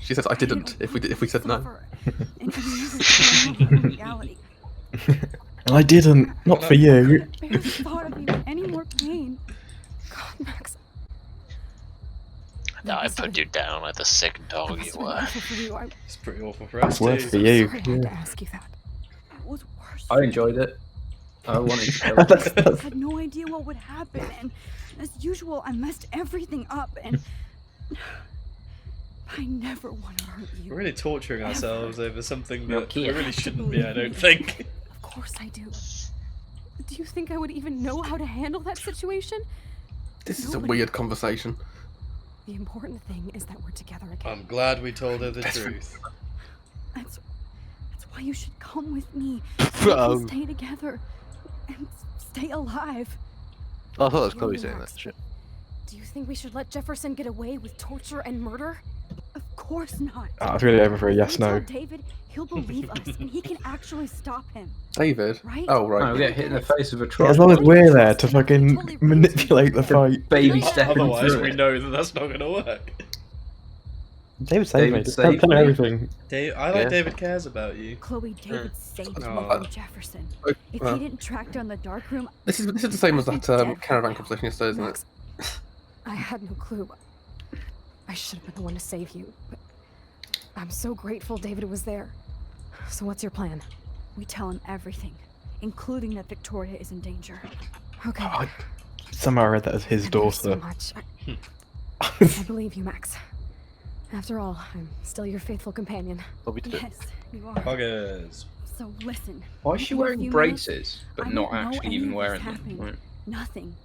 She says I didn't. If we said no. Suffer, and you never know reality. I didn't. Not for you. I barely thought of even any more pain. God, Max. I put you down like the sick dog you It's been were. awful for you. I It's pretty awful for us It's worse too. for you. sorry I had to ask you that. It was worse. I enjoyed it. I wanted to kill I had no idea what would happen, and as usual, I messed everything up, and I never want to hurt you. We're really torturing ourselves over something that we kid. really shouldn't be, I don't think. Of course I do. Do you think I would even know how to handle that situation? This is a Nobody- weird conversation. The important thing is that we're together again. I'm glad we told her the truth. That's why you should come with me. So we Oh. can stay together and stay alive. Oh, I thought that was You're Chloe saying relaxed. that shit. Do you think we should let Jefferson get away with torture and murder? Of course not. I was really over for a yes We tell no. David, he'll believe us, and he can actually stop him. David? Right? Oh, No, right. we get hit in the face with a Yeah, truck. as long as we're there to fucking manipulate the fight. Baby stepping Otherwise, through we it. know that that's not going to work. David saved me. David Just saved tell her me. everything. Dave, I like Yeah. David cares about you. Chloe, David saved me Oh. from Jefferson. If well. he didn't track down the dark room, This is the same as that caravan conversation yesterday, isn't it? Max, I had no clue. I should have been the one to save you, but I'm so grateful David was there. So what's your plan? We tell him everything, including that Victoria is in danger. Okay. Somehow I read that as his Thanks so daughter. much. I believe you, Max. After all, I'm still your faithful companion. Yes, you are. Poggers. So listen. Why is she in a wearing few braces, minutes, but I not won't know actually any even of this wearing them? happened. Right. Nothing.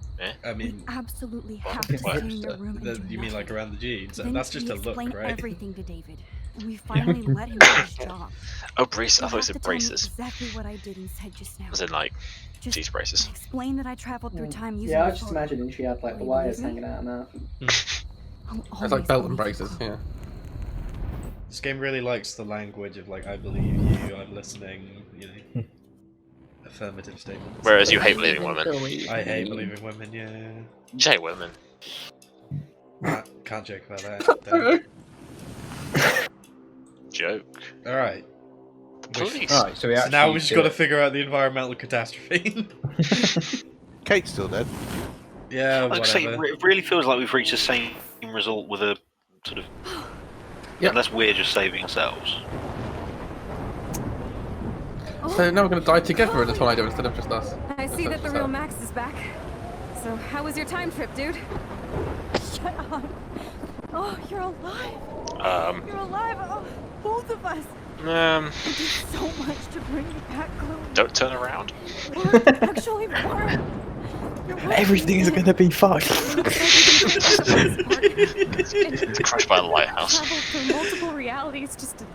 I mean, Absolutely well, have to what? stay in your room and do You mean like nothing. around the jeans? Then That's just we a look, explain right? everything to David, and we finally let him do his job. Oh, brace. I You'll thought it have said to tell me braces. exactly what I did and said just now. As in, like, Just these braces. explain that I traveled through time using Yeah, I the was just photo. imagining she had like the Will you wires believe me? hanging out of her mouth. I'll It's always like belt and believe you. braces, yeah. This game really likes the language of like, I believe you, I'm listening, you know, affirmative statements. Whereas you hate believing women. I hate believing women, yeah. You hate women. Can't joke about that. Don't. Joke. Alright. Police. Alright, so we So actually now we just do got to it. figure out the environmental catastrophe. Kate's still dead. Yeah, Like I say, whatever. it really feels like we've reached the same result with a sort of. Unless we're just saving ourselves. So now we're going to die together in the tornado instead of just us. I see that the real Max is back. So how was your time trip, dude? Shut up. Oh, you're alive. You're alive. Oh, both of us. I did so much to bring you back, Chloe. Don't turn around. Actually, weren't. Everything's gonna be fine. Crushed by a lighthouse. Traveled through multiple realities just to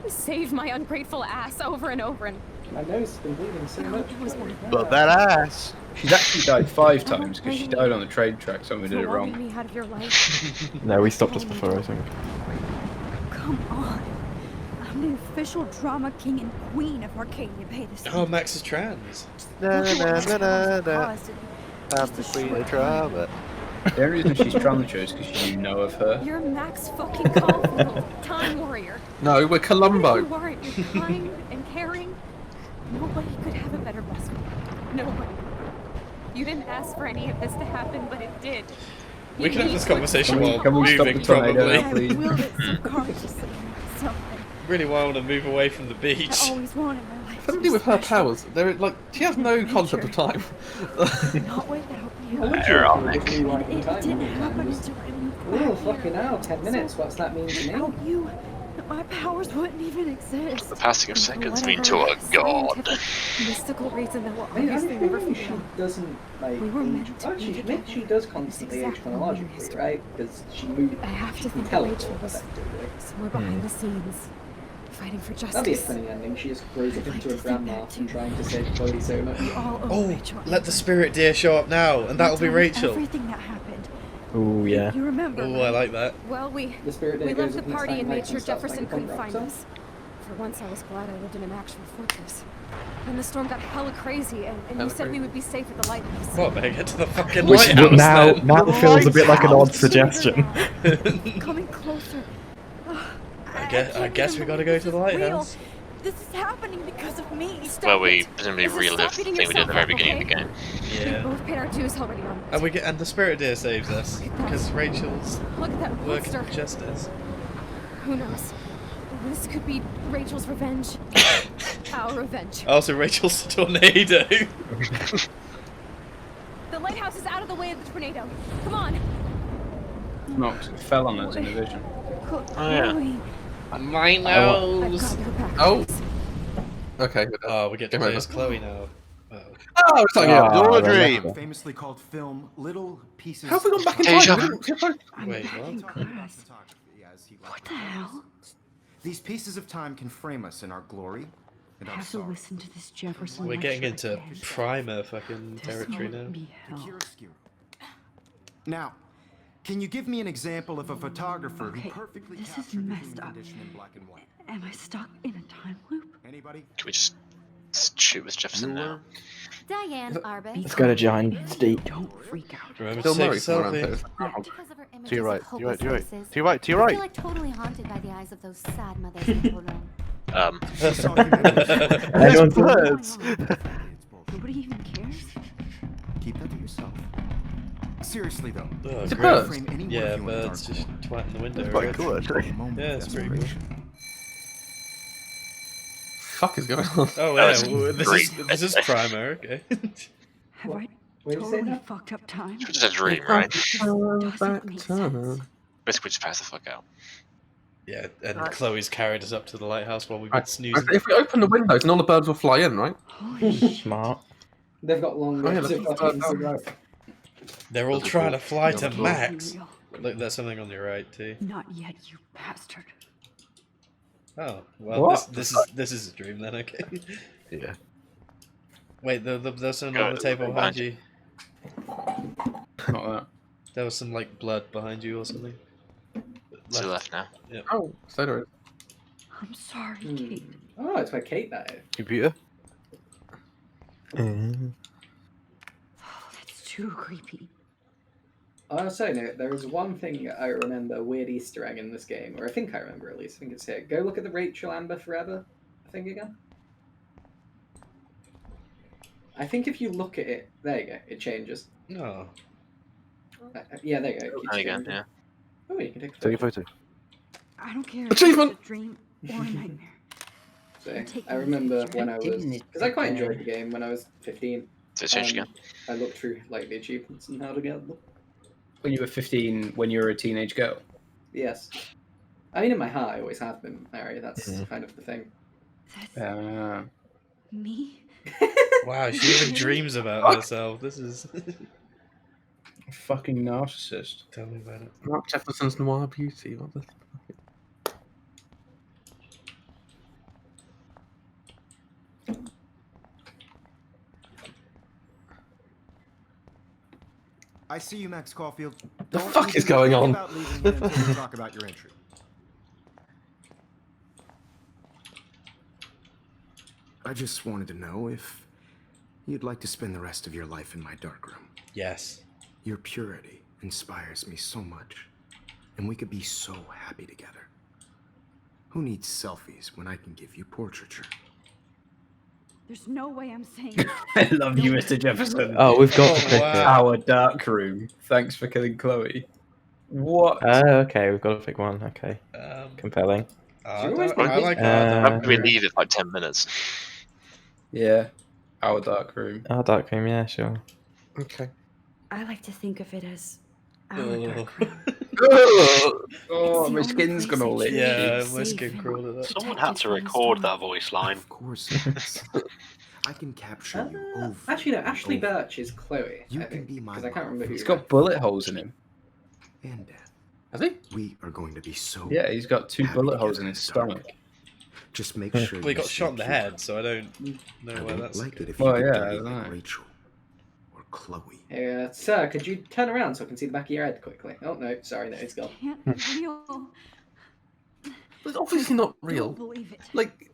save my ungrateful ass over and over and My nose has been bleeding so much. But that ass. She's actually died 5 times because she died on the train track. Someone did it for wrong. wanting me out of your life. No, we stopped us before, I think. Come on. I'm the official drama king and queen of Arcadia Bay this Oh, Max is trans. Na na na na na. I'm the queen of drama. The only reason she's drama is because you know of her. You're Max fucking Caulfield, Time Warrior. No, we're Columbo. You weren't. You're kind and caring. Nobody could have a better best friend. Nobody. You didn't ask for any of this to happen, but it did. We can have this conversation while Can we stop moving, the tornado, probably. please? I willed it subconsciously myself. Really want to move away from the beach. I always wanted my life to Somebody be with her special. powers, they're like, she has no concept of time. Not without you. Ironic. It didn't happen until I moved back Oh, here. fucking hell, 10 minutes. What's that mean to me? Without you, my powers wouldn't even exist. The passing of For seconds mean to whatever a god. scientific, mystical reason that will I obviously think never maybe be she known. doesn't like We were age. meant to Actually, be maybe she does It's constantly age exactly chronologically, right? Because she moved. I have to she think that teleports Rachel was effectively. somewhere behind the scenes, fighting for That'd be a justice. funny ending. She just grows up into a grandma from trying to save Chloe so much. Oh, let the spirit deer show up now, and that'll be Tell me Rachel. Everything that happened. Oh yeah. You remember? Oh, I like that. Well, we The spirit we deer left goes the up in party its and night made sure and starts Jefferson making couldn't punk find rock us. For once, I was glad I lived in an actual fortress. Then the storm got hella crazy, and you Hella said we crazy. would be safe at the lighthouse. Well, better get to the fucking Which lighthouse now then. now feels a bit like an odd suggestion. Coming closer. I guess we gotta go to the lighthouse. This is happening because of me. Where we presumably relive the thing we did at the very beginning of the game. We Yeah. both paid our dues already on. And and the spirit deer saves us because Rachel's Look at that working monster. for justice. Who knows? This could be Rachel's revenge. Our revenge. Also, Rachel's the tornado. The lighthouse is out of the way of the tornado. Come on. Knox fell on us in the vision. Oh yeah. My nose. Oh. Okay. Oh, we get to Game play over. as Chloe now. Oh, it's like Your dream. Famously called film Little Pieces. How have we gone back in Deja time? vu. We didn't- Wait, what? What the hell? These pieces of time can frame us in our glory and I our have to sorrow. listen to this Jefferson. We're getting lecture into again. primer fucking This territory won't now. be hell. Now, can you give me an example of a photographer Okay, who perfectly this is captured the messed human up. condition in black and white? Am I stuck in a time loop? Anybody? Can we just shoot with Jefferson now? Diane Arbus. Let's go to Giant Steep. Don't freak out. Remember Bill to take Murray's still around selfies. here. Because of her To your right, images of to your right, to your right. hopeless To your right, to your I right. feel like totally haunted by the eyes of those sad mothers in the room. Everyone's Words. Nobody even cares. Keep that to yourself. Seriously though, Oh, it's a bird. frame any Yeah, word you want birds just twatting the window. That's quite right? cool, actually. Yeah, it's pretty cool. Fuck is going on? Oh That yeah, was well, great. this is Primer, okay. Have I What did you say totally now? fucked up time? It's just a dream, right? Doesn't make sense. Basically, just pass the fuck out. Yeah, and Chloe's carried us up to the lighthouse while we've been snoozing. If we open the windows, and all the birds will fly in, right? Smart. They've got long Oh, yeah, legs. that's- They're all trying to fly to That's max. real. Look, there's something on your right too. Not yet, you bastard. Oh, well, What? this is a dream then, okay. Yeah. Wait, there's something on the table behind you. Not that. There was some like blood behind you or something. To the left now. Yeah. Oh, so there is. I'm sorry, Kate. Oh, it's where Kate died. Computer? That's too creepy. Oh, so no, there is one thing I remember, weird Easter egg in this game, or I think I remember at least. I think it's here. Go look at the Rachel Amber Forever thing again. I think if you look at it, there you go, it changes. No. Yeah, there you go. It keeps There you go, changing. yeah. Oh, you can take a Take a photo. photo. I don't care if Achievement! it's a dream or a nightmare. So, You're taking I remember this when I was, Didn't it because I quite prepare- enjoyed the game when I was 15. Did it change again? I looked through like the achievements and how to get them. When you were 15, when you were a teenage girl. Yes. I mean, in my heart, I always have been, Mary. That's Mm-hmm. kind of the thing. Me? Wow, she even dreams about herself. This is Fucking narcissist. Tell me about it. Mark Jefferson's Noir Beauty. What the? I see you, Max Caulfield. The Don't fuck even is going think on? about leaving here until we talk about your entry. I just wanted to know if you'd like to spend the rest of your life in my darkroom. Yes. Your purity inspires me so much, and we could be so happy together. Who needs selfies when I can give you portraiture? There's no way I'm saying I love you, Mr. Jefferson. Oh, we've got to pick it. Our dark room. Thanks for killing Chloe. What? Okay, we've got to pick one. Okay. Compelling. I like How can we leave in like 10 minutes? Yeah. Our dark room. Our dark room, yeah, sure. Okay. I like to think of it as our Oh. dark room. Oh, my skin's gonna all itchy. Yeah, Safe my and skin crawled at that. Someone had to record that voice line. Of course, Max. I can capture you over. Actually, no. and Ashley over. Birch is Chloe. You I can think, be my because I can't remember who. He's got bullet holes in him. And Dad. Has he? We are going to be so. Yeah, he's got 2 happy bullet holes in together his the dark. stomach. Just make Hmm. sure. Well, he you got stay shot in the pure. head, so I don't know I why won't that's. like it if Well, you yeah, get I dirty know. like Rachel or Chloe. Yeah, sir, could you turn around so I can see the back of your head quickly? Oh no, sorry, no, it's gone. Can't be real. It's obviously not real. Don't believe it. Like,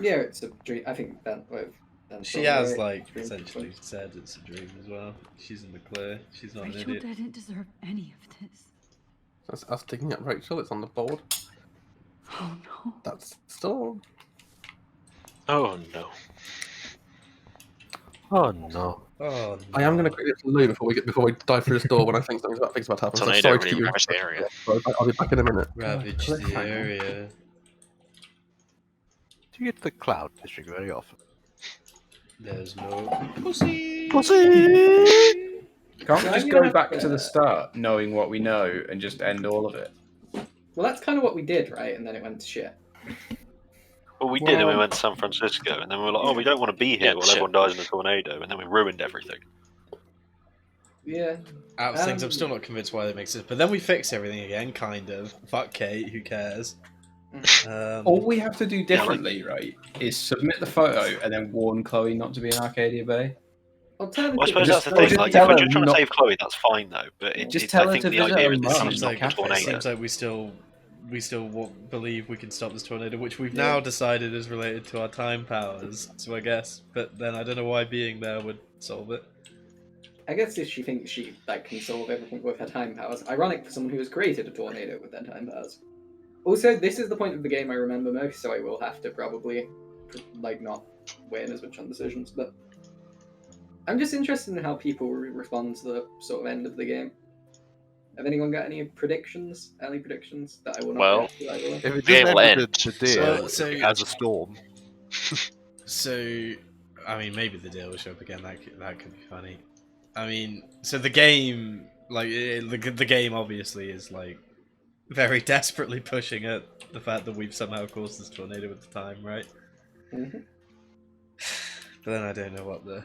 Yeah, it's a dream. I think Ben. She has like essentially said it's a dream as well. She's in the clear. She's not an Rachel idiot. didn't deserve any of this. that's us digging up Rachel. It's on the board. Oh no. That's still. Oh no. Oh no. Oh, I am going to quickly to Lou before we dive through this door when I think something's about to happen. So Tornado sorry to really keep you. ravaged the area. I'll be back in a minute. Ravage the area. Do you get to the cloud district very often? There's no pussy. Can't we just go back to the start, knowing what we know, and just end all of it? Well, that's kind of what we did, right? And then it went to shit. Well, we did, and we went to San Francisco, and then we were like, oh, we don't want to be here while everyone dies in a tornado, and then we ruined everything. Yeah. Out of things, I'm still not convinced why they make sense. But then we fix everything again, kind of. Fuck Kate, who cares? All we have to do differently, right, is submit the photo and then warn Chloe not to be in Arcadia Bay. Well, I suppose that's the thing. Like, if we're just trying to save Chloe, that's fine though. But I think the idea is that Seems she's like, not a tornado. seems like we still believe we can stop this tornado, which we've now decided is related to our time powers. So I guess, but then I don't know why being there would solve it. I guess if she thinks she can solve everything with her time powers. Ironic for someone who has created a tornado with their time powers. Also, this is the point of the game I remember most, so I will have to probably not win as much on decisions. But I'm just interested in how people respond to the sort of end of the game. Have anyone got any predictions? Early predictions that I will not Well, be able to, by the way? If it Game doesn't will end end. with the deer So- as a storm, So, I mean, maybe the deal will show up again. That could be funny. I mean, so the game, like the game, obviously is like very desperately pushing at the fact that we've somehow caused this tornado at the time, right? Mm-hmm. But then I don't know what the.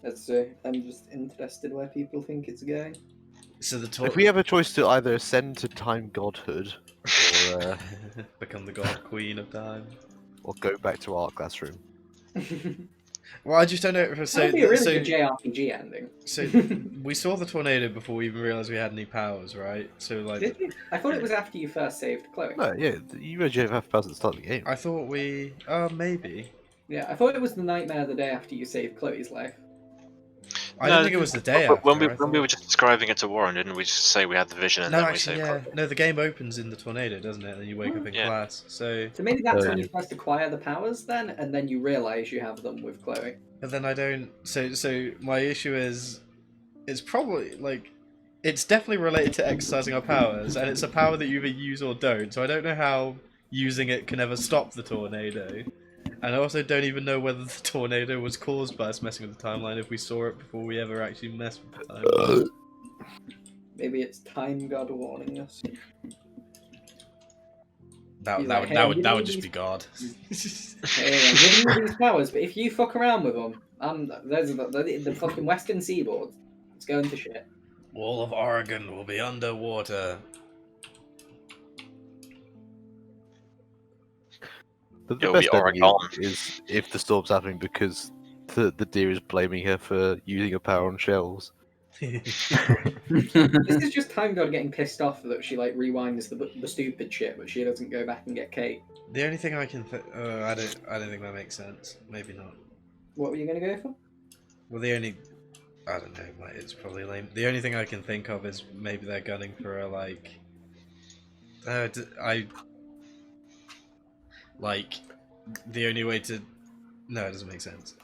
Let's I'm just interested where people think it's going. So the if we have a choice to either ascend to time godhood or become the god queen of time, or go back to art classroom. Well, I just don't know. So, That'd be a really so, good JRPG ending. So we saw the tornado before we even realized we had any powers, right? So like, Did you? I thought it was after you first saved Chloe. No, yeah, you already have powers at the start of the game. I thought we, maybe. Yeah, I thought it was the nightmare the day after you saved Chloe's life. I didn't think it was the day after. When we were just describing it to Warren, didn't we just say we had the vision and No, then actually, we saved Chloe? no. The game opens in the tornado, doesn't it? And then you wake up in Yeah. class. So So maybe that's when you first acquire the powers then, and then you realise you have them with Chloe. But then I don't. So my issue is, it's probably like, it's definitely related to exercising our powers, and it's a power that you either use or don't. So I don't know how using it can ever stop the tornado, and I also don't even know whether the tornado was caused by us messing with the timeline if we saw it before we ever actually messed with the timeline. Maybe it's Time God warning us. That He's that like, would "Hey, that I'm would that giving would you just be God. Hey, I'm giving you these powers, but if you fuck around with them, those are the fucking Western Seaboard. It's going to shit. Wall of Oregon will be underwater. The It'll best be ending Oregon. is if the storm's happening because the deer is blaming her for using her power on shells. This is just Time God getting pissed off that she like rewinds the stupid shit, but she doesn't go back and get Kate. The only thing I can I don't think that makes sense. Maybe not. What were you gonna go for? Well, the only I don't know. It's probably lame. The only thing I can think of is maybe they're gunning for a like. Like the only way to. No, it doesn't make sense.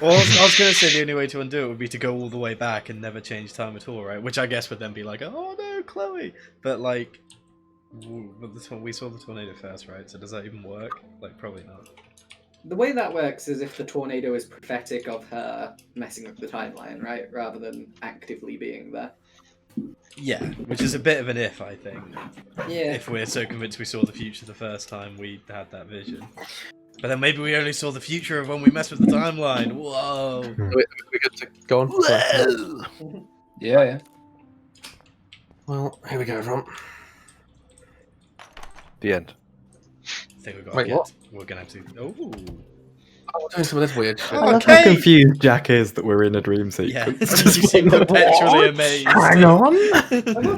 Well, I was gonna say the only way to undo it would be to go all the way back and never change time at all, right? Which I guess would then be like, oh no, Chloe. But like, we saw the tornado first, right? So does that even work? Like, probably not. The way that works is if the tornado is prophetic of her messing up the timeline, right? Rather than actively being there. Yeah, which is a bit of an if, I think. Yeah. If we're so convinced we saw the future the first time we had that vision. But then maybe we only saw the future of when we messed with the timeline. Whoa! We get to go on. Yeah. Well, here we go, everyone. The end. I think we've got Wait, to get. what? We're gonna have to. Oh. Oh, we're doing some of this weird shit. I love how confused Jack is that we're in a dream sequence. Yeah, you seem perpetually amazed. Hang on.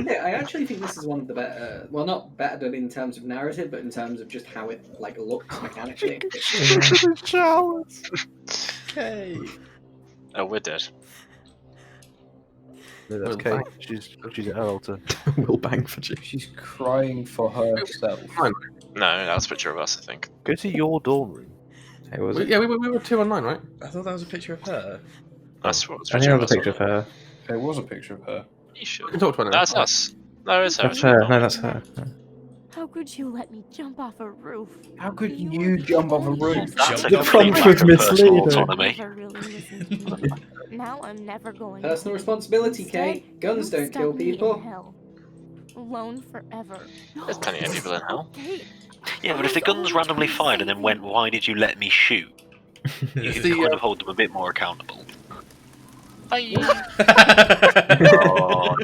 I actually think this is one of the better. Well, not better in terms of narrative, but in terms of just how it like looks mechanically. Showers. Hey. Oh, we're dead. No, that's Kate. She's at her altar. We'll bang for you. She's crying for herself. No, that's a picture of us, I think. Go to your dorm room. Hey, was Yeah, we were 2 online, right? I thought that was a picture of her. That's what I think I have a picture of her. There was a picture of her. You should. We can talk to her now. That's us. No, it's her. That's her. No, that's her. How could you let me jump off a roof? How could you jump off a roof? That's a The complete prompt was lack of personal misleading. autonomy. Never really listened to me. Now I'm never going. Personal responsibility, Kate. Guns don't kill people. Hell. Alone forever. There's plenty of people in hell. Kate. Yeah, but if the guns randomly fired and then went, why did you let me shoot? You could kind of hold them a bit more accountable. Bye. Oh,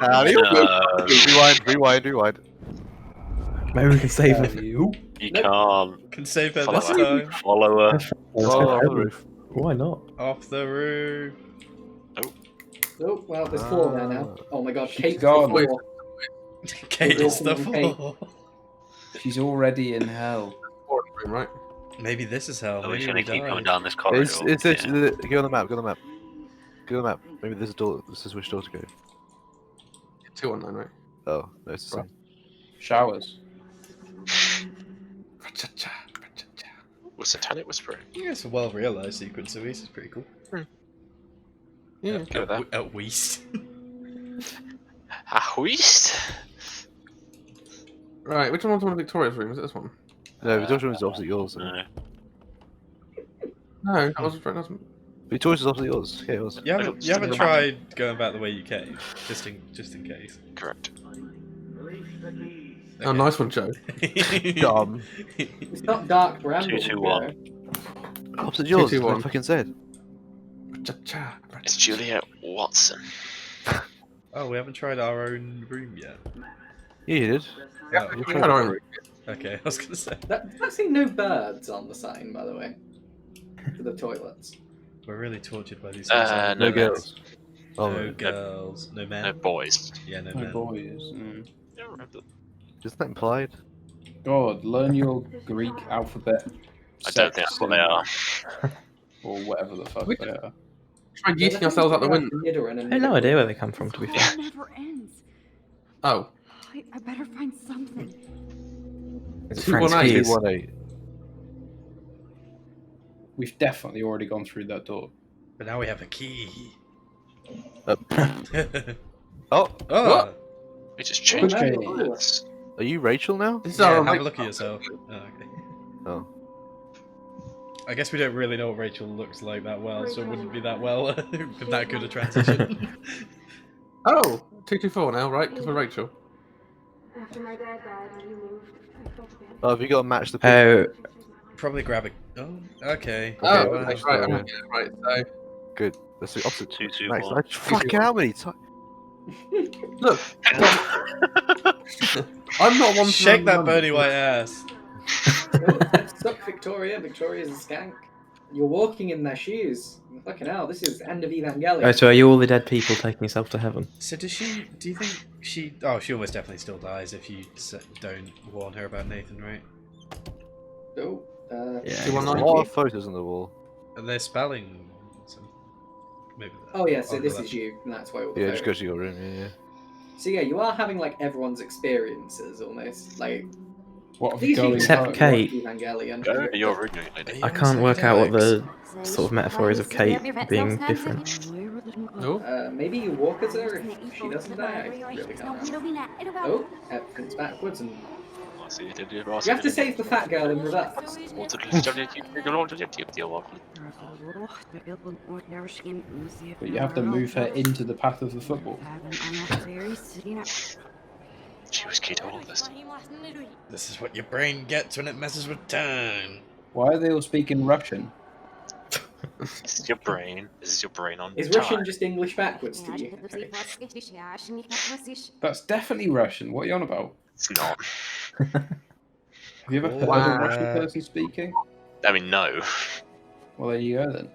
Rewind. Maybe we can save her. You can't. Can save her Follow this her. time. Follow her. Off the roof. Why not? Off the roof. Oh, well, there's 4 there now. Oh my god, Kate's gone. the 4. Kate is the Kate. 4. She's already in hell. Room, right? Maybe this is hell. Oh, Maybe he's going we to keep die. going down this corridor. It's go on the map. Go on the map. Maybe there's a door. This is which door to go. 2 online, right? Oh, no, it's the same. Showers. Was Satanic Whispering? Yeah, it's a well realised sequence, so this is pretty cool. Yeah. Go with that. At least. A hoist? Right, which one was one of Victoria's rooms? Is it this one? No, Victoria's room is opposite yours. No. No, that was that wasn't. Victoria's is opposite yours. Yeah, it was. You haven't tried going back the way you came, just in case. Correct. Oh, nice one, Joe. Dumb. It's not Dark Bramble. 221. Opposite yours. 2, 2, 1. I fucking said. It's Juliet Watson. Oh, we haven't tried our own room yet. Yeah, you did. Oh, we tried our own room. Okay, I was gonna say. I've seen no birds on the sign, by the way. For the toilets. We're really tortured by these. No girls. No girls. No men. No boys. Yeah, no No men. boys. Isn't that implied? God, learn your Greek alphabet. I don't think that's what they are. Or whatever the fuck they are. Try yeeting ourselves out the window. I have no idea where they come from, to be fair. It never ends. Oh. I better find something. Is it Frank's 218. keys? 218. We've definitely already gone through that door. But now we have a key. Oh. Oh. We just changed Okay. it. Are you Rachel now? This is Yeah, our have a look at yourself. Oh, okay. Oh. I guess we don't really know what Rachel looks like that well, so it wouldn't be that well that good a transition. Oh, 224 now, right? Because we're Rachel. After my dad died, I moved. I felt bad. Oh, have you got to match the Oh, Probably grab a. Oh, okay. Oh, well, that's right. I'm with you, right. So, Good. That's the opposite. 221. Max, fuck how many times? look. I'm not one to Shake that remember. bony white ass. Suck Victoria. Victoria's a skank. You're walking in their shoes. Fucking hell, this is end of Evangelion. oh, so are you all the dead people taking yourself to heaven? So does she? Do you think she? Oh, she almost definitely still dies if you don't warn her about Nathan, right? Oh, Yeah. There's a lot of photos on the wall. And they're spelling. Maybe. Oh yeah, so on this the is you, and that's why all the Yeah, just go photos. to your room. Yeah. So yeah, you are having like everyone's experiences almost. Like What have these going Except on? Kate. Evangelion. Go to your room, lady. I can't work out what the sort of metaphor is of Kate being different. Maybe you walk as her if she doesn't die. I really can't remember. Oh, it's backwards and. You have to save the fat girl in reverse. But you have to move her into the path of the football. She was key to all this. This is what your brain gets when it messes with time. Why are they all speaking Russian? This is your brain. This is your brain on Is time. Russian just English backwards to you? Okay. That's definitely Russian. What are you on about? It's not. Have you ever heard Wow. a Russian person speaking? I mean, no. Well, there you go then.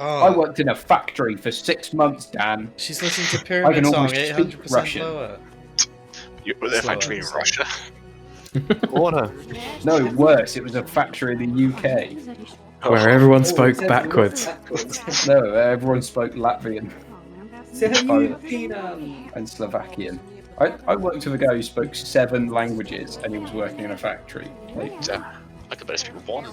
Oh, I worked in a factory for 6 months, Dan. she's listening to I Pyramid can Song almost 800% speak Russian. lower. You were there factory in Russia. Warner. No, worse. It was a factory in the UK. Where everyone Oh, spoke it says backwards. backwards. No, everyone spoke Latvian So have you been and Slovakian. I worked with a guy who spoke 7 languages and he was working in a factory. Like, I could bet people one.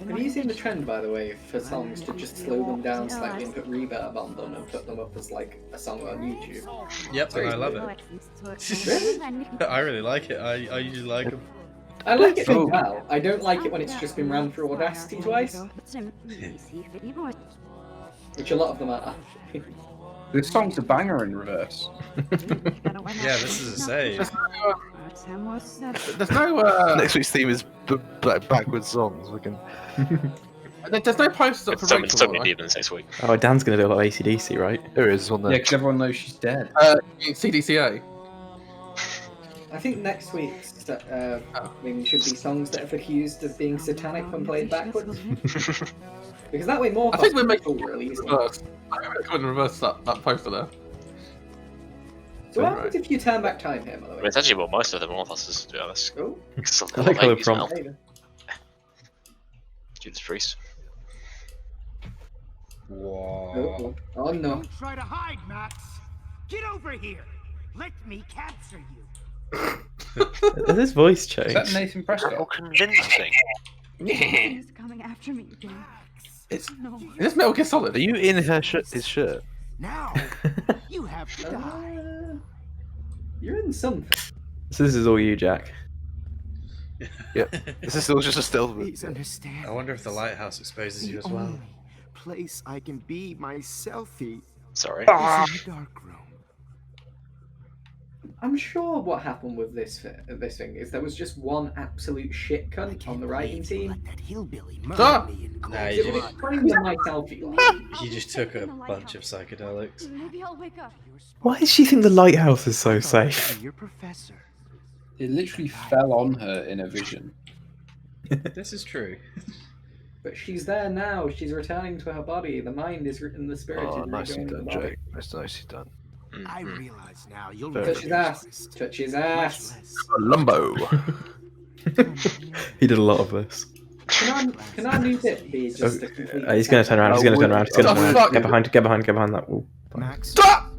Have you seen the trend, by the way, for songs to just slow them down slightly and put reverb on them and put them up as like a song on YouTube? Yep, and I love it. I really like it. I usually like them. I like it as Oh. well. I don't like it when it's just been ran through Audacity twice, which a lot of them are. this song's a banger in reverse. Yeah, this is a save. There's no. Next week's theme is backwards songs. We can. There's no posters up for So Rachel. many right? demons next week. Oh, Dan's gonna do a lot of AC/DC, right? There is one Yeah, there. because everyone knows she's dead. CDCA. I think next week's should be songs that have accused of being satanic when played backwards. Because that way more I think we're people making release them. reverse. I couldn't reverse that poster there. So what happens if you turn back time here, by the I way? mean, it's actually what most of them want us to be honest. Oh. I like how the prompt. Judas Priest. Whoa. Oh no. Don't try to hide, Max. Get over here. Let me capture you. Has his voice Is that changed? Nathan Prescott? How convincing. He's coming after me again. Is this Metal Gear Solid? Are you in her his shirt? Now, you have to die. You're in something. So this is all you, Jack. Yep. This is still just a stealth move. Please understand. I wonder if the lighthouse exposes you as well. Only place I can be myself. Sorry. Is in the dark room. I'm sure what happened with this thing is there was just one absolute shit cunt on the writing team. That hillbilly Nah, It you was just, playing the my selfie line. you just took a bunch of psychedelics. Maybe I'll wake up. Why does she think the lighthouse is so safe? Your professor. It literally fell on her in a vision. This is true. But she's there now. She's returning to her body. The mind is written. The spirit Oh, is nicely rejoining the done, body. Jake. That's nicely done. I realize now you'll Very never Touch his ass. Touch his ass. Lumbo. He did a lot of this. Can our new bit be just a complete... He's going to turn around. He's going to turn around. He's going to turn around. Get behind. Get behind. Get behind that wall. Max. Stop!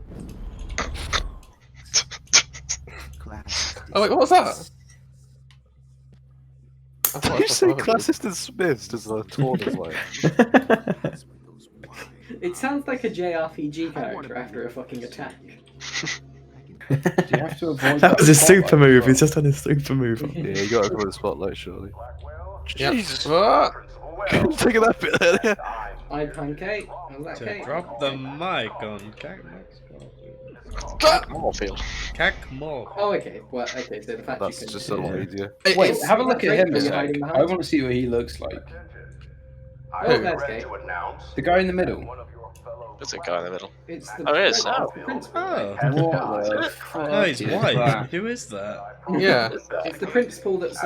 Oh wait, what was that? Did you say classist and Smiths as a tortoise like? It sounds like a JRPG character after a fucking attack. You have to avoid That was his spotlight super move. as He's just done his super move. Yeah, you got to avoid the spotlight, surely. Yep. Jesus. What? Take that bit there. Eye pancake. How's that To cake? drop the mic on Moorfield. Cackmore. Oh, okay. Well, okay. So the fact That's you can just a lot easier. Wait, have a look at him a You're sec. hiding behind. I want to see what he looks like. Oh, there's Kate. The guy in the middle. There's a guy in the middle. It's the Oh, it is. principal. Oh. The principal. Oh. What the Oh, he's fuck is white. that? Who is that? Yeah. It's the principal that's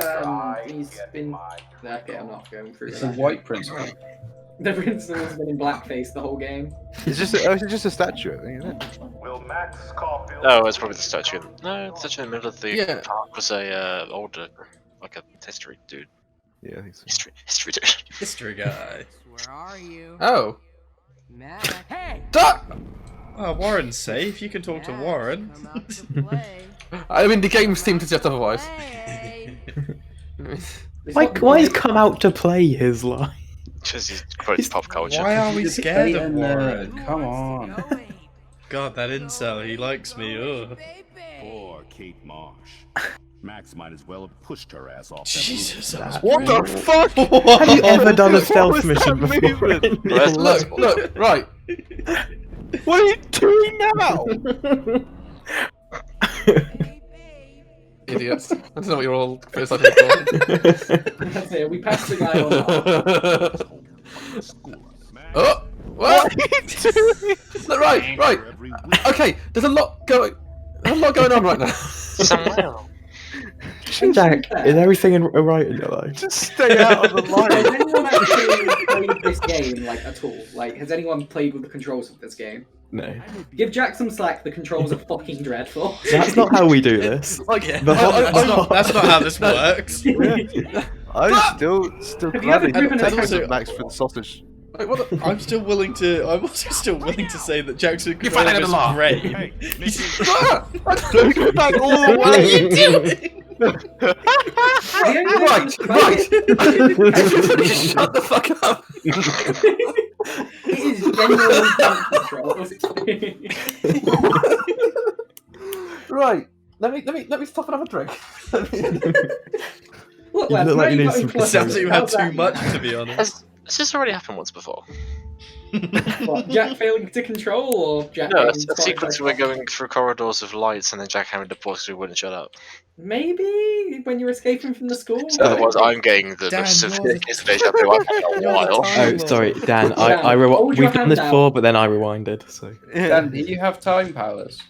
he's been. Okay, I'm not going through It's the that. white principal. The principal's been in blackface the whole game. It's just a, it's just a statue, I think, isn't it? Oh, it's probably the statue. No, the statue in the middle of the Yeah. park was a older, like a history dude. Yeah, I think so. History dude. History guy. Where are you? Oh. Max. Hey! Stop! Oh, Warren's safe. You can talk to Warren. Come out to play. I mean, the games seem to suggest otherwise. Play. Why has come out to play his line? Because he's quotes pop culture. Why are we Just scared stay of in there. Warren? Come on. God, that incel. He likes me. Ugh. Poor Kate Marsh. Max might as well have pushed her ass off. Jesus. What the fuck? Have you ever done a What stealth was mission that before? movement? Look, right. What are you doing now? Idiots. I don't know what you're all criticizing for. That's it. We passed the guy on. Oh! What? Look, right. Okay, there's a lot going on right now. Samuel. Jack, is everything right in your life? Just stay out of the Has line. anyone actually played this game like at all? Like, has anyone played with the controls of this game? No. Give Jack some slack. The controls are fucking dreadful. That's not how we do this. Yeah, The whole- that's not how this works. I'm still Have you glad ever they driven a didn't tank? take Max for the sausage. Wait, what the... I'm also still willing to say that Jackson You find that in the law. great. Don't go back all the What are way. you doing? Right. Everybody shut the fuck up. It is genuinely tank controls. Right. Let me stop and have a drink. Look, You lads, look like now you you've need got some him close. Sounds like you had How's too that? much, to be honest. Has this already happened once before? What, Jack failing to control, or Jack? No, getting a sequence where spotted we're going through corridors of lights and then Jack having to pause because we wouldn't shut up. Maybe when you're escaping from the school. Otherwise, I'm getting the Dan, most you're severe case of deja vu I've had in a while. Oh, sorry, Dan. Dan, hold your We've done hand this out. before, but then I rewinded. So Dan, do you have time powers?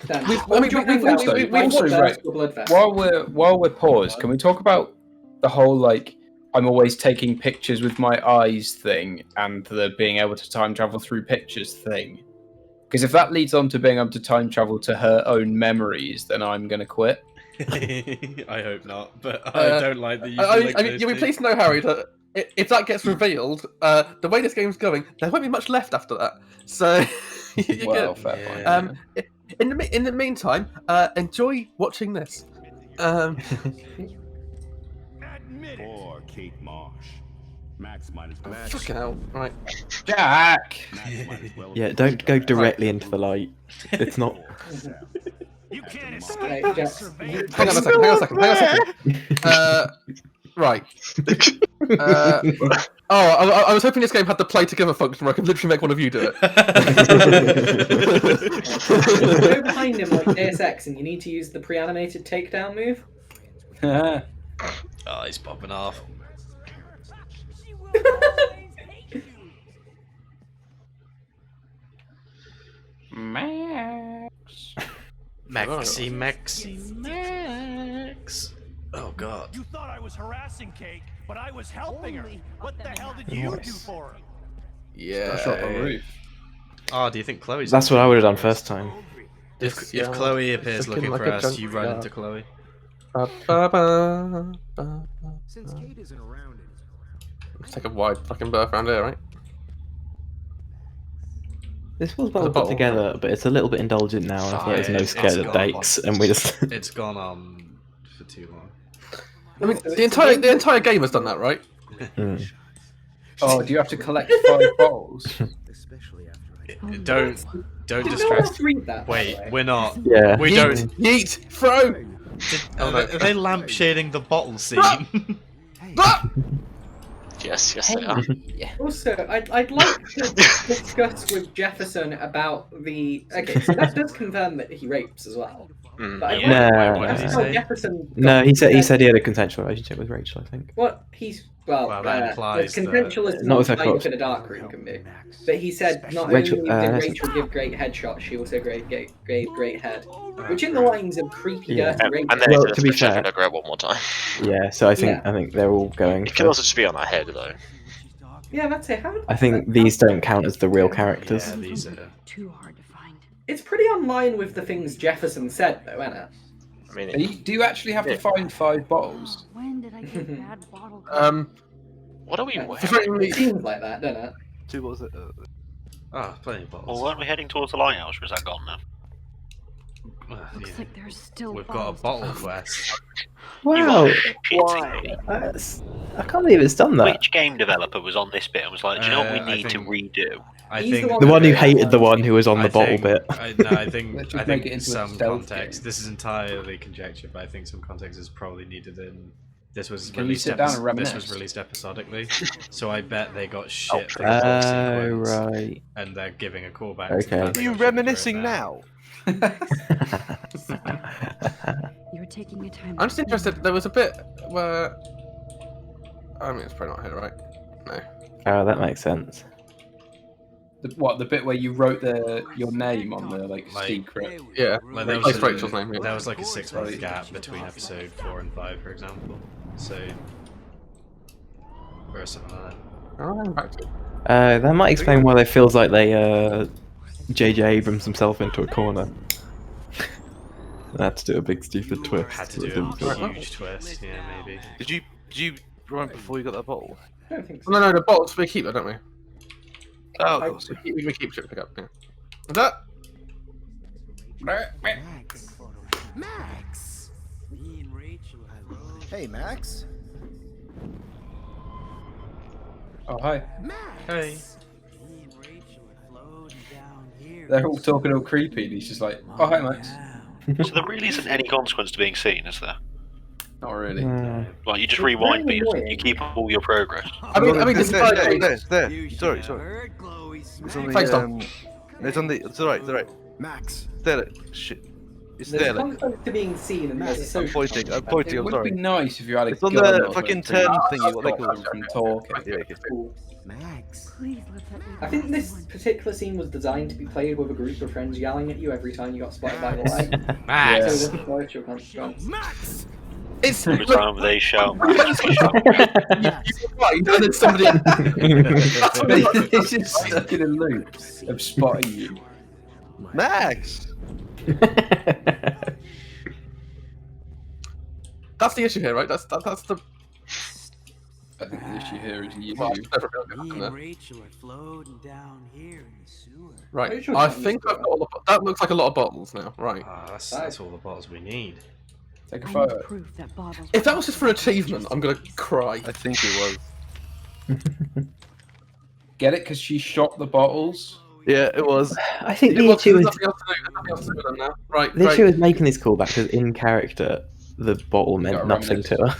Dan, We've Also, right, while we're paused, can we talk about the whole like I'm always taking pictures with my eyes thing and the being able to time travel through pictures thing? Because if that leads on to being able to time travel to her own memories, then I'm gonna quit. I hope not, but I don't like the. I mean, you'll be pleased to know, Harry, that if that gets revealed, the way this game's going, there won't be much left after that. So, you're Well, good. fair point. In the meantime, enjoy watching this. Poor Kate Marsh. Max might as well. Fucking hell! Right. Jack. Yeah, don't go directly into the light. It's not. Right, Jack, Hang on a second. Right. I was hoping this game had the play together function where I could literally make one of you do it. Go behind him like Deus Ex, and you need to use the pre-animated takedown move. Oh, he's popping off. Max. Oh god. You thought I was harassing Kate, but I was helping her. What the hell did you do for her? Yeah. Shot the roof. Oh, do you think Chloe's... That's what I would have done first time. If Chloe appears looking like for a us, you run junkyard. into Chloe. Since Kate isn't around, Let's take a wide fucking berth around here, right? This was well The put bottle. together, but it's a little bit indulgent now. And I feel like there's no It's scared of gone dates, and we just. It's gone on for too long. I mean, the entire game has done that, right? Oh, do you have to collect 5 bottles? Don't Did no one distract. else read that? by the Wait, way? we're not. Yeah. We don't. Yeet! Throw! Are they lampshading the bottle scene? Yes, they are. Also, I'd like to discuss with Jefferson about the. Okay, so that does confirm that he rapes as well. But I'd like No. What did he that's how say? Jefferson. No, he said he had a consensual relationship with Rachel. I think. What he's Well, that as implies consensual as Not with her playing cross. in a dark room can be. But he said not Rachel- only did that's- Rachel give great headshots, she also gave great head, which in the lines of creepy, Yeah. dirty rape. And then Well, well, to be fair- check grab one more time. Yeah. So I think Yeah. I think they're all going. It could also just be on our head though. Yeah, that's it. How, I think these don't count as the real characters. Yeah, these are. Too hard to find. it's pretty online with the things Jefferson said, though, isn't it? I mean, Do you actually have to find 5 bottles? When did I get bad bottle? what are we It wearing? seems like that, doesn't it? Two bottles. Ah, plenty of bottles. Well, weren't we heading towards the lighthouse, or is that gone now? Looks Yeah. like there's still. We've got a bottles. bottle quest. Wow. Why? I can't believe it's done that. Which game developer was on this bit and was like, do you know what we I need to think- redo? I He's the think one The one who that- hated the one who was on the I bottle think- bit. I Let's think just make it into a some stealth context. game. This is entirely conjecture, but I think some context is probably needed in. This was Can you released. sit down and This reminisce? was released episodically, so I bet they got shit for the whole Oh sequence, right. and they're giving a callback. Okay. To the fact Are they you got shit for it reminiscing now? You're taking your time. I'm just interested. There was a bit where. I mean, it's probably not here, right? No. Oh, that makes sense. The bit where you wrote your name on the Like- secret? Yeah. Like, there Replace was Rachel's name. Yeah. There was like a 6-month gap between episode 4 and 5, for example. So, or something like that. Oh, I'm back to it. That might explain why they feels like they J.J. Abrams himself into a corner. They had to do a big stupid twist. Had to that do didn't a fit. huge twist. Yeah, maybe. Did you run before you got that bottle? I don't think so. No, the bottles we keep, though, don't we? Oh, of course. We keep shit to pick up. Yeah. Is that? Max! Me and Rachel, hello. Hey, Max. Oh, hi. Hey. Me and Rachel are floating down here. They're all talking all creepy, and he's just like, oh, hi, Max. So there really isn't any consequence to being seen, is there? Not really. Like, you just rewind beats, you keep all your progress. I mean, this is there. Sorry. Heard Chloe's It's on Thanks, the. Tom. It's on the. It's alright. Max. There. Shit. It's There's there. consequence to being seen, and there's a I'm social. pointing. I'm It pointing. I'm would sorry. be nice if you had a It's on gun the or fucking something turn to thingy. What they stop call them it? from talking. Yeah, okay. Max. Please let that be. I think this particular scene was designed to be played with a group of friends yelling at you every time you got spotted by the light. Max. So it wasn't virtual consequence. Max! It's Every time they shout, You're right, and then somebody. It's just stuck in a loop of spotting you. Max. That's the issue here, right? That's the. I think the issue here is you. Well, it's never gonna Me happen and there. Rachel are floating down here in the sewer. Right. Rachel I comes think to I've got all the. That looks like a lot of bottles now. Right. Ah, that's all the bottles we need. Take a I need photo. proof that bottles. If that was just for achievement, I'm gonna cry. I think it was. Get it? Because she shot the bottles. Yeah, it was. I think the There's issue is nothing else to do, there's nothing else to do with them now. Right, the great. issue is making this callback because in character the bottle meant Gotta nothing reminisce. to her.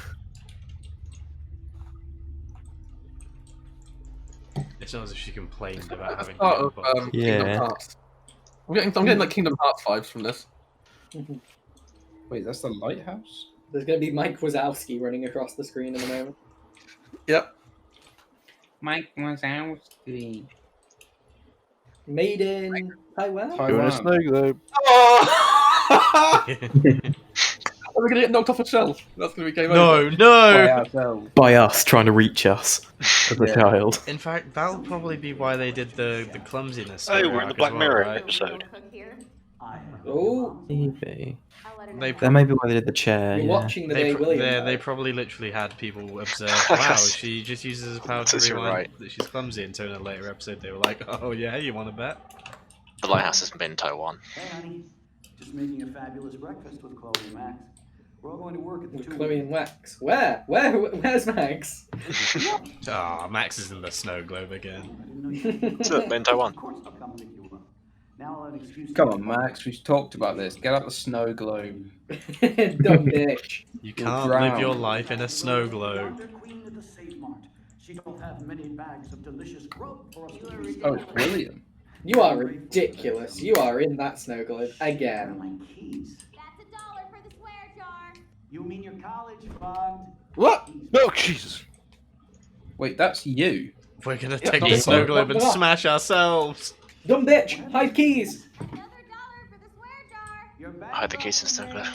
It's not as if she complained about having. Part of bottles. Kingdom Yeah. Hearts. I'm getting like Kingdom Hearts vibes from this. Wait, that's the lighthouse? There's going to be Mike Wazowski running across the screen in a moment. Yep. Mike Wazowski. Made in Taiwan. You're in a snow globe. Oh! Are we gonna get knocked off a shelf? That's gonna be game over. No. By us trying to reach us as a child. In fact, that'll probably be why they did the clumsiness. Oh, we're in the Black Mirror episode. Oh. Maybe. They That may be why they did the chair. You're Yeah. watching the day William. They probably literally had people observe. Wow, she just uses her power to That's rewind right. that she's clumsy. Until in a later episode, they were like, "Oh yeah, you want to bet?" The lighthouse hasn't been in Taiwan. Hey, honey. Just making a fabulous breakfast with Chloe and Max. We're all going to work at the With two. Chloe and Wax. Where's Max? Ah, Max is in the snow globe again. It's been in Taiwan. Come on, Max. We've talked about this. Get out the snow globe. Dumb bitch. You You'll can't live drown. your life in a snow globe. She don't have many bags of delicious grub for us to feast Oh, on. it's William. You are ridiculous. You are in that snow globe again. You mean your college fund? What? No, Jesus. Wait, that's you. We're gonna Yeah, take don't the snow fuck globe and up. smash ourselves. Dumb bitch. Hide keys. Hide the case in snow globe.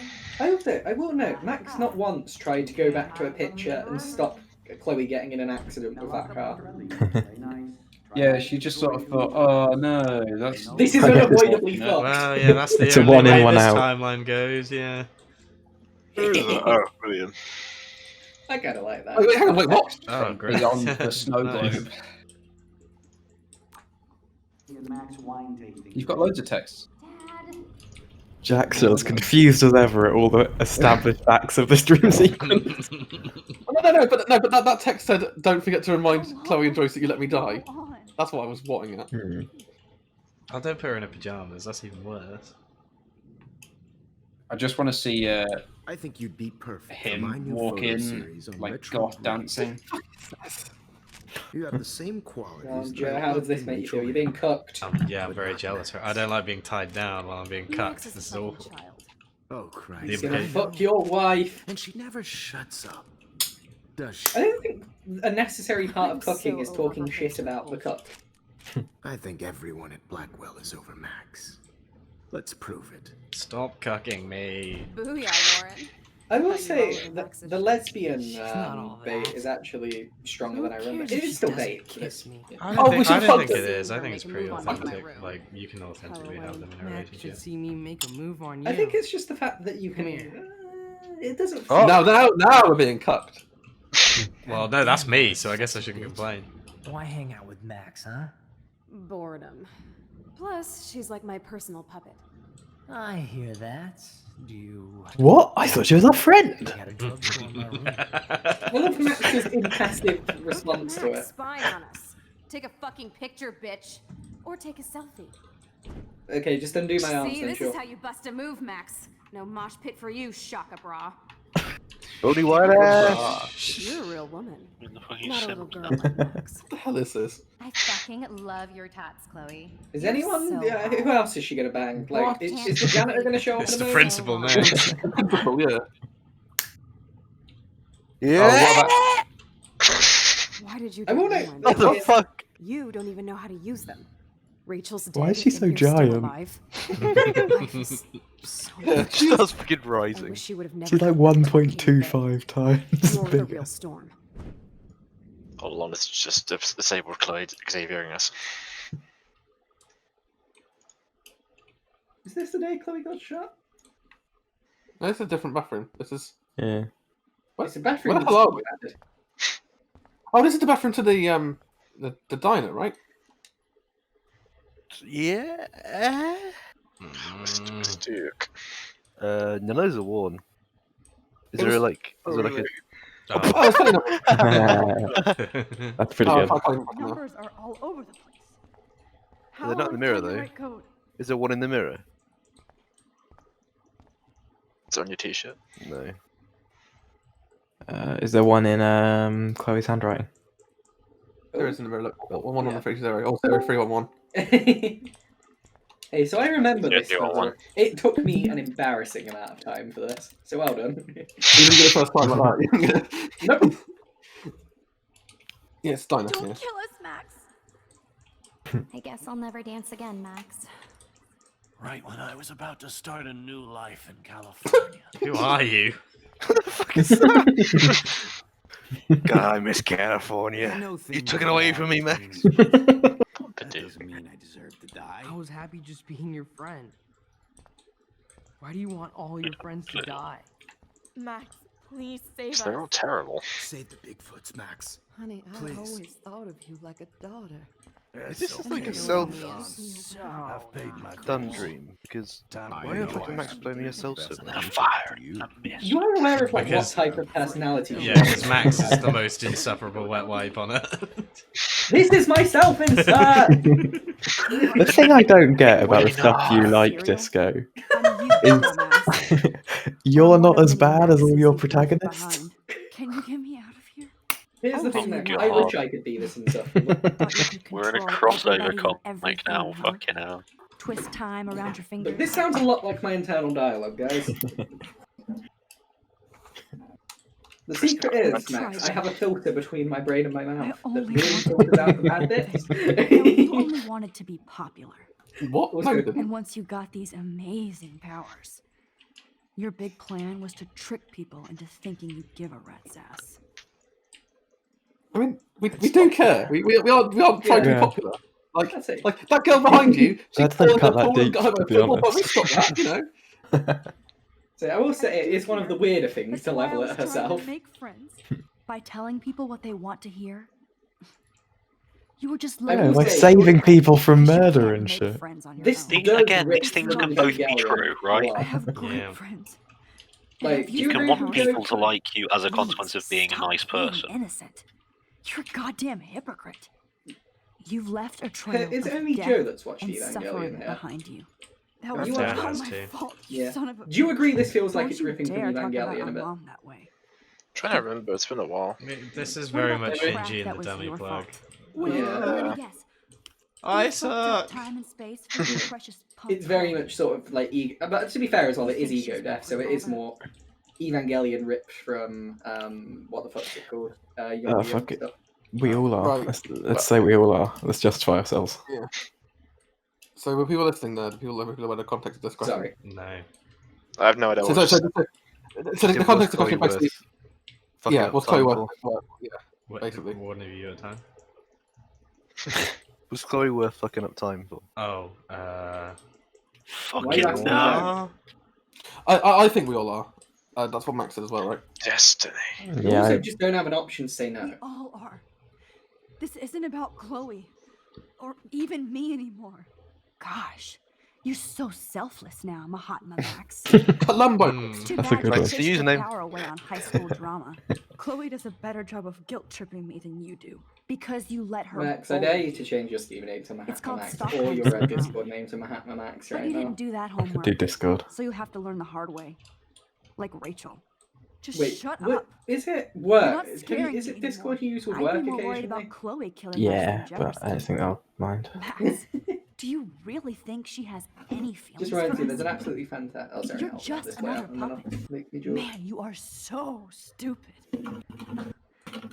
I will note, Max not once tried to go back to a picture and stop Chloe getting in an accident with that car. Yeah, she just sort of thought, oh no, that's. This is I guess unavoidably it's- fucked. Well, yeah, that's the It's a only one in, way one this out. timeline goes. Yeah. Oh, William. I kind of like that. Wait, hang on, wait, what? Oh, great. Beyond the snow Nice. globe. Max wine tasting. You've got loads of texts. Jack's as confused as ever at all the established facts of this dream sequence. No, but that text said, "Don't forget to remind Chloe and Joyce that you let me die." That's what I was wanting at. I don't put her in her pajamas. That's even worse. I just want to see I think you'd be perfect for my him new walk photo in, series on like retro goth dancing. You have the same qualities. Joe, how does this make you feel? You're being cooked. Yeah, I'm very jealous. I don't like being tied down while I'm being cucked. This is awful. Oh Christ! He's gonna fuck your wife. And she never shuts up, does she? I don't think a necessary part of cooking is talking shit about the cook. I think everyone at Blackwell is over Max. Let's prove it. Stop cucking me. Booyah, Warren. I will say that the lesbian not all bait that. is actually stronger than I remember. cares It if is she still doesn't bait. but kiss it's- me? I Oh, don't we think, should I don't fuck think it this. is. I think it's Make a pretty move on my authentic. room. Like, you can authentically have them in a Max relationship. should see me make a move on you. I think it's just the fact that you can. Come here. It doesn't. Oh. Now we're being cucked. Well, no, that's me, so I guess I shouldn't complain. Why hang out with Max, huh? Boredom. Plus, she's like my personal puppet. I hear that. Do you... What? I thought she was our friend. Got a drugstore in my room. I love Max's impassive response to it. Max spying on us. Take a fucking picture, bitch. Or take a selfie. Okay, just undo my See, answer. this Sure. is how you bust a move, Max. No mosh pit for you, Shaka Bra. Only white ass. You're a real woman. In the fucking Not a sim. little girl like Max. What the hell is this? I fucking love your tots, Chloe. Is You're anyone? so Yeah, hot. who else is she gonna bang? Like, What? is the janitor gonna show up? It's in the a moment? principal now. Principal, yeah. Yeah. Why did you I get will me note one? What the fuck? You don't even know how to use them. Rachel's dead. Why is she and so you're still giant? alive. Life is so Yeah, she does fucking I rising. wish she would have never. She's like come back to King Bay. 1.25 times You're the bigger. real storm. All along, it's just disabled Chloe Xaviering us. Is this the day Chloe got shot? No, this is a different bathroom. This is. Yeah. What? It's a bathroom. Where the hell are we? that's- Oh, this is the bathroom to the diner, right? Yeah. Duke. None of those are worn. Is It there was- like? Is there like a? Oh, it's funny enough. That's pretty good. Numbers are all over the place. They're not in the mirror are we though. right code? Is there one in the mirror? It's on your t-shirt. No. Is there one in Chloe's handwriting? There is in the mirror. Look, one on the 320. Oh, 311. Hey, so I remember Yeah, this. you got one. It took me an embarrassing amount of time for this, so well done. You didn't get the first time like that. Nope. Yeah, it's Steiner. Don't Yeah. kill us, Max. I guess I'll never dance again, Max. Right when I was about to start a new life in California. Who are you? God, I miss California. You took it away from me, Max. That doesn't mean I deserve to die. I was happy just being your friend. Why do you want all your friends to die? Max, please save us. They're all terrible. Save the Bigfoots, Max. Honey, I Please. always thought of you like a daughter. This is like a self-done dream, because why the fuck Max blaming herself so much? You are aware of like Because- what type of personality? Yeah, because Max is the most insufferable wet wipe on earth. This is myself insert. The thing I don't get about the stuff you like, Disco, is you're not as bad as all your protagonists. Can you get me out of here? Here's the Oh thing, my though. I God. wish I could be this insufferable. We're in a Control crossover everybody and comic now. everything, huh? Fucking hell. Twist time around your fingers. But this sounds a lot like my internal dialogue, guys. The secret is, Max, I have a filter between my brain and my mouth that really filters out the bad bits. You only wanted to be popular. What? No, you didn't. And once you got these amazing powers, your big plan was to trick people into thinking you'd give a rat's ass. I mean, we do care. We are trying to be Yeah. popular. Like that girl behind you. She Glad they fell in cut the that pool and deep, got home to at be football, but we honest. stopped that, you know. So I will say it is one of the weirder things to Why I level was at trying to herself. make friends by telling people what they want to hear. You were just Yeah, letting like them saving people from murder and shit. friends on your This own. does Again, rip these things from can both be Evangelion true, right? I have great Yeah. friends. Like, If You you can really want want people to to like you as a consequence of being a nice person. innocent. You're a goddamn hypocrite. You've left a trail Is it of only death Joe that's watched and Evangelion suffering here? behind you. That That's was Dan all has my too. fault, Yeah. you son of a... Do you agree this feels like Don't it's you ripping from dare talk about Evangelion our a bit? mom that way. Trying to remember, it's been a while. I mean, this is What very about much the crap Shinji that and the was dummy your plug. fault? Yeah. Let me guess. I You fucked up suck. time and space for your precious punk It's very much sort of like ego. But to be fair as well, it is ego death, so it is more Evangelion ripped from what the fuck's it called? Young Oh, Young fuck it. stuff. We all are. Right. Let's say we all are. Let's justify ourselves. Yeah. So, were people listening there? Do people know the context of this question? Sorry. No. I have no idea So, what so, to so, so the context of the question basically. Fucking Yeah, up what's time Chloe for? worth? Yeah, What, basically. One of you at a time. Was Chloe worth fucking up time for? Oh, Why Fucking you asking no. I think we all are. That's what Max said as well, right? Destiny. You Yeah, also I- just don't have an option to say no. We all are. This isn't about Chloe. Or even me anymore. Gosh. You're so selfless now, Mahatma Max. Columbo. It's too That's a bad good you one. Nice to pitched use your the name. power away on high school drama. Chloe does a better job of guilt tripping me than you do. Because you let her Max, I bully dare you you. to change your Steam name to Mahatma called Max, Stockholm or your Syndrome. Discord name to Mahatma Max But right you now. didn't do that homework. Do Discord. So you have to learn the hard way. Like Rachel. Just Wait, shut what, up. is it You're work? not scaring Is me it Discord anymore. you use with I'd work be more worried occasionally? about Chloe killing Yeah, Max than but I Jefferson. don't think they'll mind. Max, do you really think she has any feelings Just for reminds me, us? there's an absolutely fantastic. Oh, sorry, You're I'll just this way another out and then I'll puppet. make me jaw. Man, you are so stupid.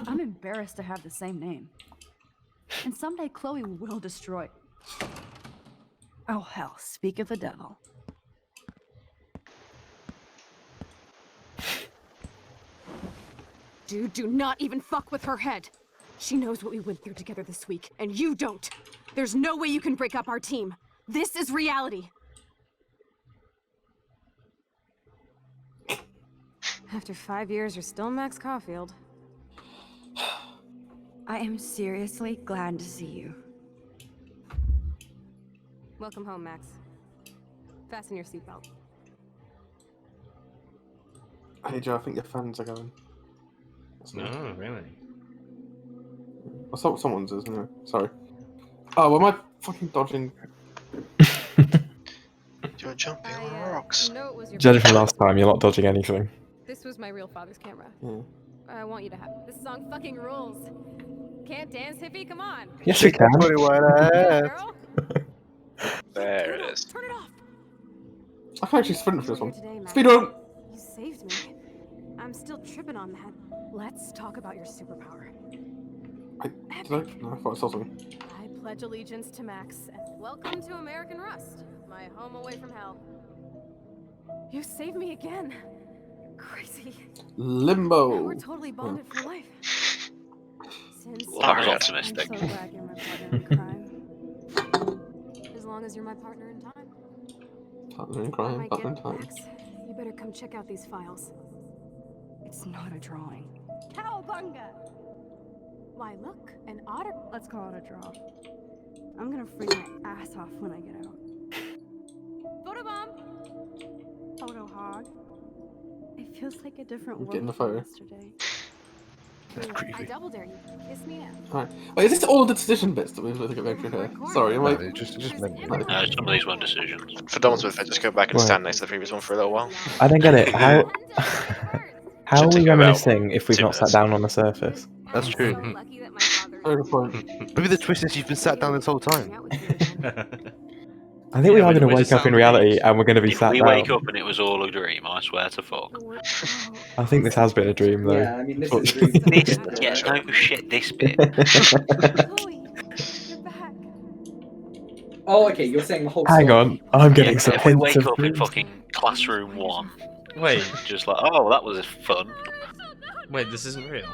I'm embarrassed to have the same name. And someday Chloe will destroy. Oh hell, speak of the devil. Dude, do not even fuck with her head. She knows what we went through together this week, and you don't. There's no way you can break up our team. This is reality. After 5 years, you're still Max Caulfield. I am seriously glad to see you. Welcome home, Max. Fasten your seatbelt. Hey Joe, I think your fans are going. No, really. I saw what someone's is, isn't it? Sorry. Oh, am I fucking dodging? You're jumping on rocks. No, it was your Judging from last time, you're not dodging anything. This was my real father's camera. Yeah. I want you to have it. This song fucking rules. Can't dance, hippie? Come on. Yes, you can. Girl. There it is. Turn it off. I can actually sprint for this one. Today, Max. Speedrun! You saved me. I'm still tripping on that. Let's talk about your superpower. Did I? No, I thought I saw something. I pledge allegiance to Max. And welcome to American Rust, my home away from hell. You saved me again. Crazy. Limbo. We're totally bonded for life. Since Large optimistic. I'm so glad you're my partner in crime. As long as you're my partner in time. Partner in crime, My partner in gift, time. Max, you better come check out these files. It's not a drawing. Cowabunga! Why, look, an otter. Let's call it a draw. I'm gonna freeze my ass off when I get out. Photobomb! Photo hog. It feels like a different world Getting the from photo. yesterday. That's I creepy. double dare you. Kiss me now. Alright. Wait, is this all the decision bits that we're looking at here? Sorry, am I... No, just meant Some of these weren't decisions. For Donald's with it, just go back and stand next to the previous one for a little while. I don't get it. How are Should we take about reminiscing if we've 2 not sat minutes. down on the surface? That's true. Very good point. Maybe the twist is you've been sat down this whole time. I think we Yeah, are going to we're wake just up in sound reality like- and we're going to be If sat we down. wake up and it was all a dream, I swear to fuck. I think this has been a dream though. Yeah, I mean, this is a dream. This, yeah, no shit, this bit. Oh, okay, you're saying the whole Hang story. on, I'm getting Yeah, some if we hints wake of up in dreams. fucking classroom 1, Wait, just like, oh, that was fun. wait, this isn't real.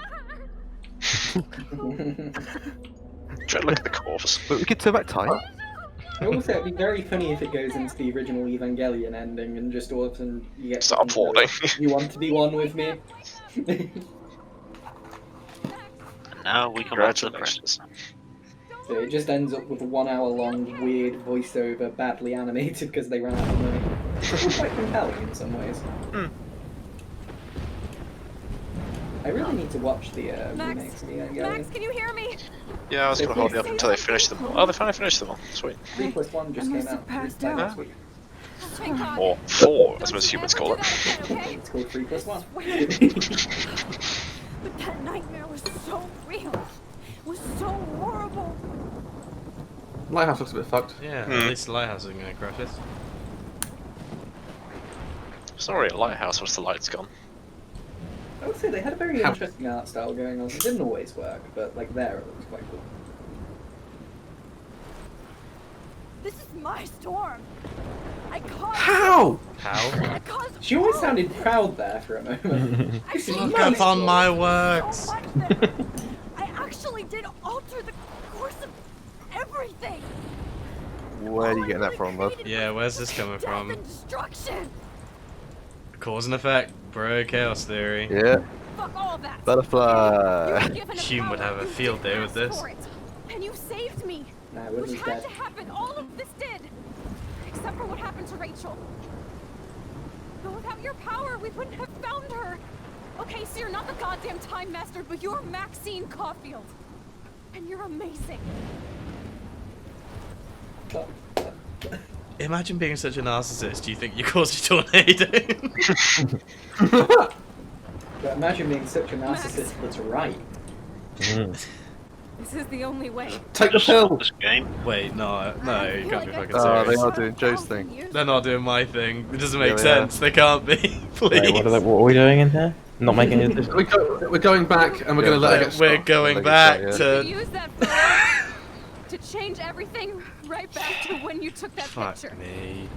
Try to look at the corpse. But we could turn back time. Also, it'd be very funny if it goes into the original Evangelion ending and just all of a sudden you get Start applauding. You want to be one with me? And now we come back to the Congratulations. So it just ends up with a 1 hour long weird voiceover, badly animated because they ran out of money. It's quite compelling in some ways. I really need to watch the remakes of Evangelion. Max, can you hear me? Yeah, I was gonna hold you up until they finished them all. Oh, they finally finished them all. Sweet. 3+1 just came out last week. Thank God. Or 4, as most humans call it. It's called 3+1. But that nightmare was so real. It was so horrible. Lighthouse looks a bit fucked. Yeah, at least the lighthouse isn't going to crash us. It's not really a lighthouse once the light's gone. I would say they had a very interesting art style going on. It didn't always work, but like there it was quite cool. This is my storm. I caused. How? How? I caused. She always sounded proud there for a moment. This is Look my up on storm. my works! I actually did alter the course of everything. Where are you getting that from, love? Yeah, where's this coming from? Destruction. Cause and effect, bro, chaos theory. Yeah. Fuck all that. Butterfly. Hume would have a field day with this. And you saved me. Nah, Which Whitney's had dead. to happen. All of this did. Except for what happened to Rachel. But without your power, we wouldn't have found her. Okay, so you're not the goddamn time master, but you're Maxine Caulfield. And you're amazing. Imagine being such a narcissist, you think you caused a tornado? But imagine being such a narcissist that's right. This is the only way. Take the pill! This game? Wait, no, you can't be fucking Oh, serious. they are doing Joe's thing. They're not doing my thing. It doesn't make Yeah, they sense. They can't be. Please. Wait, what are we doing in here? Not making a decision. We're going back and we're going to let her get We're shot. going Let back it go, to. Use that photo to change everything right back to when you took that Fuck picture. me.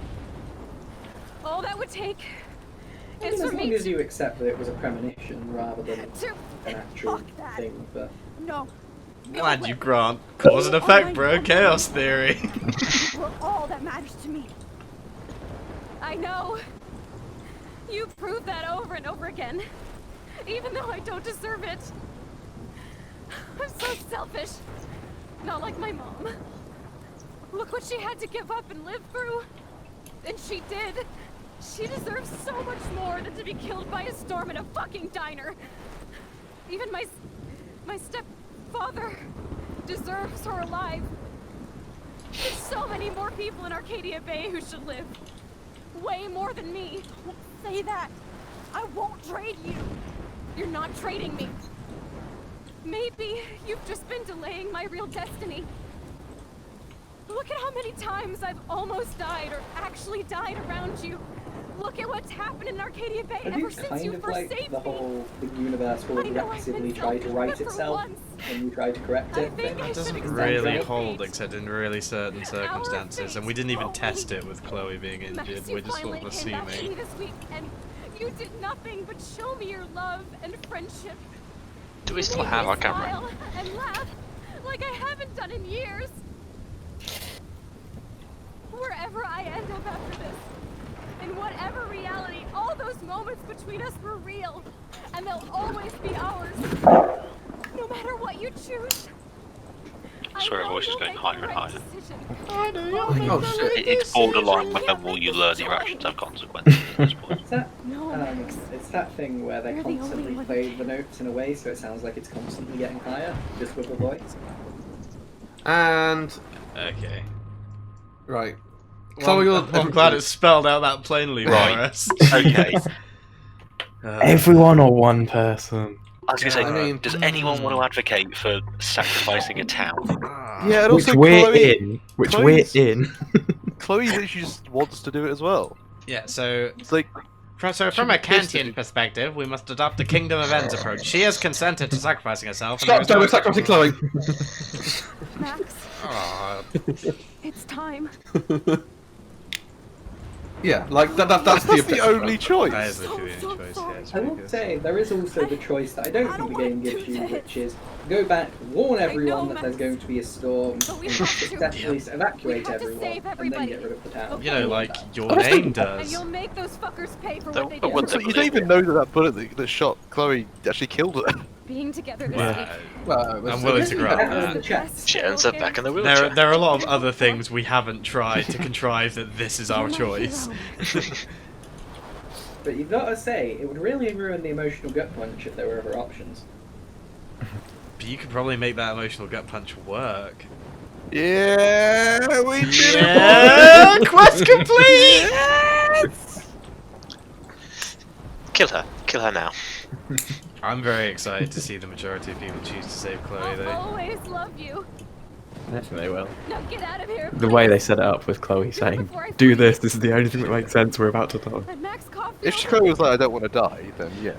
All that would take I is mean, for as long me as you accept that it was a premonition rather than to an actual fuck that. thing, but No. Glad you grant. Cause and effect, bro. Chaos theory. You are all that matters to me. I know. You prove that over and over again. Even though I don't deserve it. I'm so selfish. Not like my mom. Look what she had to give up and live through. And she did. She deserves so much more than to be killed by a storm in a fucking diner. Even my stepfather deserves her alive. There's so many more people in Arcadia Bay who should live. Way more than me. Don't say that. I won't trade you. You're not trading me. Maybe you've just been delaying my real destiny. Look at how many times I've almost died or actually died around you. Look at what's happened in Arcadia Bay ever since you first saved the me. whole the universe will aggressively try to right itself and you try to correct it. That doesn't really hold, except in really certain circumstances, and we didn't even test it with Chloe being injured. We're just sort of assuming. This week, and you did nothing but show me your love and friendship. Do we still have our camera? Smile and laugh like I haven't done in years. Wherever I end up after this, in whatever reality, all those moments between us were real, and they'll always be ours. No matter what you choose. Sorry, her voice is going higher and higher. Oh shit. It's borderline when will you learn your actions have consequences at this point. It's that thing where they constantly play the notes in a way so it sounds like it's constantly getting higher, just with the voice. And okay. Right. Well, I'm glad it's spelled out that plainly for us. Okay. Everyone or one person? I was going to say, does anyone want to advocate for sacrificing a town? Yeah, and Which also we're Chloe, in. Which we're in. Chloe literally just wants to do it as well. Yeah, so it's like. So from a Kantian perspective, we must adopt the Kingdom of Ends approach. She has consented to sacrificing herself. Stop, don't sacrifice Chloe. Max, Aw. it's time. Yeah, like that's the only choice. That is literally the only choice. Yeah, it's I will ridiculous. say, there is also the choice that I don't think the game gives you, which is go back, warn everyone that there's going to be a storm, and successfully evacuate everyone, and then get rid of the town. You know, like your name And does. you'll make those fuckers pay for But what they do. you don't even know that bullet that shot Chloe actually killed her. Being together this Well, week. I'm willing to grant that. She ends up back in the wheelchair. There are a lot of other things we haven't tried to contrive that this is our choice. But you've got to say, it would really ruin the emotional gut punch if there were other options. But you could probably make that emotional gut punch work. Yeah, we did it! Yeah, quest complete! Kill her. Kill her now. I'm very excited to see the majority of people choose to save Chloe, I'll though. always love you. I think they will. Now get out of here. The way they set it up with Chloe saying, do this is the only thing that makes sense, we're about to die. If Chloe was like, I don't want to die, then yeah.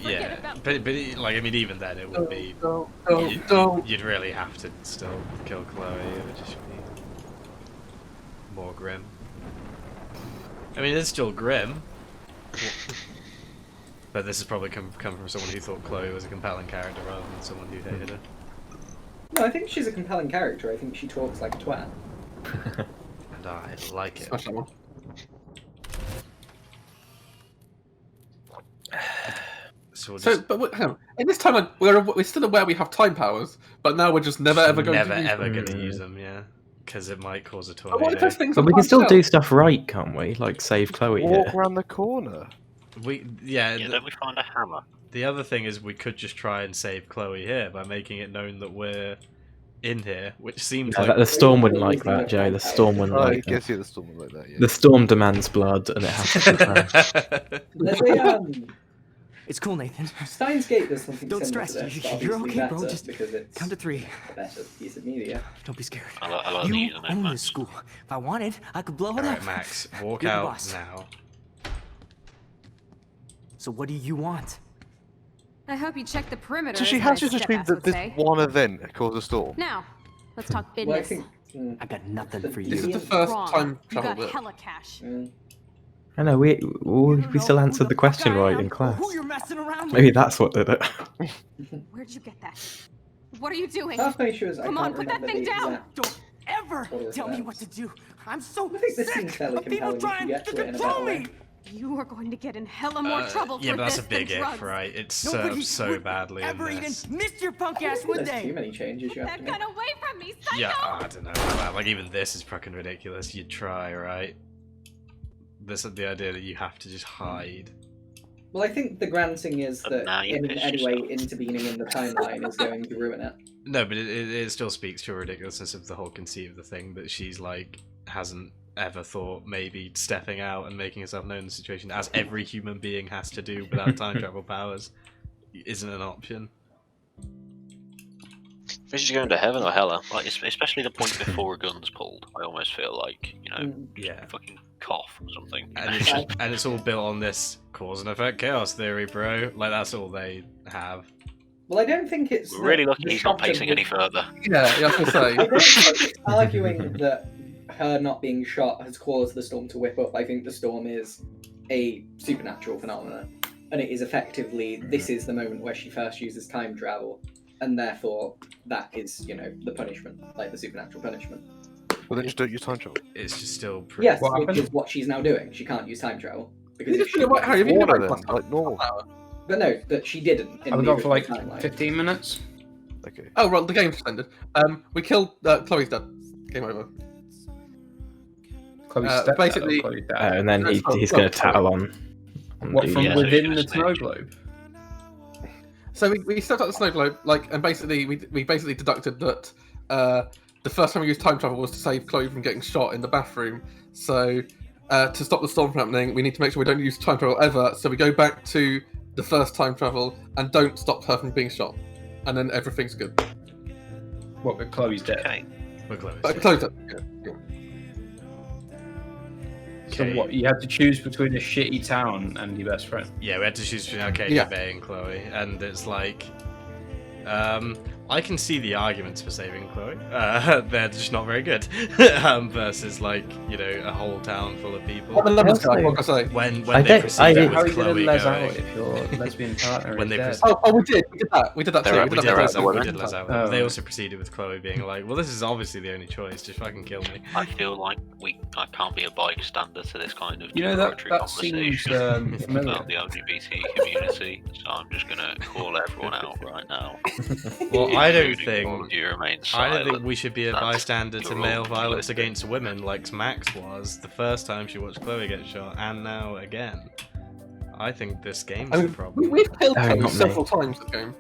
Yeah, but like, I mean, even then it would be... You'd really have to still kill Chloe, it would just be more grim. I mean, it's still grim. But this has probably come from someone who thought Chloe was a compelling character rather than someone who hated her. No, I think she's a compelling character. I think she talks like a twat. And I like it. Smash that one. So, but hang on. In this time, we're still aware we have time powers, but now we're just never ever going to use never them. going to use them, yeah. Because it might cause a But what if tornado. those things But are we can still passed do out? stuff right, can't we? Like save Chloe Walk here. around the corner. Yeah, don't we find a hammer? The other thing is we could just try and save Chloe here by making it known that we're in here, which seems Yeah, like... the storm wouldn't like that, Joe. The storm wouldn't Oh, I like guess that. yeah, the storm was like that, yeah. The storm demands blood, and it has to be done. There's a, It's cool, Nathan. Steins Gate does something Don't similar stress. to this, but You're obviously okay, bro. better Just because it's count to 3. a better piece of media. Don't be scared. I like the You username, own Max. this school. If I wanted, I could blow it Alright, up. Max, walk You're the out boss. now. So what do you want? I hope you check the perimeter. So she as has my just assumed step-ass that would this say. one event caused a storm. Now, let's talk Well, I business. think I got nothing for This you. is the first Wrong. time You travel got bit. hella cash. I know, we still answered the question right in class. Who you're messing around with? Maybe that's what did it. Where'd you get that? What are you doing? Halfway sure as I Come can't on, put that remember thing the down. exact Don't ever order tell of me events. what to do. I'm so I think this sick seems fairly of people compelling if you trying get to to it in a control better me. way. You are going to get in hella more trouble Yeah, for but that's this a big than if, drugs. right? It's Nobody served so would badly in ever even this. miss your punk I ass, don't would think there's they? too many changes you have That to make. gun away from me, psycho! Yeah, I don't know. Like, even this is fucking ridiculous. You'd try, right? This is the idea that you have to just hide. Well, I think the granting is But now that you in pissed any way intervening in the timeline is going to ruin it. No, but it still speaks to a ridiculousness of the whole conceit of the thing that she's like hasn't ever thought maybe stepping out and making herself known in the situation, as every human being has to do without time travel powers, isn't an option. If she's going to heaven or hell, like especially the point before a gun's pulled, I almost feel like, you know, yeah, fucking cough or something. And it's all built on this cause and effect chaos theory, bro. Like that's all they have. Well, I don't think it's. We're really lucky he's not pacing any further. Yeah, I was gonna say. I don't think it's arguing that her not being shot has caused the storm to whip up. I think the storm is a supernatural phenomenon, and it is effectively this is the moment where she first uses time travel, and therefore that is, you know, the punishment, like the supernatural punishment. Well, then just don't use time travel. It's just still pretty. Yes, which is what she's now doing. She can't use time travel because if she like normal. But no, that she didn't. I've been gone for like 15 minutes. Okay. Oh, right, the game's ended. We killed Chloe's dad. Game over. Chloe's basically, Chloe's dad. And then he's going to tattle on. What, from within the snow globe? So we stepped out the snow globe, like, and basically we basically deducted that the first time we used time travel was to save Chloe from getting shot in the bathroom. So to stop the storm from happening, we need to make sure we don't use time travel ever. So we go back to the first time travel and don't stop her from being shot, and then everything's good. What, with Chloe's dead? Okay. With Chloe's dead. Yeah. So what, you had to choose between a shitty town and your best friend? Yeah, we had to choose between Arcadia Bay and Chloe, and it's like, I can see the arguments for saving Chloe. They're just not very good. Versus like, you know, a whole town full of people. What can I say? When they proceed with how are you Chloe going to les going, out if your lesbian partner when is they dead? We did that. We did that too. We did les out. Oh. They also proceeded with Chloe being like, well, this is obviously the only choice, just fucking kill me. I feel like I can't be a bystander to this kind of You know, that conversation seems familiar. about the LGBT community, so I'm just gonna call everyone out right now. Well, I don't Including all think of you remain I don't think silent. we should be a That's bystander to your male role. violence against women like Max was the first time she watched Chloe get shot, and now again. I think this game's the problem. We've killed Oh, Chloe not several me. times this game.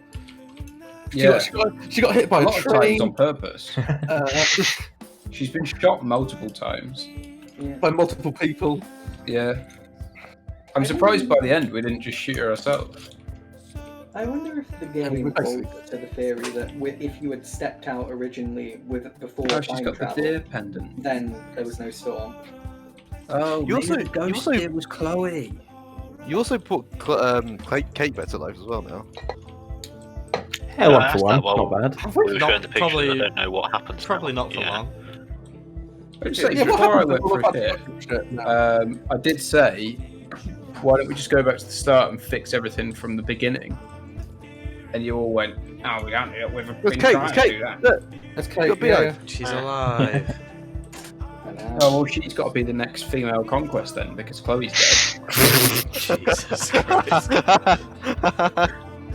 Yeah. She got hit by a a lot of times train. on purpose. She's been shot multiple times. By multiple people. Yeah. I'm surprised by the end we didn't just shoot her ourselves. I wonder if the game falls to the theory that if you had stepped out originally before Oh, she's time got the travel, deer pendant. then there was no storm. Oh, You also- maybe the ghost you also- deer was Chloe. You also put Kate back to life as well now. Yeah, one that's for one, that well. not bad. We were Not- showing the pictures, probably- I don't know what happens. Probably now. not for Yeah. long. I'd say, Yeah, what before I happened went to all for the it, fucking shit now? I did say, why don't we just go back to the start and fix everything from the beginning? And you all went, oh, we can't do that. We've been Kate, trying it's to Kate. do that. Look, that's Kate. Got Yeah, behind. She's alive. Oh, well, she's got to be the next female conquest then, because Chloe's dead. Jesus Christ.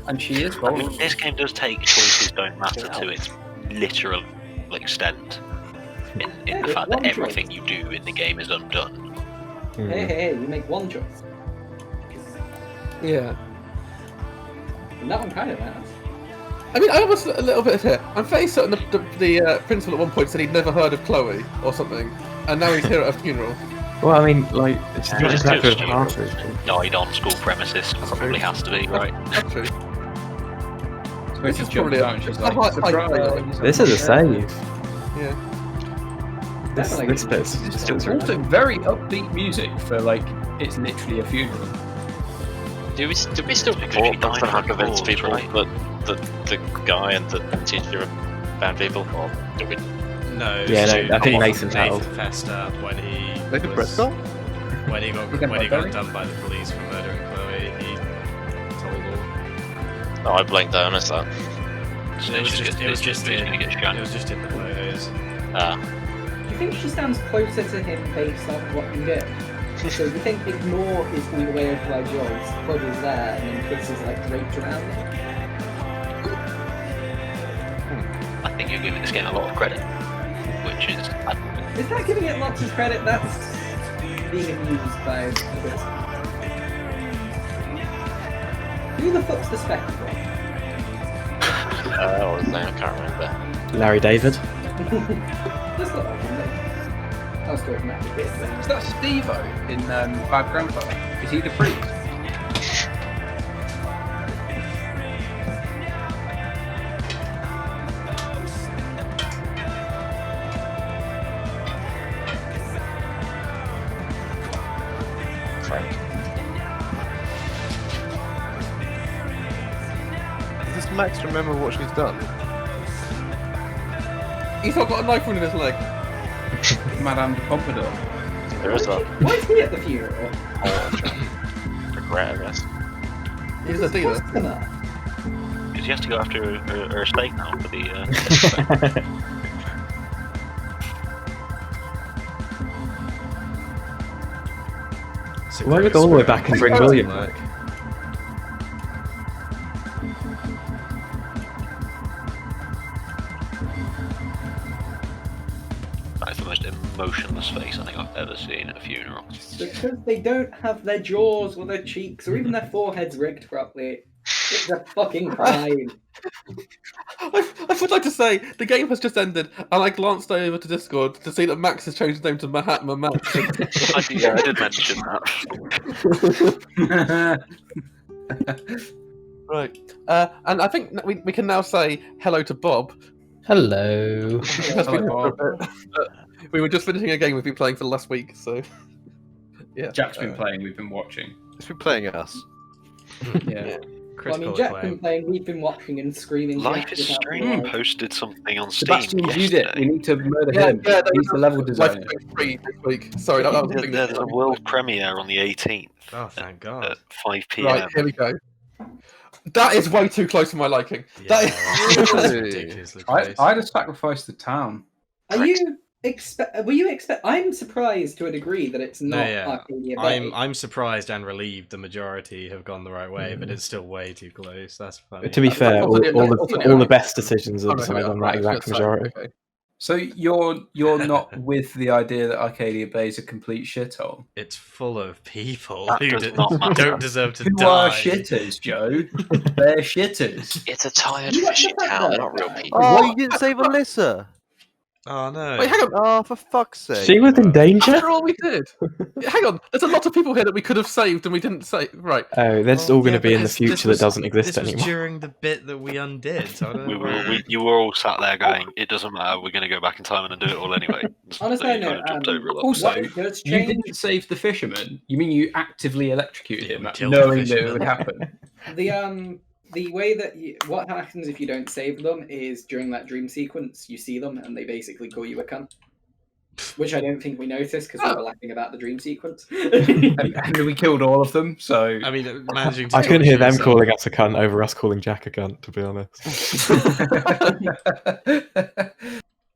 And she is I vulnerable. mean, this game does take choices don't matter to its literal extent. In the fact that everything you do in the game is undone. Hey, you make one choice. Yeah. And that one kind of matters. I mean, I was a little bit here. I'm fairly certain the principal at one point said he'd never heard of Chloe or something, and now he's here at a funeral. Well, I mean, like, it's Yeah, not it's exactly just a you. password. Died on school premises, probably has to be, right? That's true. So This she is jumps probably out and she's a like, high surprise. This is a save. Yeah. This bit's It's also very upbeat music for, like, it's literally a funeral. Do we still Report them for convince people that the guy and the teacher are bad people, or do we? No. Yeah, no, Stu- I think Nathan Nathan tattled. fessed up when he Nathan was- Prescott? when he got done by the police for murdering Chloe. He told all. No, I blanked out on that. It was just in the photos. Do you think she stands closer to him based on what he did? So you think ignore is the way of like Joyce, Chloe's there, and then Chris is like draped around him? I think you're giving this game a lot of credit, which is Is that giving it lots of credit? That's being amused by Chris. Who the fuck's the Spectre? What was his name? I can't remember. Larry David. That's not like his name. I was talking about it. Is that Steve-O in Bad Grandpa? Is he the priest? Does Max remember what she's done? He's not got a knife wound in his leg. Madame de Pompadour. There is a Why is he at the funeral? regret, I guess. He's a dealer. Because he has to go after her estate now for the. Why would go all the way back and bring William back? That's the most emotionless face I think I've ever seen at a funeral. Because they don't have their jaws or their cheeks or even their foreheads rigged properly. It's a fucking crime. I would like to say the game has just ended, and I glanced over to Discord to see that Max has changed his name to Mahatma Max. Yeah, I did mention that. Right, and I think we can now say hello to Bob. Hello. We were just finishing a game we've been playing for the last week, so yeah. Jack's been playing, we've been watching. It's been playing us. Yeah. Well, I mean, Jack's been playing, we've been watching and screaming. Life is Strange posted something on Steam. Sebastian viewed it. We need to murder him. Yeah, He's the level designer. Free this week. Sorry, that was There's a world premiere on the 18th. Oh, thank God. At 5 p.m. Right, here we go. That is way too close for my liking. That is ridiculously close. I'd have sacrificed the town. Were you expect? I'm surprised to a degree that it's not Arcadia Bay. I'm surprised and relieved the majority have gone the right way, but it's still way too close. That's funny. To be fair, all the best decisions are decided on that exact majority. So you're not with the idea that Arcadia Bay is a complete shithole? It's full of people That who does not matter. don't deserve to Who die. are shitters, Joe? They're shitters. It's a tired fishing town, not real people. Oh, you didn't save Alyssa! Oh no! Wait, hang on. Oh, for fuck's sake! She was in danger. After all we did. Hang on. There's a lot of people here that we could have saved and we didn't save. Right. Oh, that's all going to be in the future that doesn't exist This was anymore. during the bit that we undid. So I don't know. You were all sat there going, "It doesn't matter. We're going to go back in time and undo it all anyway." Honestly, So I you know. kind of jumped over a lot. Also, What does you change? didn't save the fisherman. You mean you actively electrocuted him, killed the knowing that it fisherman. would happen? The way that what happens if you don't save them is during that dream sequence you see them and they basically call you a cunt, which I don't think we noticed because we were laughing about the dream sequence. and we killed all of them. So I mean, managing. To I couldn't hear them torture calling us a cunt over us calling Jack a cunt, to be honest.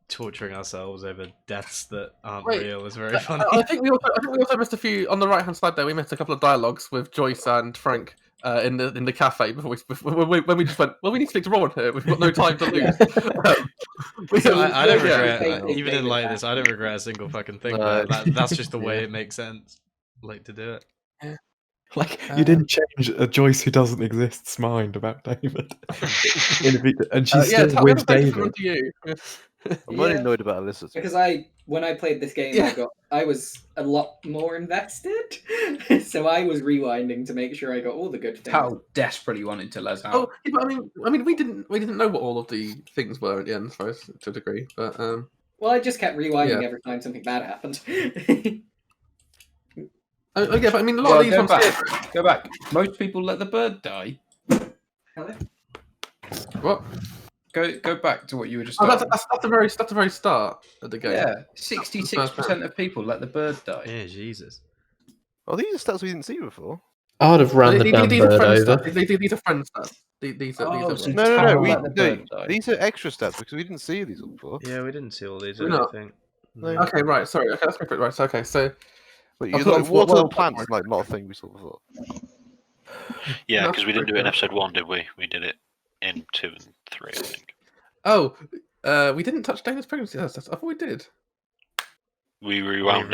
torturing ourselves over deaths that aren't Wait, real is very funny. I think we also missed a few on the right hand side there. We missed a couple of dialogues with Joyce and Frank in the cafe when we just went. Well, we need to speak to Rowan here. We've got no time to lose. So I don't regret, even in like this, I don't regret a single fucking thing. That's just the way it makes sense, like to do it. Like, you didn't change a Joyce who doesn't exist's mind about David. And she's still with David. I'm really annoyed about Alyssa. Because when I played this game, I was a lot more invested, so I was rewinding to make sure I got all the good things. How desperately wanted to les out. Oh, yeah, but I mean, we didn't know what all of the things were at the end, I suppose, to a degree. But well, I just kept rewinding every time something bad happened. Yeah, but I mean, a lot of these go ones. back. Go back. Most people let the bird die. What? Go back to what you were just. Oh, that's the very start of the game. Yeah, 66% of people let the bird die. Yeah, Jesus. Oh, these are stats we didn't see before. I would have run the damn bird over. These are friend stats. These are. No. These are extra stats because we didn't see these all before. Yeah, we didn't see all these. I No. don't think. Okay, right. Sorry. Okay, let's go for it. Right. So, okay, so. But you like water and plants, like not a thing we saw before. Yeah, because we didn't do it in episode 1, did we? We did it in 2 and 3, I think. Oh, we didn't touch Dana's pregnancy. I thought we did. We rewound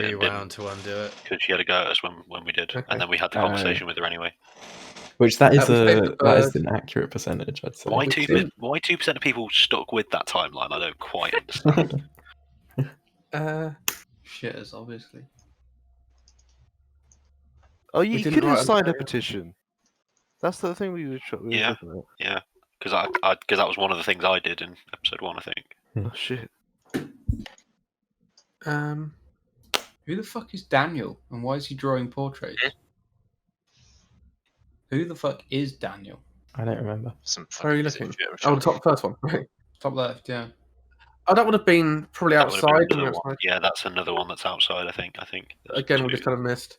to undo it because she had a go at us when we did, and then we had the conversation with her anyway. Which that is we saved the that is bird. an accurate percentage, I'd say. Why 2% of people stuck with that timeline? I don't quite understand. Shitters, obviously. Oh, We you didn't could have write signed a them down. petition. That's the thing we were Yeah, talking about. yeah, because that was one of the things I did in episode 1, I think. Oh shit. Who the fuck is Daniel, and why is he drawing portraits? Who the fuck is Daniel? I don't remember. Where are you looking? Oh, the top first one. Right. Top left, yeah. Oh, that would have been probably That would have been outside. another wasn't it? one. Yeah, that's another one that's outside. I think. Again, we just kind of missed.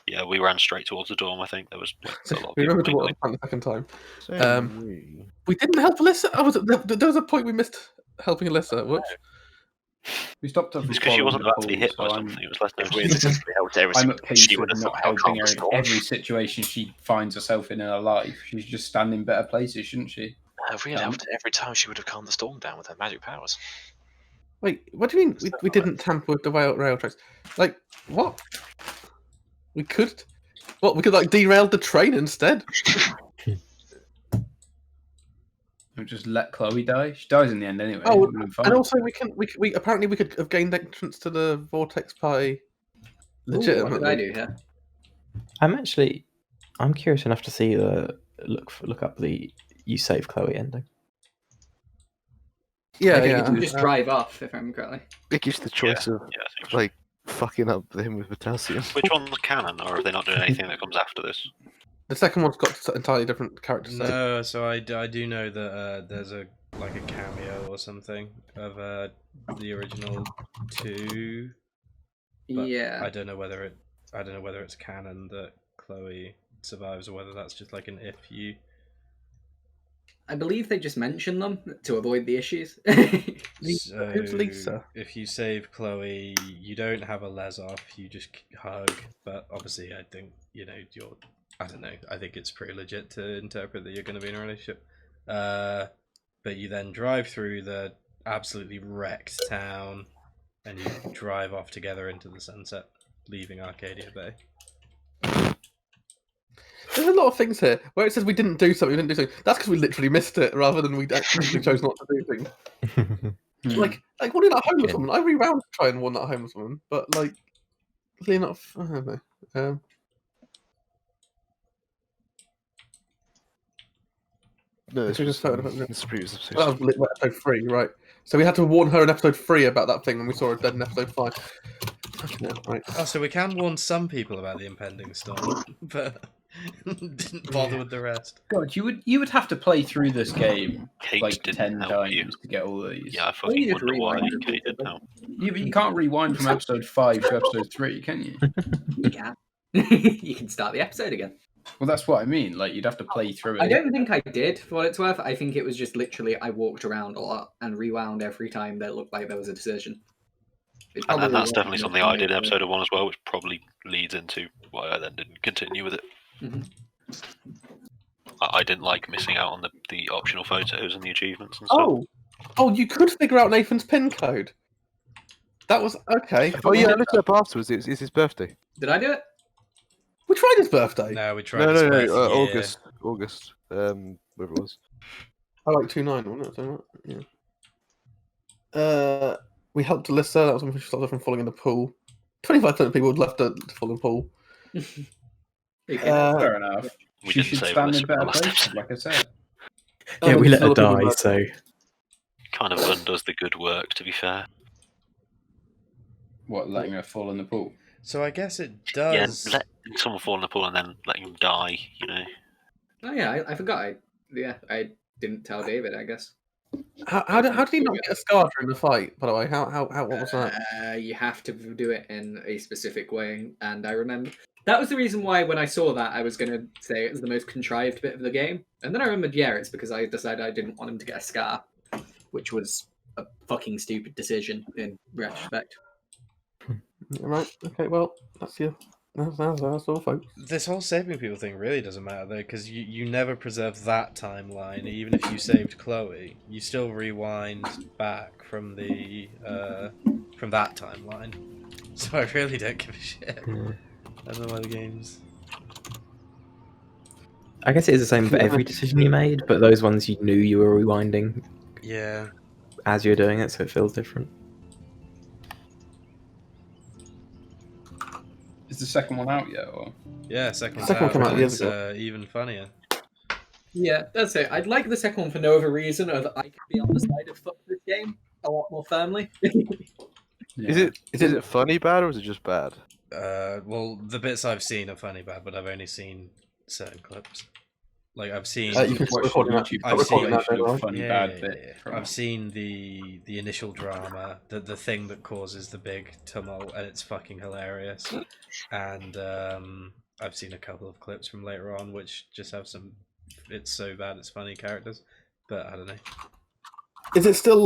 Yeah, we ran straight towards the dorm. I think there was a lot of We people remember to watch mingling. the second time. We didn't help Alyssa. Oh, there was a point we missed helping Alyssa. Which We stopped her It's from because she following wasn't the about to be pool, hit by so something. It was less If we had literally helped every I'm single at peace she would with have not thought, helping "Oh, her in storm." every situation she finds herself in her life. She's just standing better places, shouldn't she? If we had helped her every time, she would have calmed the storm down with her magic powers. wait, what do you mean we didn't tamper with the rail tracks? Like what? We could. What we could like derail the train instead. We'll just let Chloe die. She dies in the end anyway. Oh, It would've been fine. and also we apparently we could have gained entrance to the Vortex Party. Legitimately. What did I do here? I'm curious enough to see the look up the you save Chloe ending. Yeah, I think yeah. you can just drive off, if I'm correctly. It gives the choice of like fucking up him with potassium. Which one's canon, or are they not doing anything that comes after this? The second one's got entirely different characters. No, so I do know that there's a cameo or something of the original 2. But Yeah. I don't know whether it's canon that Chloe survives or whether that's just like an if you. I believe they just mention them to avoid the issues. So Who's Lisa? if you save Chloe, you don't have a les off. You just hug. But obviously, I think you're. I don't know. I think it's pretty legit to interpret that you're going to be in a relationship. But you then drive through the absolutely wrecked town, and you drive off together into the sunset, leaving Arcadia Bay. There's a lot of things here where it says we didn't do something. That's because we literally missed it, rather than we actually chose not to do things. Like one in that homeless woman. I rewound to try and warn that homeless woman, but like, clearly not. I don't know. No, It's just photo of it. It's previous episode. That was episode 3, right? So we had to warn her in episode 3 about that thing when we saw her dead in episode 5. Fucking hell, right. Oh, so we can warn some people about the impending storm, but didn't bother with the rest. God, you would have to play through this game Kate like didn't 10 help times you. to get all these. Yeah, I fucking wonder why Kate didn't help. You can't rewind from episode 5 to episode 3, can you? You can. You can start the episode again. Well, that's what I mean. Like, you'd have to play through it. I don't think I did, for what it's worth. I think it was just literally I walked around a lot and rewound every time that looked like there was a decision. And that's definitely something I did in episode 1 as well, which probably leads into why I then didn't continue with it. Mm-hmm. I didn't like missing out on the optional photos and the achievements and stuff. Oh, you could figure out Nathan's pin code. That was okay. Oh yeah, I looked it up afterwards. It's his birthday. Did I do it? We tried his birthday. No, we tried No, his no, birthday. no. Yeah. August. Whatever it was. I like 2-9, wasn't it? So, yeah. We helped Alyssa. That was when she stopped her from falling in the pool. 25% of people had left her to fall in the pool. Fair enough. We She didn't should save stand Alyssa in better last places, episode. like I said. Yeah, we let her Other people die, might- so Kind of undoes the good work, to be fair. What, letting her fall in the pool? So I guess it Yeah, does. letting someone fall in the pool and then letting them die, Oh yeah, I forgot. I didn't tell David. I guess. How did he not get a scar during the fight? By the way, what was that? You have to do it in a specific way, and I remember that was the reason why when I saw that I was going to say it was the most contrived bit of the game, and then I remembered, yeah, it's because I decided I didn't want him to get a scar, which was a fucking stupid decision in retrospect. Right. Okay. Well, that's all, folks. This whole saving people thing really doesn't matter though, because you never preserve that timeline. Even if you saved Chloe, you still rewind back from the from that timeline. So I really don't give a shit. I don't know why the game's. I guess it is the same for every decision you made, but those ones you knew you were rewinding Yeah. as you were doing it, so it feels different. Is the second one out yet? Or? Yeah, second one came out years it's ago. even funnier. Yeah, that's it. I'd like the second one for no other reason other than I can be on the side of fuck this game a lot more firmly. Is it funny bad or is it just bad? Well, the bits I've seen are funny bad, but I've only seen certain clips. Like I've seen. You can stop recording that. I've seen funny bad bit. I've seen the initial drama, the thing that causes the big tumult, and it's fucking hilarious. And I've seen a couple of clips from later on, which just have some. It's so bad, it's funny characters, but I don't know. Is it still